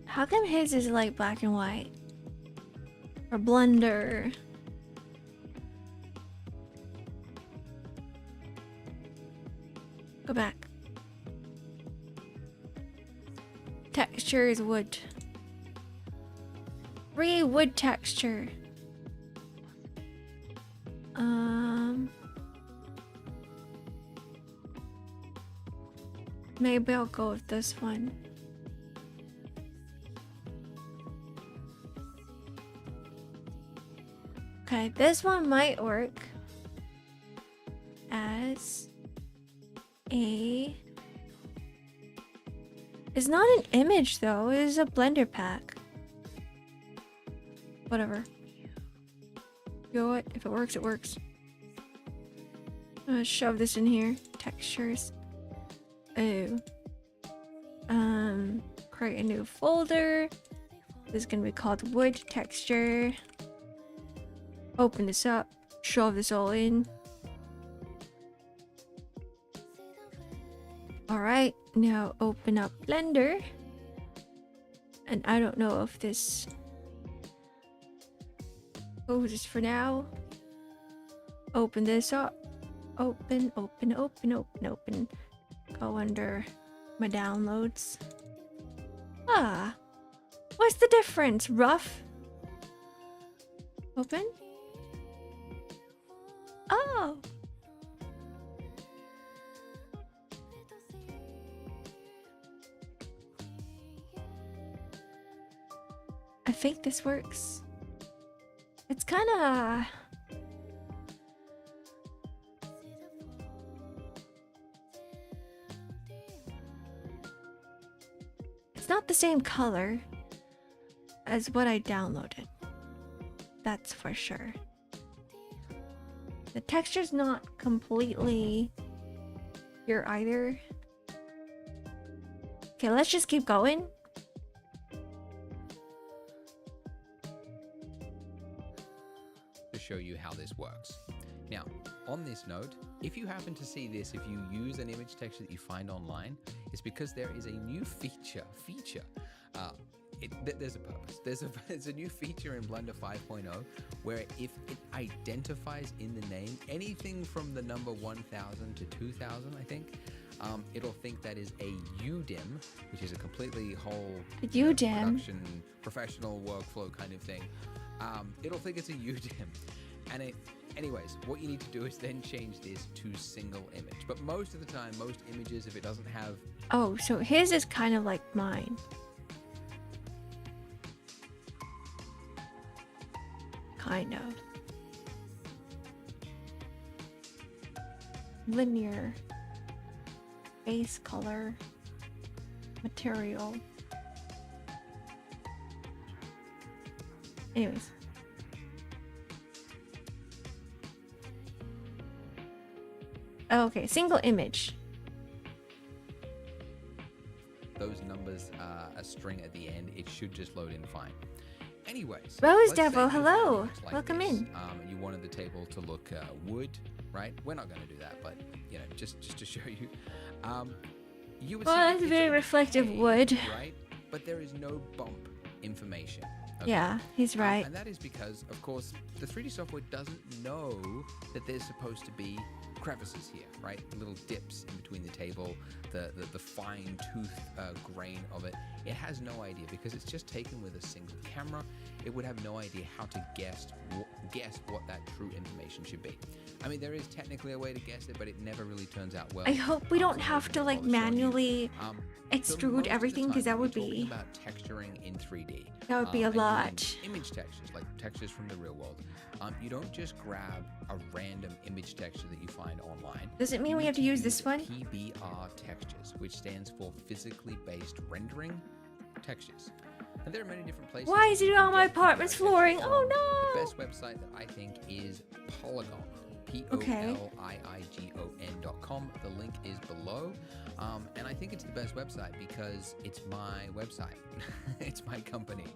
How come his is like black and white? Or Blender? Go back. Texture is wood. Wood texture. Maybe I'll go with this one. Okay, this one might work as a... It's not an image though, it is a Blender pack. Whatever. You know what? If it works, it works. I'm gonna shove this in here. Textures. Oh. Create a new folder. This is gonna be called wood texture. Open this up, shove this all in. Alright, now open up Blender. And I don't know if this goes for now. Open this up. Open. Go under my downloads. Ah, what's the difference? Rough? Open? Oh! I think this works. It's kinda... It's not the same color as what I downloaded. That's for sure. The texture's not completely here either. Okay, let's just keep going. Let's just keep going. show you how this works. Now, on this note, if you happen to see this, if you use an image texture that you find online, it's because there is a new feature. There's a purpose. There's a new feature in Blender 5.0 where if it identifies in the name anything from the number 1000 to 2000, I think, it'll think that is a UDIM, which is a completely whole production, professional workflow kind of thing. It'll think it's a UDIM. And anyways, what you need to do is then change this to single image. But most of the time, most images, if it doesn't have... Oh, so his is kind of like mine. Kind of. Linear. Base color. Material. Anyways. Okay, single image. Those numbers are a string at the end. It should just load in fine. Anyways, Rose Devil, hello. Welcome in. You wanted the table to look wood, right? We're not going to do that, but you know, just to show you. You would see that's very reflective wood, right? But there is no bump information. Okay? Yeah, he's right. And that is because, of course, the 3D software doesn't know that there's supposed to be crevices here, right? Little dips in between the table, the fine tooth grain of it. It has no idea because it's just taken with a single camera. It would have no idea how to guess what that true information should be. I mean, there is technically a way to guess it, but it never really turns out well. I hope we don't have to like manually extrude everything, because that would be about texturing in 3D. That would be a lot. Image textures, like textures from the real world. You don't just grab a random image texture that you find online. Does it mean we have to use this one? PBR textures, which stands for physically based rendering textures. And there are many different places. Why is it on my apartment's flooring? Oh no! The best website that I think is Polygon. POLIIGON.com. The link is below. And I think it's the best website because it's my website. It's my company,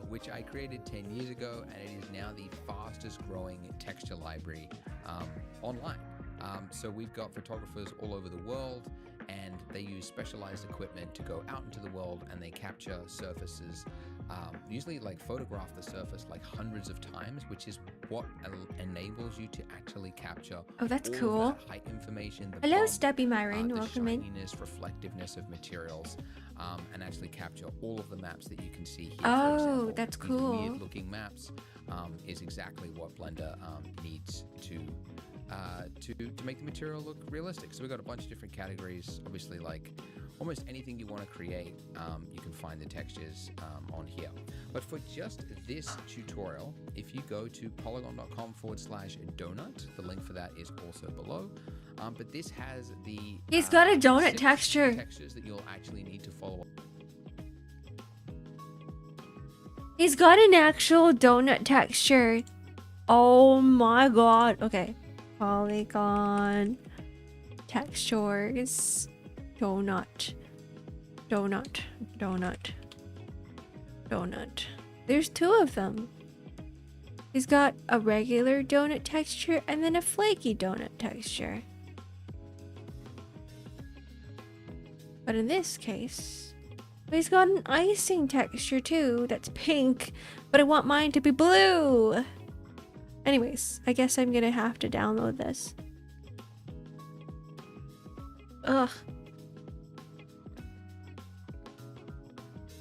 which I created 10 years ago, and it is now the fastest growing texture library online. So we've got photographers all over the world, and they use specialized equipment to go out into the world, and they capture surfaces, usually like photograph the surface like hundreds of times, which is what enables you to actually capture that's all cool. Of that height information. Hello, bump, Stubby Myron, welcome in. The shininess, reflectiveness of materials, and actually capture all of the maps that you can see here. Oh, for example. that's These cool. weird looking maps is exactly what Blender needs to make the material look realistic. So we've got a bunch of different categories. Obviously, like almost anything you want to create, you can find the textures on here. But for just this tutorial, if you go to polygon.com/doughnut, the link for that is also below. But this has the He's got a donut texture. Textures that you'll actually need to follow. He's got an actual donut texture. Oh my god. Okay. Polygon textures. Donut. There's two of them. He's got a regular donut texture and then a flaky donut texture. But in this case, he's got an icing texture too that's pink, but I want mine to be blue. Anyways, I guess I'm gonna have to download this.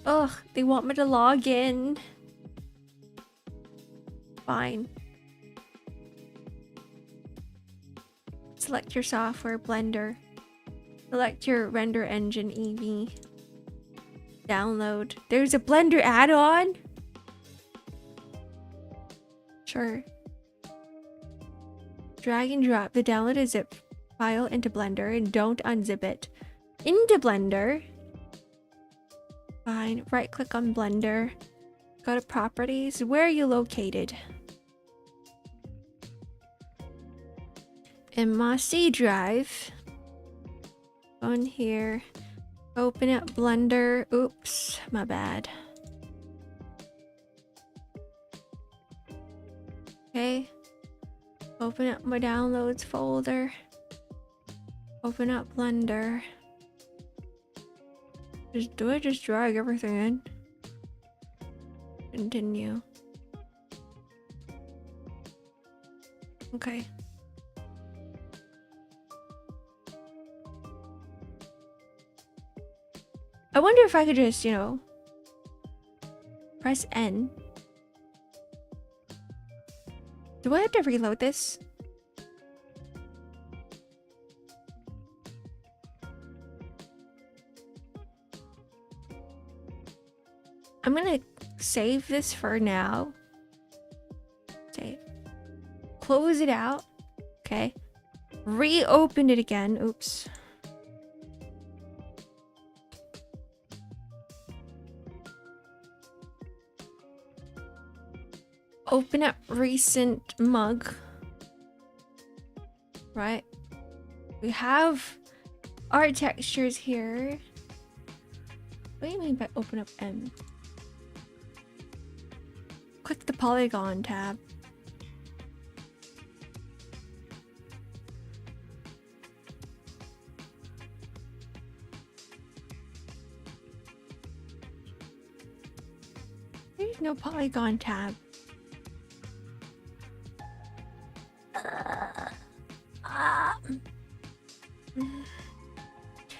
Ugh, they want me to log in. Fine. Select your software, Blender. Select your render engine, Eevee. Download. There's a Blender add-on? Sure. Drag and drop the downloaded zip file into Blender and don't unzip it. Into Blender. Fine. Right click on Blender. Go to properties. Where are you located? In my C drive. On here. Open up Blender. Oops, my bad. Okay. Open up my downloads folder. Open up Blender. Do I just drag everything in? Continue. Okay. I wonder if I could just, press N. Do I have to reload this? I'm gonna save this for now. Save. Close it out. Okay. Reopen it again. Oops. Open up recent mug. Right. We have our textures here. What do you mean by open up M? Click the polygon tab. There's no polygon tab.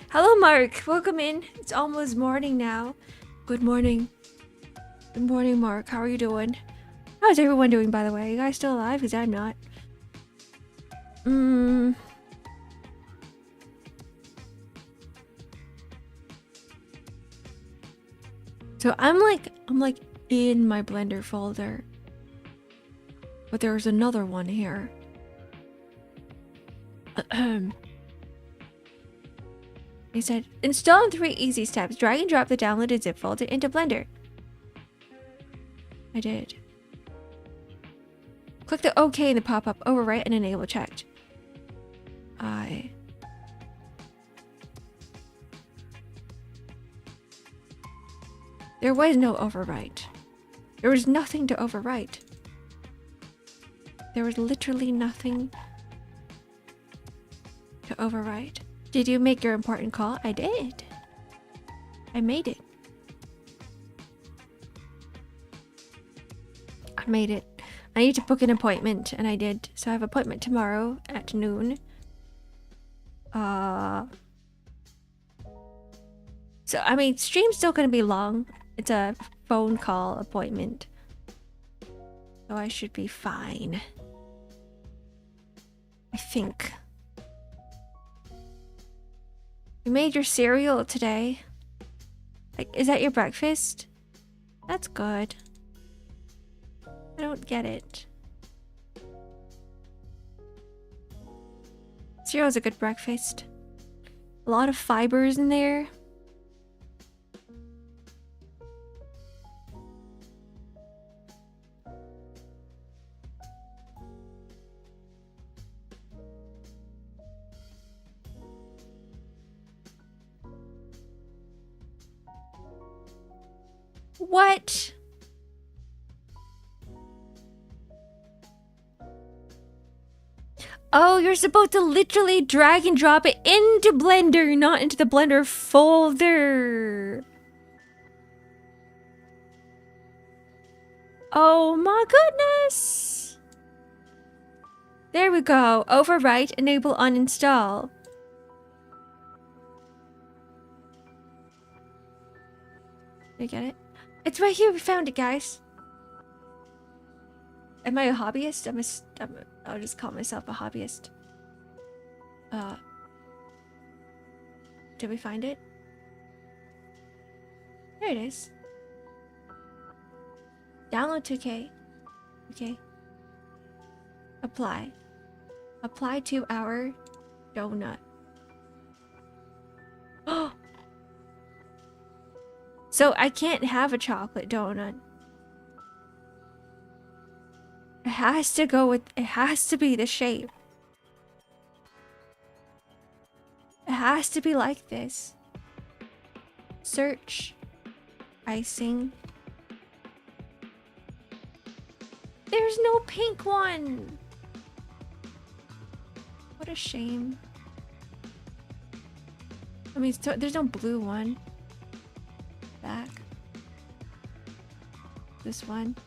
Hello, Mark. Welcome in. It's almost morning now. Good morning. Good morning, Mark. How are you doing? How's everyone doing, by the way? You guys still alive? Because I'm not. So I'm like in my Blender folder. But there's another one here. He said, install in 3 easy steps. Drag and drop the downloaded zip folder into Blender. I did. Click the OK in the pop-up, overwrite, and enable checked. There was no overwrite. There was nothing to overwrite. There was literally nothing to overwrite. Did you make your important call? I did. I made it. I made it. I need to book an appointment, and I did. So I have an appointment tomorrow at noon. So, I mean, stream's still gonna be long. It's a phone call appointment. So I should be fine. I think. You made your cereal today. Like, is that your breakfast? That's good. I don't get it. Cereal is a good breakfast. A lot of fibers in there. What? Oh, you're supposed to literally drag and drop it into Blender, not into the Blender folder. Oh my goodness. There we go. Overwrite, enable, uninstall. Did you get it? It's right here. We found it, guys. Am I a hobbyist? I'll just call myself a hobbyist. Did we find it? There it is. Download 2K. Okay. Apply. Apply to our donut. Oh! So I can't have a chocolate donut. It has to go with, it has to be the shape. It has to be like this. Search. Icing. There There's no pink one. What a shame. I mean, so, there's no blue one. Back. This one.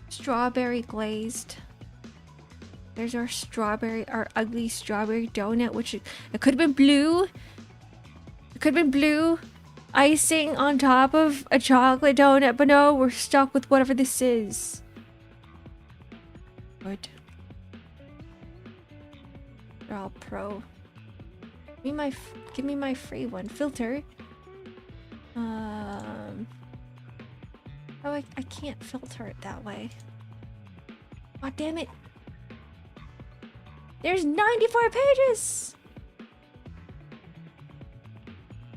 Strawberry glazed. There's our ugly strawberry donut, which it could have been blue. It could have been blue. Icing on top of a chocolate donut, but no, we're stuck with whatever this is. Good. They're all pro. Give me my free one. Filter. Oh, I can't filter it that way. Oh, damn it. There's 94 pages!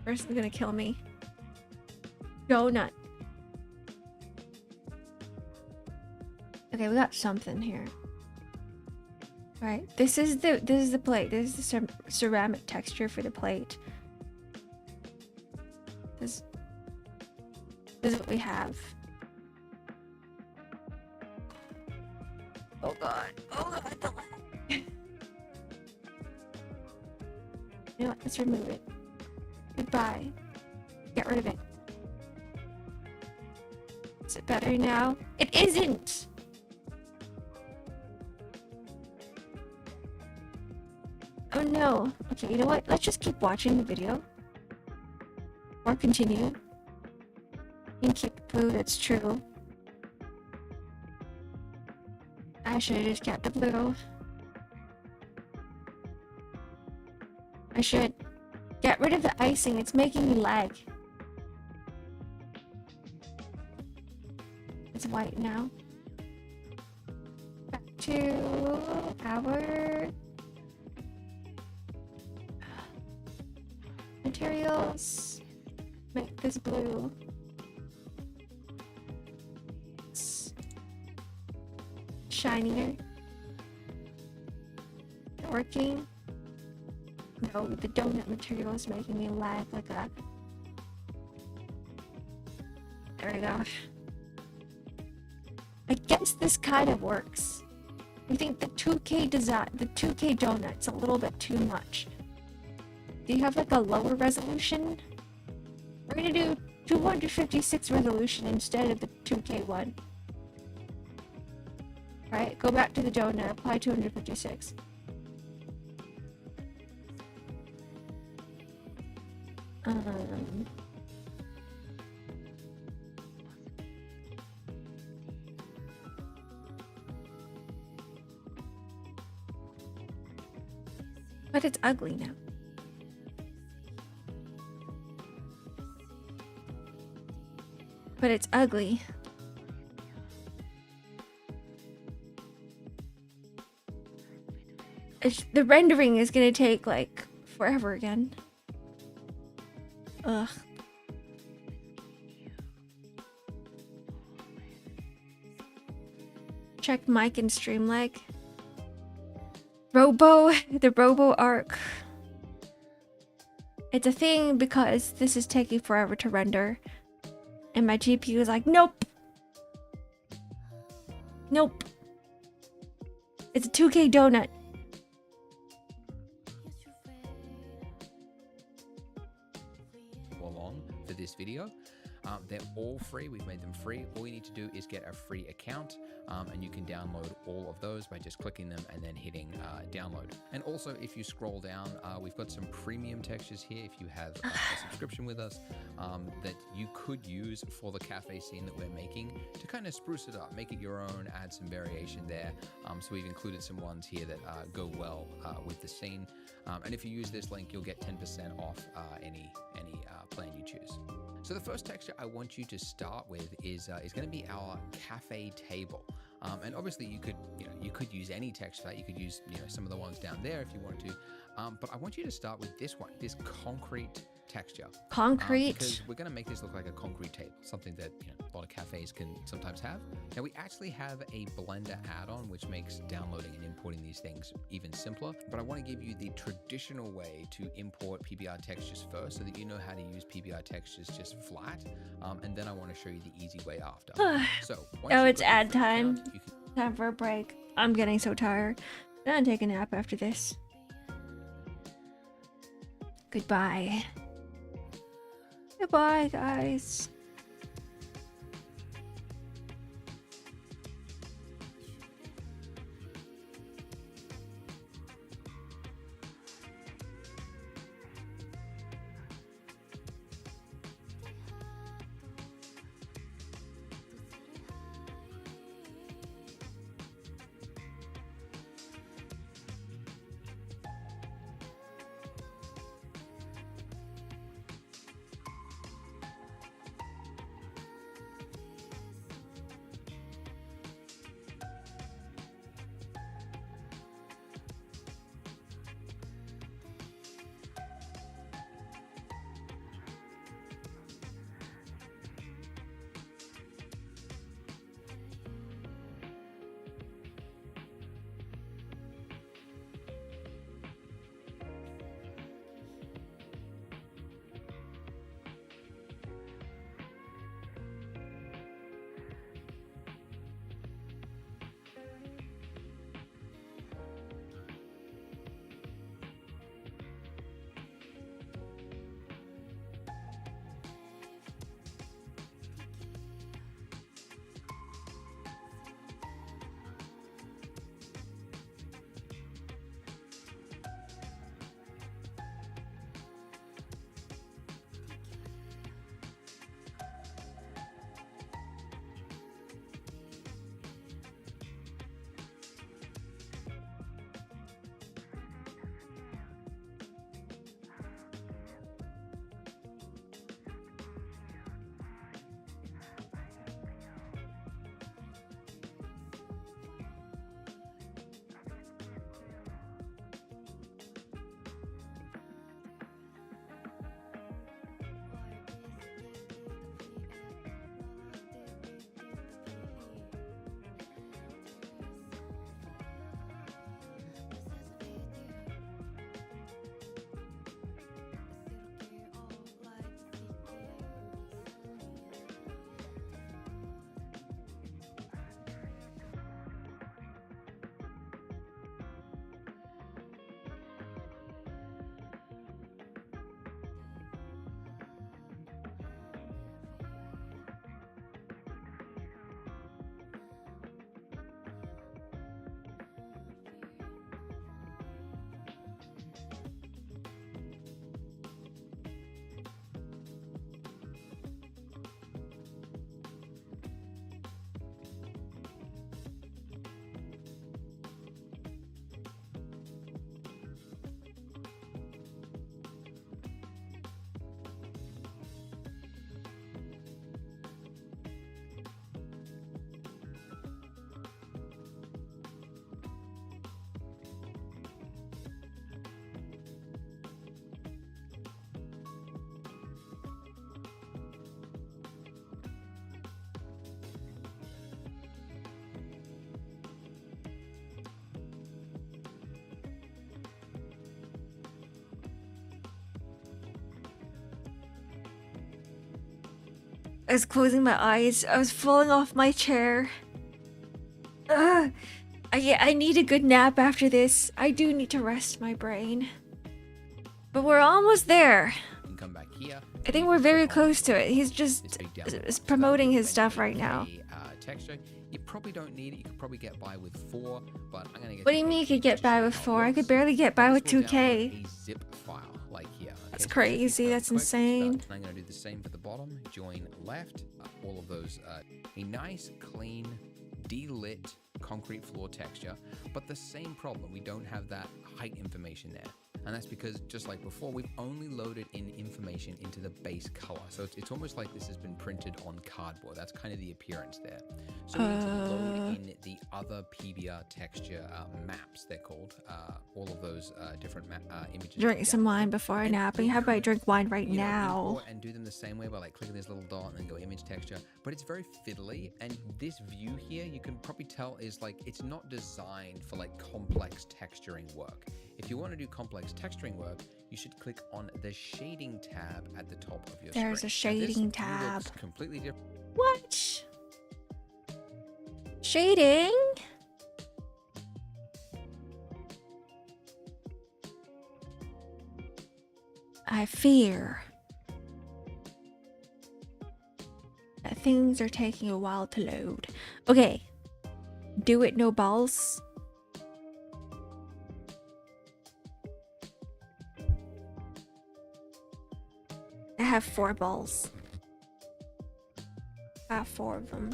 Person's gonna kill me. Donut. Okay, we got something here. Alright, this is the plate. This is the ceramic texture for the plate. This is what we have. Oh god. Oh god, the lag. You know what? Let's remove it. Goodbye. Get rid of it. Is it better now? It isn't! Oh no. Okay, you know what? Let's just keep watching the video. Or continue. And keep the blue, that's true. I should have just kept the blue. I should get rid of the icing, it's making me lag. It's white now. Back to our materials. Make this blue. It's shinier. Working. No, the donut material is making me lag like that. There we go. I guess this kind of works. I think the 2K design, the 2K donut's a little bit too much. Do you have like a lower resolution? We're gonna do 256 resolution instead of the 2K one. Alright, go back to the donut, apply 256. But it's ugly now. But it's ugly. The rendering is gonna take like forever again. Ugh. Check mic and stream lag. The Robo Arc. It's a thing because this is taking forever to render. And my GPU is like, nope. Nope. It's a 2K donut. Along for this video. They're all free. We've made them free. All you need to do is get a free account, and you can download all of those by just clicking them and then hitting download. And also, if you scroll down, we've got some premium textures here. If you have a subscription with us, that you could use for the cafe scene that we're making to kind of spruce it up, make it your own, add some variation there. So we've included some ones here that go well with the scene. And if you use this link, you'll get 10% off any plan you choose. So the first texture I want you to start with is going to be our cafe table. And obviously you could use any text for that. You could use some of the ones down there if you want to. But I want you to start with this one, this concrete texture. Concrete. Because we're going to make this look like a concrete table, something that a lot of cafes can sometimes have. Now we actually have a Blender add-on which makes downloading and importing these things even simpler, but I want to give you the traditional way to import PBR textures first so that you know how to use PBR textures just flat, and then I want to show you the easy way after. So oh, it's ad time. Time for a break. I'm getting so tired. I'm gonna take a nap after this. Goodbye. Goodbye, guys. I was closing my eyes. I was falling off my chair. Ugh. I need a good nap after this. I do need to rest my brain. But we're almost there. And come back here. I think we're very close to it. He's just promoting his stuff right now. Texture. You probably don't need it. You could probably get by with 4, but I'm gonna get. What do you mean you could get by with 4? I could barely get by with 2K. A zip file like here. That's crazy. That's insane. I'm gonna do the same for the bottom. Join left. All of those. A nice, clean, delit concrete floor texture, but the same problem. We don't have that height information there. And that's because, just like before, we've only loaded in information into the base color. So it's almost like this has been printed on cardboard. That's kind of the appearance there. So we need to load in the other PBR texture maps, they're called. All of those different images. Drink some wine before napping. How about I drink wine right now? And do them the same way by like clicking this little dot and then go image texture. But it's very fiddly, and this view here, you can probably tell, is like, it's not designed for like complex texturing work. If you want to do complex texturing work, you should click on the shading tab at the top of your screen. There's a shading tab. Looks completely different. What? Shading? I fear that things are taking a while to load. Okay. Do it, no balls. I have 4 balls. I have 4 of them.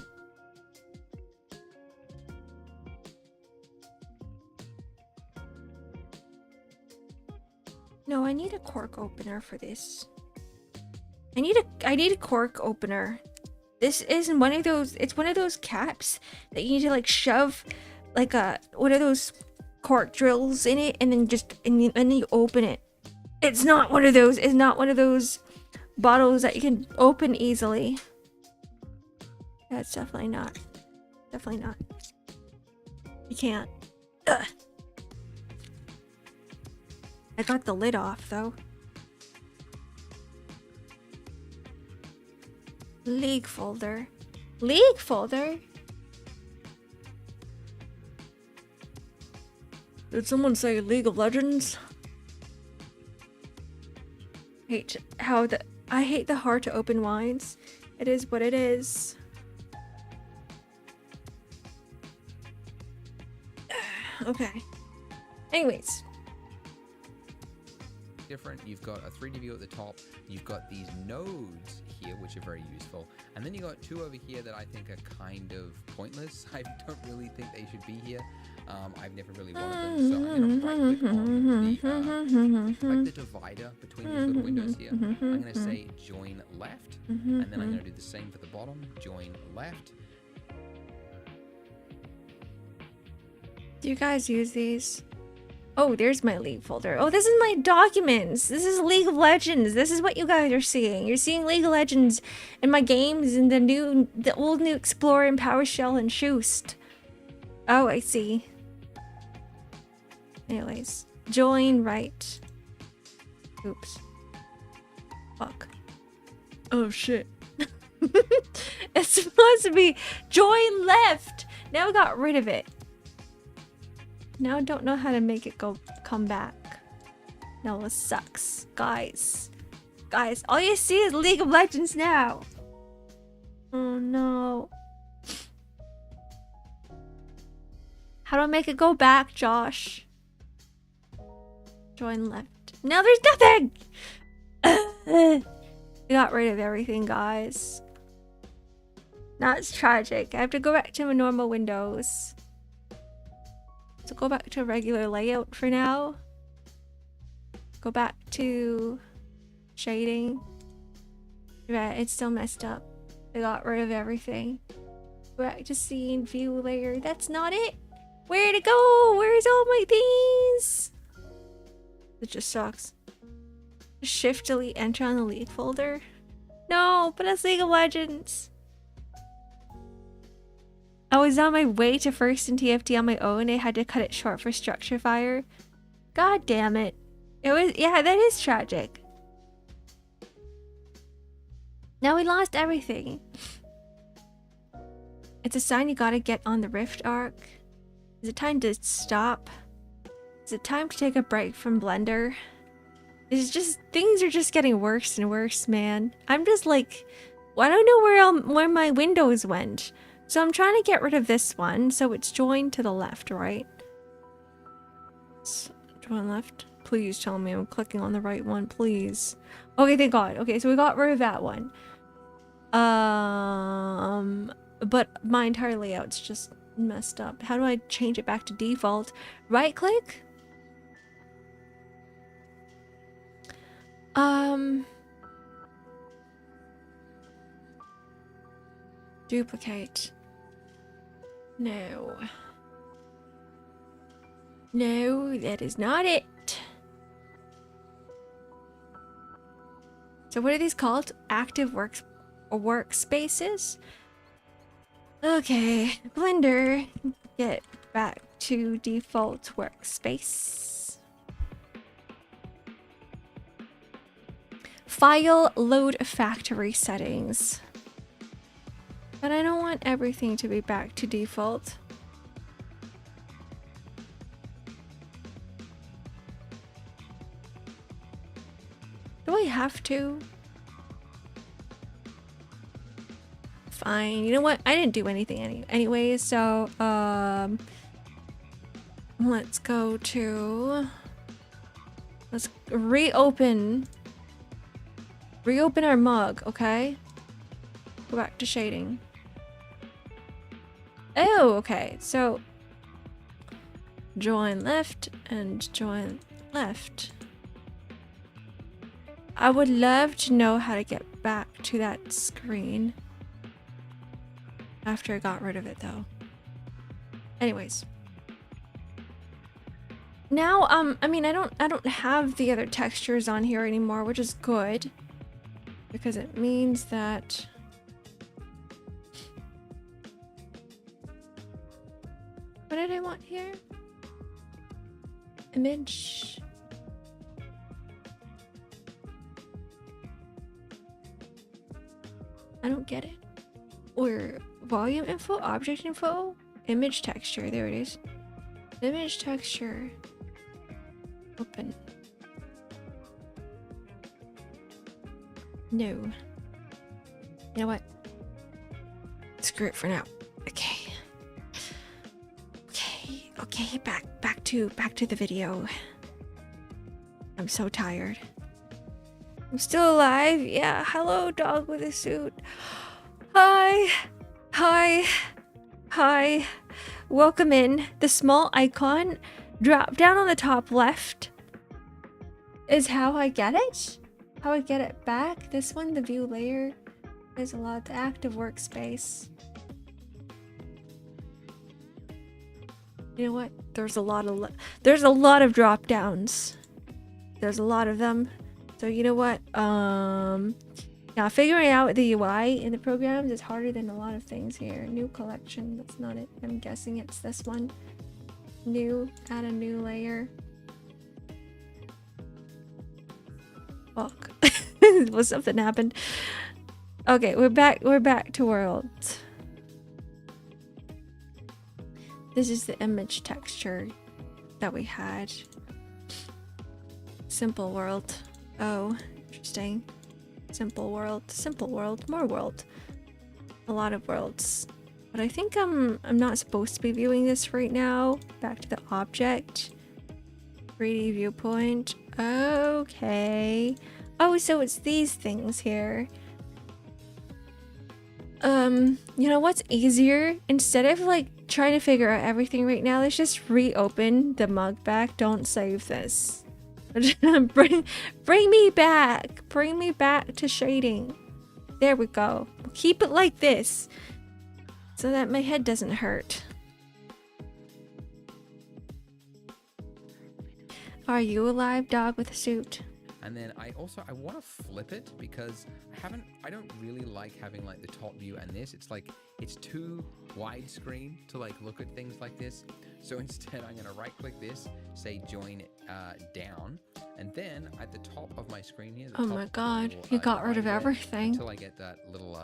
No, I need a cork opener for this. I need a cork opener. This isn't one of those, it's one of those caps that you need to like shove like one of those cork drills in it and then and then you open it. It's not one of those, it's not one of those bottles that you can open easily. That's definitely not. Definitely not. You can't. Ugh. I got the lid off though. League folder. League folder? Did someone say League of Legends? I hate the hard to open wines. It is what it is. Okay. Anyways. Different. You've got a 3D view at the top. You've got these nodes here, which are very useful. And then you got 2 over here that I think are kind of pointless. I don't really think they should be here. I've never really wanted them, so I'm going to right click on like the divider between these little windows here. I'm going to say join left, and then I'm going to do the same for the bottom, join left. Do you guys use these? Oh, there's my League folder. Oh, this is my documents. This is League of Legends. This is what you guys are seeing. You're seeing League of Legends in my games and the old new Explorer and PowerShell and Schoost. Oh, I see. Anyways, join right. Oops. Fuck. Oh shit. It's supposed to be join left. Now I got rid of it. Now I don't know how to make it come back. No, this sucks. Guys, all you see is League of Legends now. Oh no. How do I make it go back, Josh? Join left. Now there's nothing! I got rid of everything, guys. Now it's tragic. I have to go back to my normal windows. So go back to regular layout for now. Go back to shading. Yeah, it's still messed up. I got rid of everything. Go back to scene, view layer. That's not it. Where'd it go? Where's all my things? It just sucks. Shift delete enter on the League folder. No, but it's League of Legends. I was on my way to first in TFT on my own. I had to cut it short for structure fire. God damn it. It was, yeah, that is tragic. Now we lost everything. It's a sign you gotta get on the Rift Arc. Is it time to stop? Is it time to take a break from Blender? It's just, things are just getting worse and worse, man. I'm just like, I don't know where my windows went. So I'm trying to get rid of this one, so it's joined to the left, right? So, join left. Please tell me I'm clicking on the right one, please. Okay, thank God. Okay, so we got rid of that one. But my entire layout's just messed up. How do I change it back to default? Right click? Duplicate. No. No, that is not it. So what are these called? Active workspaces? Okay, Blender, get back to default workspace. File load factory settings. But I don't want everything to be back to default. Do I have to? Fine. You know what? I didn't do anything anyway, so let's go to, let's reopen our mug, okay? Go back to shading. Oh, okay. So join left and join left. I would love to know how to get back to that screen after I got rid of it though. Anyways. Now, I mean, I don't have the other textures on here anymore, which is good because it means that what did I want here? Image. I don't get it. Or volume info, object info, image texture. There it is. Image texture. Open. No. You know what? Screw it for now. Okay. Okay, back to the video. I'm so tired. I'm still alive. Yeah, hello, dog with a suit. Hi. Welcome in. The small icon drop down on the top left is how I get it. How I get it back. This one, the view layer, is a lot. The active workspace. You know what? There's a lot of drop downs. There's a lot of them. So you know what? Now figuring out the UI in the programs is harder than a lot of things here. New collection, that's not it. I'm guessing it's this one. New, add a new layer. Fuck. Well, something happened. Okay, we're back to world. This is the image texture that we had. Simple world. Oh, interesting. Simple world, more world. A lot of worlds. But I think I'm not supposed to be viewing this right now. Back to the object. 3D viewpoint. Okay. Oh, so it's these things here. You know what's easier? Instead of like trying to figure out everything right now, let's just reopen the mug back. Don't save this. Bring me back to shading. There we go. Keep it like this so that my head doesn't hurt. Are you alive, dog with a suit? And then I want to flip it because I don't really like having like the top view and this. It's like, it's too widescreen to like look at things like this. So instead I'm going to right click this, say join down. And then at the top of my screen here, oh my god, you got rid of everything. Until I get that little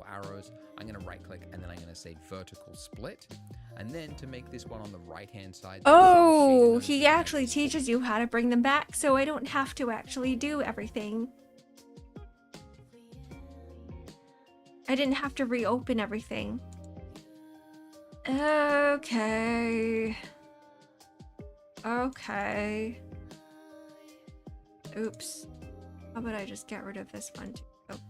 arrows, I'm going to right click and then I'm going to say vertical split. And then to make this one on the right hand side. Oh, he actually teaches you how to bring them back so I don't have to actually do everything. I didn't have to reopen everything. Okay. Oops. How about I just get rid of this one too? Oh.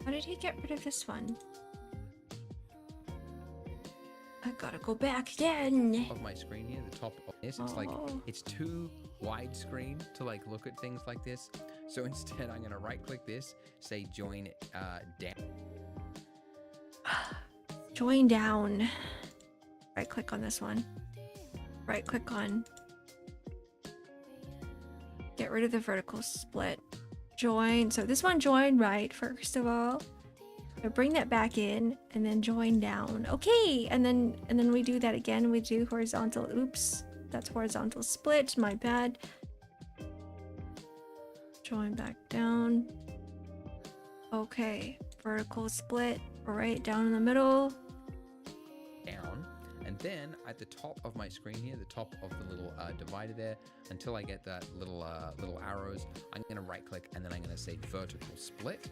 How did he get rid of this one? I gotta go back again. Of my screen here, the top of this, it's like it's too widescreen to like look at things like this. So instead, I'm gonna right-click this, say join down. Join down. Right click on this one. Right click on. Get rid of the vertical split. Join. So this one join right first of all. So bring that back in and then join down. Okay, and then we do that again. We do horizontal. Oops, that's horizontal split. My bad. Join back down. Okay, vertical split right down in the middle. Down, and then at the top of my screen here, the top of the little divider there, until I get that little arrows, I'm gonna right click and then I'm gonna say vertical split.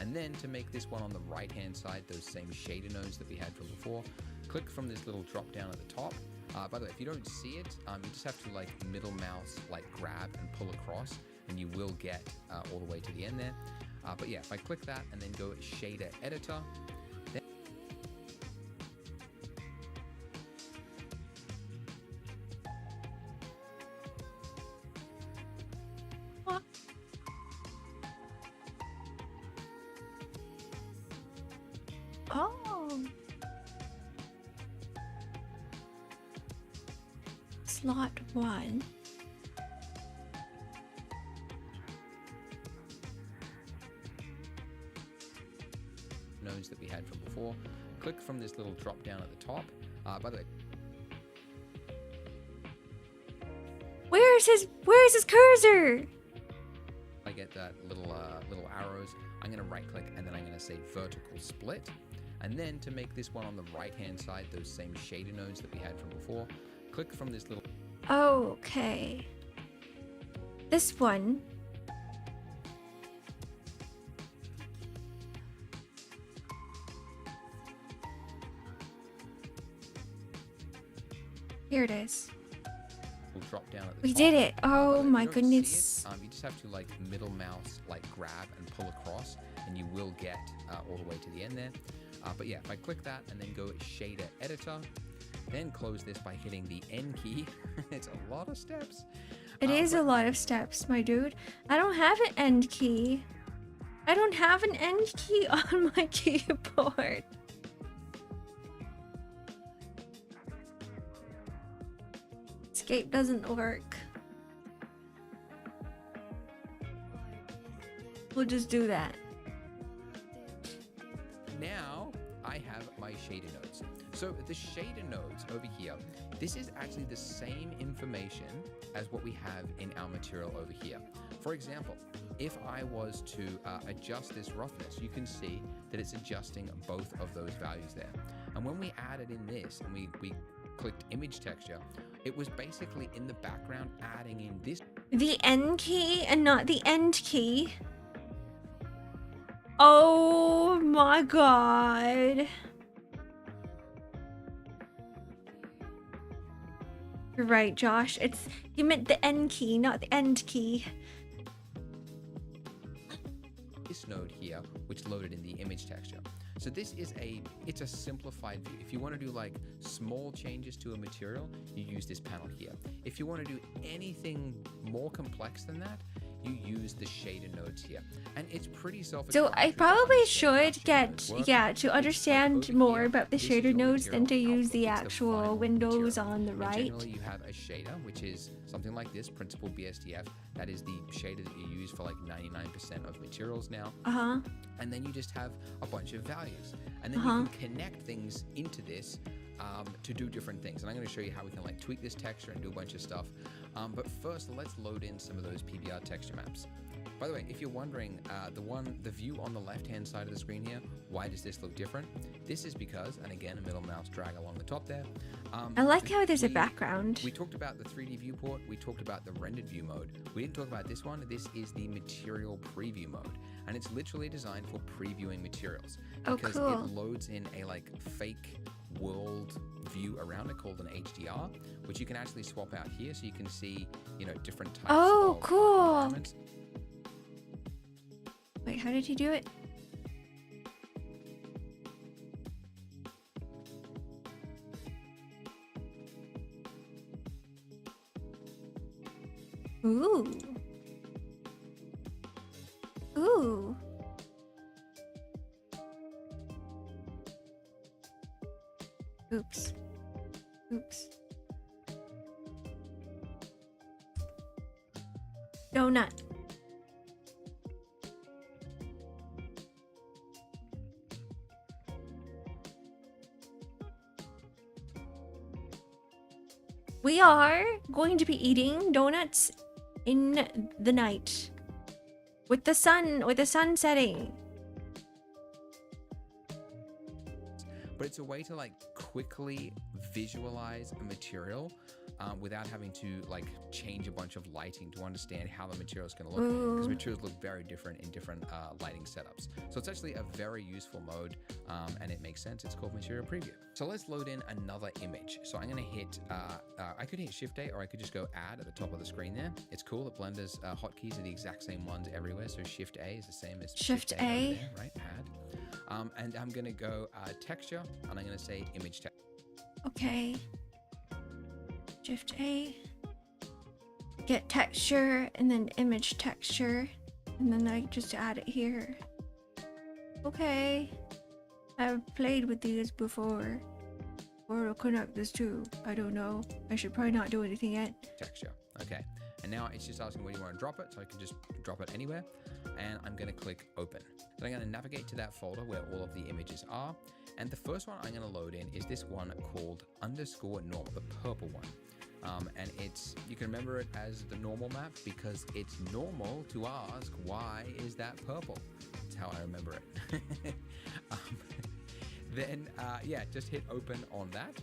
And then to make this one on the right hand side, those same shader nodes that we had from before, click from this little drop down at the top. By the way, if you don't see it, you just have to like middle mouse, like grab and pull across, and you will get all the way to the end there. But yeah, if I click that and then go shader editor, then Oh. Slot 1. nodes that we had from before, click from this little drop down at the top. By the way, Where's his cursor? I get that little arrows, I'm gonna right click and then I'm gonna say vertical split. And then to make this one on the right hand side, those same shader nodes that we had from before, click from this little. Okay. This one. Here it is. Will drop down at the We top. did it. Oh If my you don't see goodness. it, you just have to like middle mouse, like grab and pull across, and you will get all the way to the end there. But yeah, if I click that and then go shader editor, then close this by hitting the N key. It's a lot of steps. It is a lot of steps, my dude. I don't have an end key. I don't have an end key on my keyboard. Escape doesn't work. We'll just do that. Now I have my shader nodes. So the shader nodes over here, this is actually the same information as what we have in our material over here. For example, if I was to adjust this roughness, you can see that it's adjusting both of those values there. And when we added in this and we clicked image texture, it was basically in the background adding in this. The N key and not the end key. Oh my god. You're right, Josh. You meant the N key, not the end key. This node here, which loaded in the image texture. So this is it's a simplified view. If you want to do like small changes to a material, you use this panel here. If you want to do anything more complex than that, you use the shader nodes here. And it's pretty self-explanatory. So I probably should get, to understand more about the shader nodes than to use the actual windows on the right. Generally, you have a shader, which is something like this, Principal BSDF. That is the shader that you use for like 99% of materials now. And then you just have a bunch of values. And then you can connect things into this to do different things. And I'm going to show you how we can like tweak this texture and do a bunch of stuff. But first, let's load in some of those PBR texture maps. By the way, if you're wondering, the view on the left-hand side of the screen here, why does this look different? This is because, and again, a middle mouse drag along the top there. I like how there's a background. We talked about the 3D viewport. We talked about the rendered view mode. We didn't talk about this one. This is the material preview mode, and it's literally designed for previewing materials because it loads in a like fake world view around it called an HDR, which you can actually swap out here, so you can see, different types of environments. Wait, how did he do it? Ooh. Ooh. Oops. Oops. Donut. We are going to be eating donuts in the night with the sun setting. But it's a way to like quickly visualize a material without having to like change a bunch of lighting to understand how the material is going to look, because materials look very different in different lighting setups. So it's actually a very useful mode, and it makes sense. It's called Material Preview. So let's load in another image. So I'm going to hit, I could hit Shift A, or I could just go Add at the top of the screen there. It's cool that Blender's hotkeys are the exact same ones everywhere. So Shift A is the same as Shift A. There, right? Add. And I'm going to go Texture, and I'm going to say Image Text. Okay. Shift A. Get texture and then image texture. And then I just add it here. Okay. I've played with these before. Or I'll connect this too. I don't know. I should probably not do anything yet. Texture. Okay. And now it's just asking where you want to drop it. So I can just drop it anywhere. And I'm going to click Open. Then I'm going to navigate to that folder where all of the images are. And the first one I'm going to load in is this one called _normal, the purple one. And it's, you can remember it as the normal map because it's normal to ask, why is that purple? That's how I remember it. Then, yeah, just hit open on that.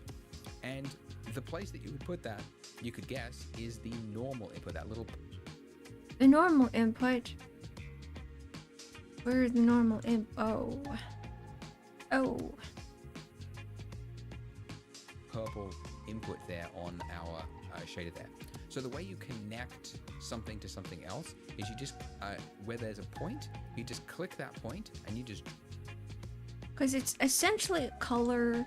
And the place that you would put that, you could guess, is the normal input, that little... The normal input? Where's the normal oh. Oh. Purple input there on our shader there. So the way you connect something to something else is you just, where there's a point, you just click that point and you just... Because it's essentially a color.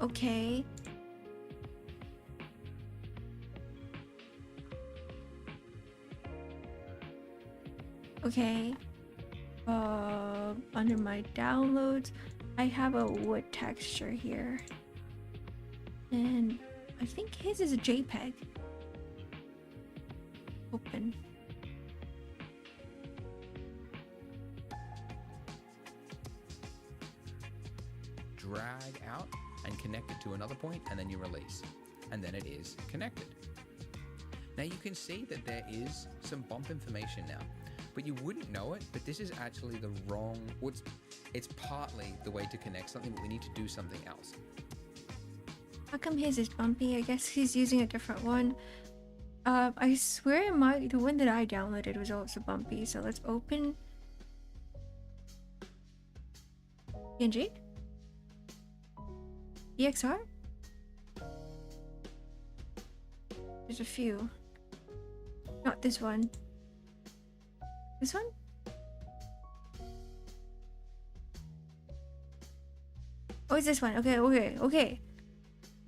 Okay. Okay. Under my downloads, I have a wood texture here. And I think his is a JPEG. Open. Drag out and connect it to another point, and then you release. And then it is connected. Now you can see that there is some bump information now. But you wouldn't know it, but this is actually the wrong, it's partly the way to connect something, but we need to do something else. How come his is bumpy? I guess he's using a different one. I swear the one that I downloaded was also bumpy, so let's open PNG? X-Ark? There's a few. Not this one. This one? Oh, it's this one. Okay.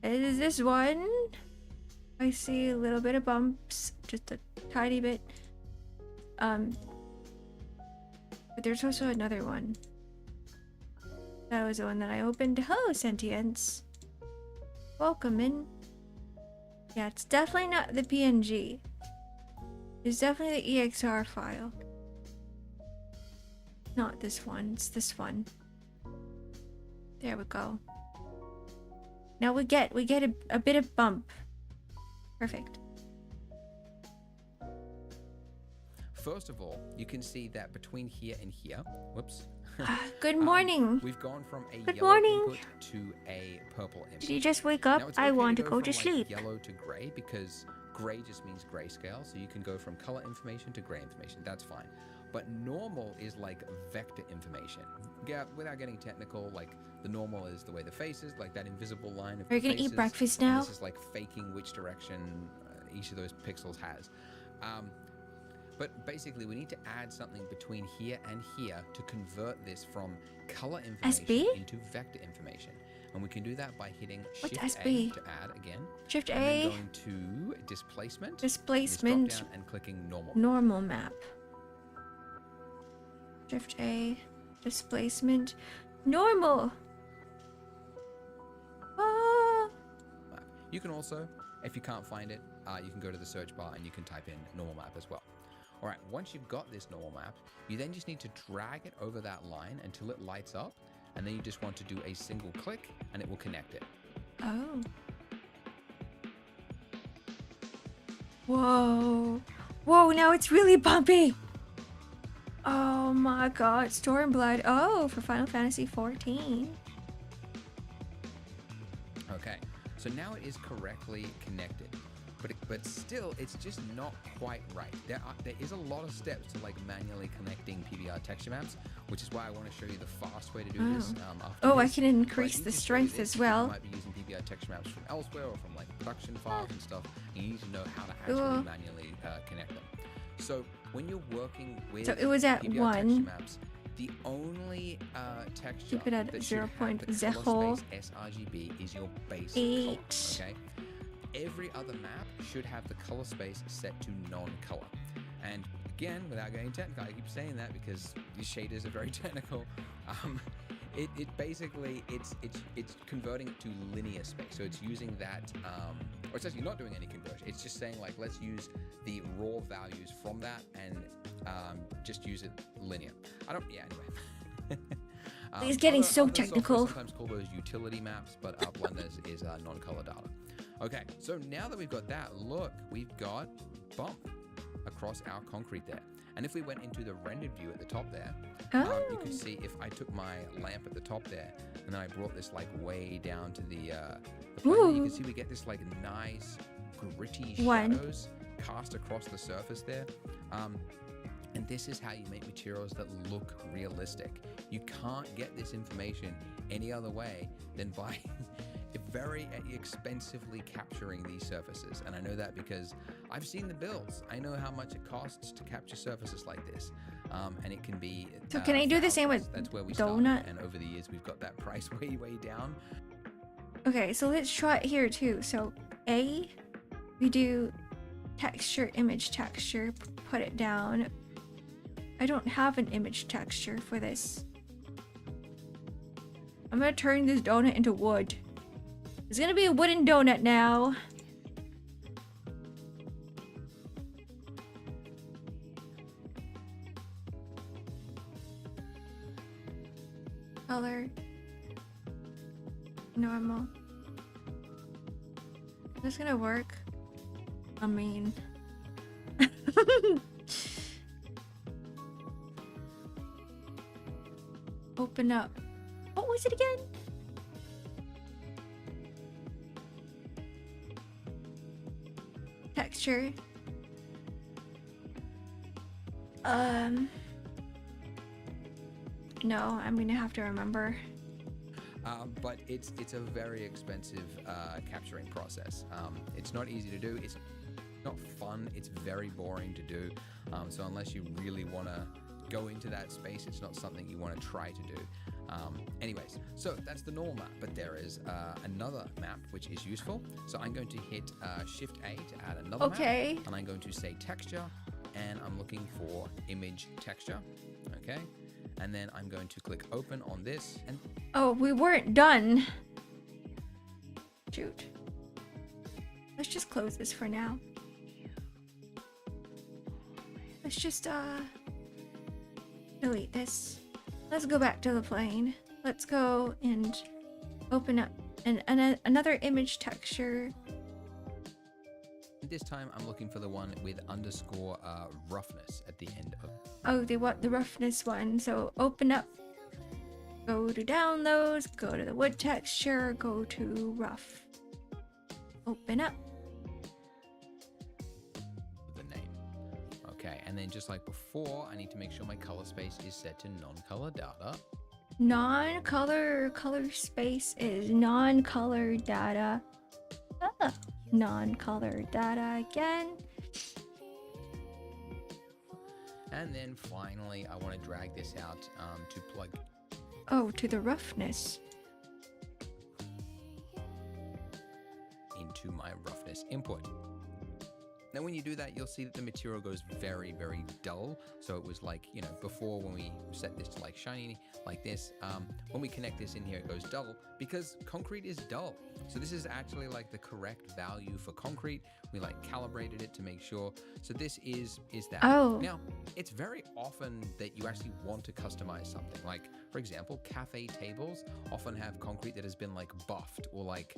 It is this one. I see a little bit of bumps, just a tiny bit. But there's also another one. That was the one that I opened. Hello, Sentience. Welcome in. Yeah, it's definitely not the PNG. It's definitely the EXR file. Not this one, it's this one. There we go. Now we get a bit of bump. Perfect. First of all, you can see that between here and here, whoops. Good morning. We've gone from a Good yellow morning. input to a purple input. Did you just wake up? Now, it's I okay want to go from, to sleep. Yellow to gray, because gray just means grayscale, so you can go from color information to gray information. That's fine. But normal is like vector information. Yeah, without getting technical, like the normal is the way the face is, like that invisible line of Are you the gonna eat faces, breakfast and now? this is like faking which direction each of those pixels has. But basically, we need to add something between here and here to convert this from color information SB? into vector information. And we can do that by hitting What's Shift SB? A to add again. Shift And A. then going to displacement. Displacement. Just drop down and clicking normal. Normal map. Shift A. Displacement. Normal. Ah. Map. You can also, if you can't find it, you can go to the search bar and you can type in normal map as well. All right, once you've got this normal map, you then just need to drag it over that line until it lights up, and then you just want to do a single click and it will connect it. Oh. Whoa. Whoa, now it's really bumpy. Oh my god, Stormblood. Oh, for Final Fantasy 14. Okay, so now it is correctly connected, but still, it's just not quite right. There is a lot of steps to like manually connecting PBR texture maps, which is why I want to show you the fast way to do this. Oh, I this. can increase the strength as well. You might be using PBR texture maps from elsewhere or from like production files and stuff, and you need to know how to actually manually connect them. So when you're working with it was at PBR 1. texture maps, the only texture Keep it at that should have the 0.0 color space sRGB is your base 8. color, okay? Every other map should have the color space set to non-color. And again, without getting technical, I keep saying that because these shaders are very technical. It basically it's converting it to linear space. So it's using that, or it's actually not doing any conversion. It's just saying like, let's use the raw values from that and just use it linear. Anyway. He's getting so other technical. Sometimes call those utility maps, but Blenders is non-color data. Okay, so now that we've got that, look, we've got bump across our concrete there. And if we went into the rendered view at the top there, you can see if I took my lamp at the top there, and then I brought this like way down to the plane, you can see we get this like nice gritty shadows cast across the surface there. And this is how you make materials that look realistic. You can't get this information any other way than by very expensively capturing these surfaces. And I know that because I've seen the bills. I know how much it costs to capture surfaces like this. And it can be So can I do the same with That's where we doughnut? started. And over the years, we've got that price way down. Okay, so let's try it here too. So A, we do texture, image texture, put it down. I don't have an image texture for this. I'm gonna turn this donut into wood. It's gonna be a wooden donut now. Color. Normal. Is this gonna work? I mean... Open up. What was it again? Texture. No, I'm gonna have to remember. But it's a very expensive capturing process. It's not easy to do. It's not fun. It's very boring to do. So unless you really want to go into that space, it's not something you want to try to do. Anyways, so that's the normal map, but there is another map which is useful. So I'm going to hit Shift A to add another map, and I'm going to say texture, and I'm looking for image texture, okay? And then I'm going to click open on this, and oh, we weren't done. Shoot. Let's just close this for now. Let's just delete this. Let's go back to the plane. Let's go and open up another image texture. this time I'm looking for the one with underscore roughness at the end of. Oh, they want the roughness one. So open up, go to downloads, go to the wood texture, go to rough. Open up. The name. Okay, and then just like before, I need to make sure my color space is set to non-color data. Non-color color space is non-color data. Non-color data again. And then finally, I want to drag this out to plug Oh, to the roughness. into my roughness input. Now when you do that, you'll see that the material goes very, very dull. So it was like, you know, before when we set this to like shiny like this, when we connect this in here, it goes dull because concrete is dull. So this is actually like the correct value for concrete. We like calibrated it to make sure. So this is that. Oh. Now, it's very often that you actually want to customize something. Like, for example, cafe tables often have concrete that has been like buffed or like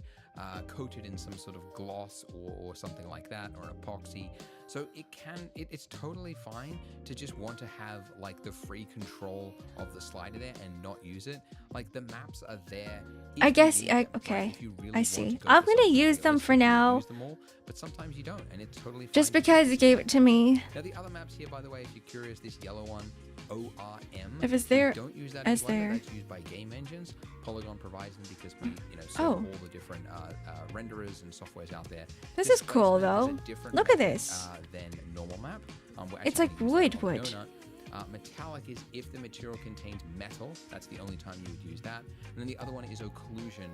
coated in some sort of gloss or something like that, or an epoxy. So it's totally fine to just want to have like the free control of the slider there and not use it. Like the maps are there. I guess, okay, I see. I'm gonna use them for now. Use them all, but sometimes you don't, and it's totally fine. Just because you gave it to me. Now the other maps here, by the way, if you're curious, this yellow one, ORM. If it's there, don't use that as in Blender, there. that's used by game engines. Polygon provides them because we, serve Oh. all the different renderers and softwares out there. This is cool, map is a though. different Look at method, this. Than normal map. We're It's actually like gonna use that wood. on Doughnut. Metallic is if the material contains metal. That's the only time you would use that. And then the other one is occlusion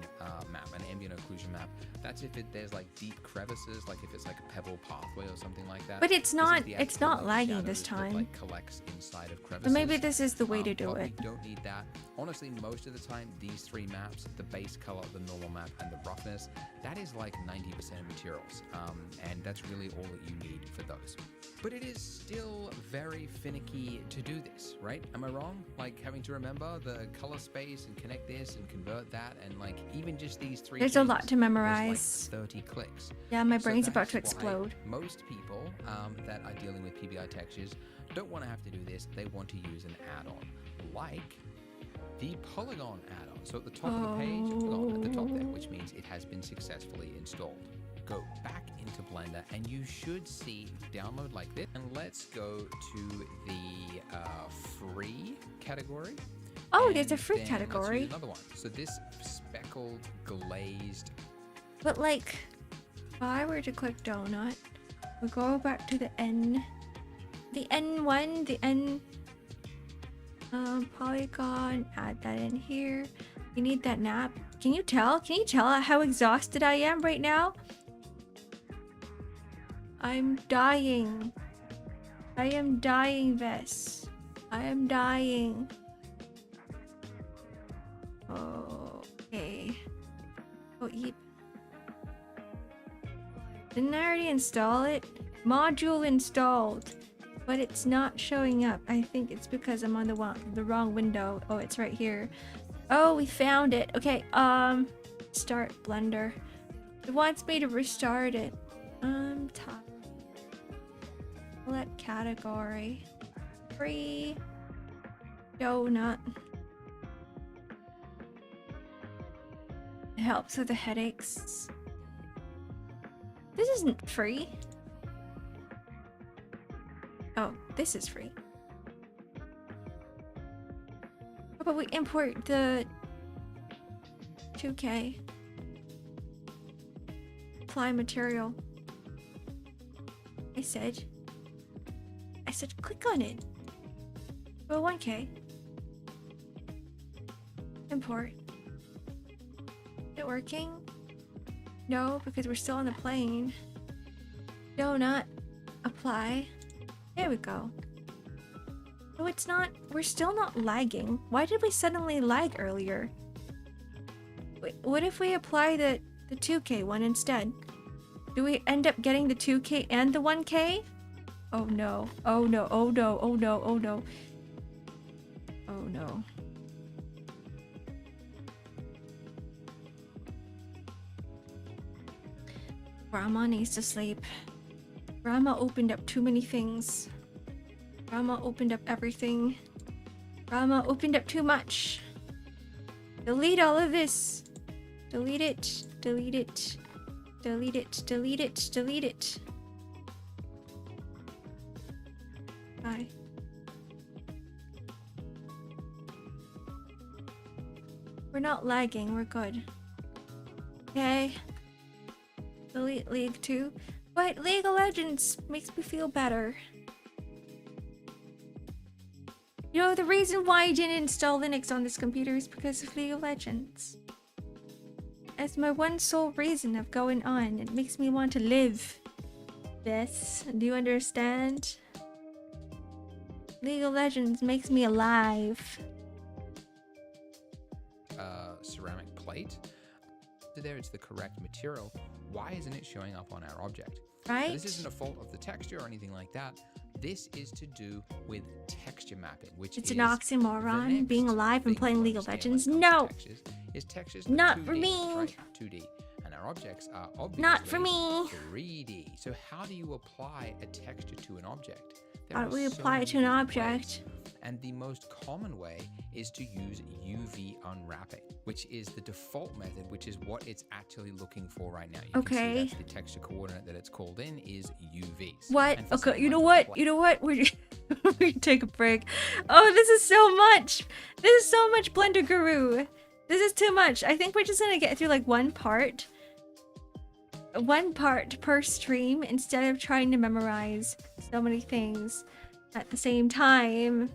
map, an ambient occlusion map. That's if there's like deep crevices, like if it's like a pebble pathway or something like that. But it's This is not. the It's actual, not like, lagging this shadows that, time. like, collects inside of So crevices. maybe this is the way to do But it. we don't need that. Honestly, most of the time, these three maps, the base color, the normal map, and the roughness, that is like 90% of materials. And that's really all that you need for those. But it is still very finicky to do this, right? Am I wrong? Like having to remember the color space and connect this and convert that, and like even just these three There's a lot changes to was, memorize. like 30 clicks. Yeah, my So brain's about to that's why explode. Most people that are dealing with PBI textures don't want to have to do this. They want to use an add-on like the Polygon add-on. So at the top of the page, Polygon at the top there, which means it has been successfully installed. Go back into Blender and you should see download like this. And let's go to the free category. Oh, there's a And free then let's use category. another one. So this speckled glazed. But like, if I were to click donut, we go back to the N1, the N polygon, add that in here. You need that nap. Can you tell? Can you tell how exhausted I am right now? I'm dying. I am dying, Vess. I am dying. Okay. Oh, eep. Didn't I already install it? Module installed, but it's not showing up. I think it's because I'm on the wrong window. Oh, it's right here. Oh, we found it. Okay, start Blender. It wants me to restart it. Top. Select category. Free. Donut. It helps with the headaches. This isn't free. Oh, this is free. How about we import the 2K? Apply material. I said click on it. Go 1K. Import. Is it working? No, because we're still on the plane. Donut. Apply. There we go. No, it's not. We're still not lagging. Why did we suddenly lag earlier? Wait, what if we apply the 2K one instead? Do we end up getting the 2K and the 1K? Oh no. Oh no. Oh no. Oh no. Oh no. Oh no. Grandma needs to sleep. Grandma opened up too many things. Grandma opened up everything. Grandma opened up too much. Delete all of this. Delete it. Delete it. Delete it. Delete it. Delete it. Bye. We're not lagging. We're good. Okay. Delete League 2. But League of Legends makes me feel better. No, the reason why I didn't install Linux on this computer is because of League of Legends. That's my one sole reason of going on. It makes me want to live. This, do you understand? League of Legends makes me alive. Ceramic plate. There, it's the correct material. Why isn't it showing up on our object? Right? So this isn't a fault of the texture or anything like that. This is to do with texture mapping, which it's is an oxymoron. Being alive and playing League of Legends. No! Textures not 2D, for me. Right? 2D. And our objects are obviously not for me. 3D. So how do you apply a texture to an object? How do we apply it to an object? And the most common way is to use UV unwrapping, which is the default method, which is what it's actually looking for right now. You can see that's the texture coordinate that it's called in is UVs. What? Okay, you know what? You know what? We're we take a break. Oh, this is so much. This is so much Blender Guru. This is too much. I think we're just gonna get through like one part per stream instead of trying to memorize so many things at the same time.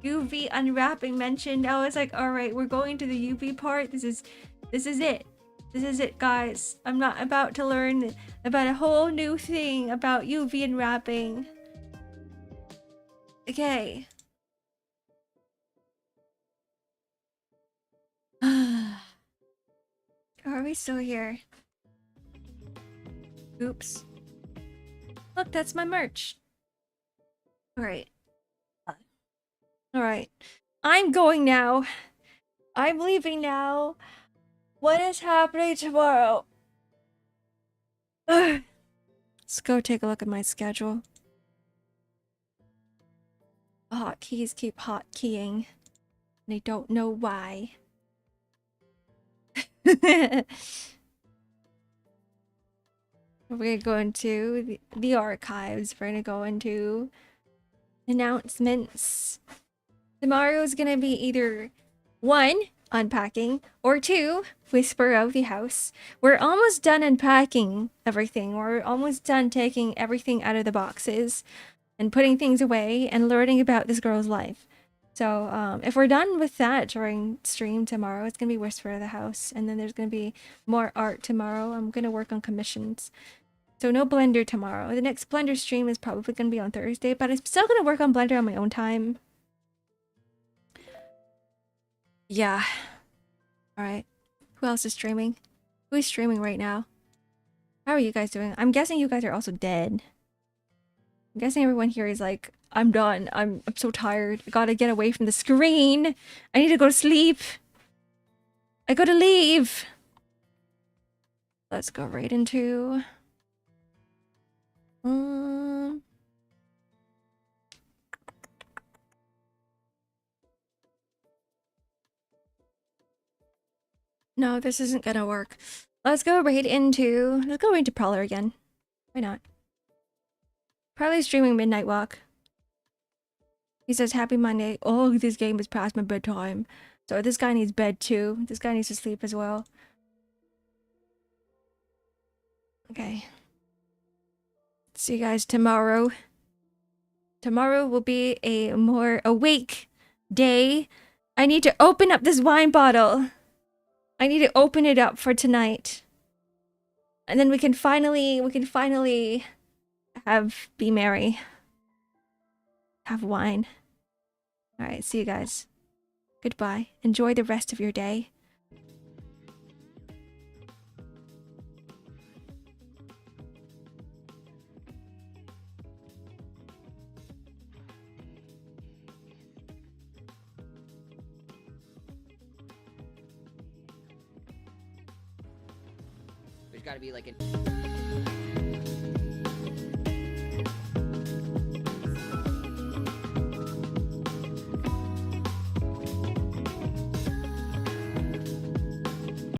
UV unwrapping mentioned. I was like, all right, we're going to the UV part. This is it. This is it, guys. I'm not about to learn about a whole new thing about UV unwrapping. Okay. Are we still here? Oops. Look, that's my merch. Alright. Alright. I'm going now. I'm leaving now. What is happening tomorrow? Ugh. Let's go take a look at my schedule. Hotkeys keep hotkeying. And I don't know why. We're gonna go into the archives. We're gonna go into announcements. Tomorrow is gonna be either 1, unpacking, or 2, whisper of the house. We're almost done unpacking everything. We're almost done taking everything out of the boxes and putting things away and learning about this girl's life. So if we're done with that during stream tomorrow, it's gonna be whisper of the house, and then there's gonna be more art tomorrow. I'm gonna work on commissions. So no Blender tomorrow. The next Blender stream is probably gonna be on Thursday, but I'm still gonna work on Blender on my own time. Yeah. Alright. Who else is streaming? Who is streaming right now? How are you guys doing? I'm guessing you guys are also dead. I'm guessing everyone here is like, I'm done. I'm so tired. I gotta get away from the screen. I need to go to sleep. I gotta leave. Let's go right into... No, this isn't gonna work. Let's go right into... Let's go right into Prowler again. Why not? Probably streaming Midnight Walk. He says, happy Monday. Oh, this game is past my bedtime. So this guy needs bed too. This guy needs to sleep as well. Okay. See you guys tomorrow. Tomorrow will be a more awake day. I need to open up this wine bottle. I need to open it up for tonight. And then we can finally be merry. Have wine. Alright, see you guys. Goodbye. Enjoy the rest of your day. There's gotta be like an...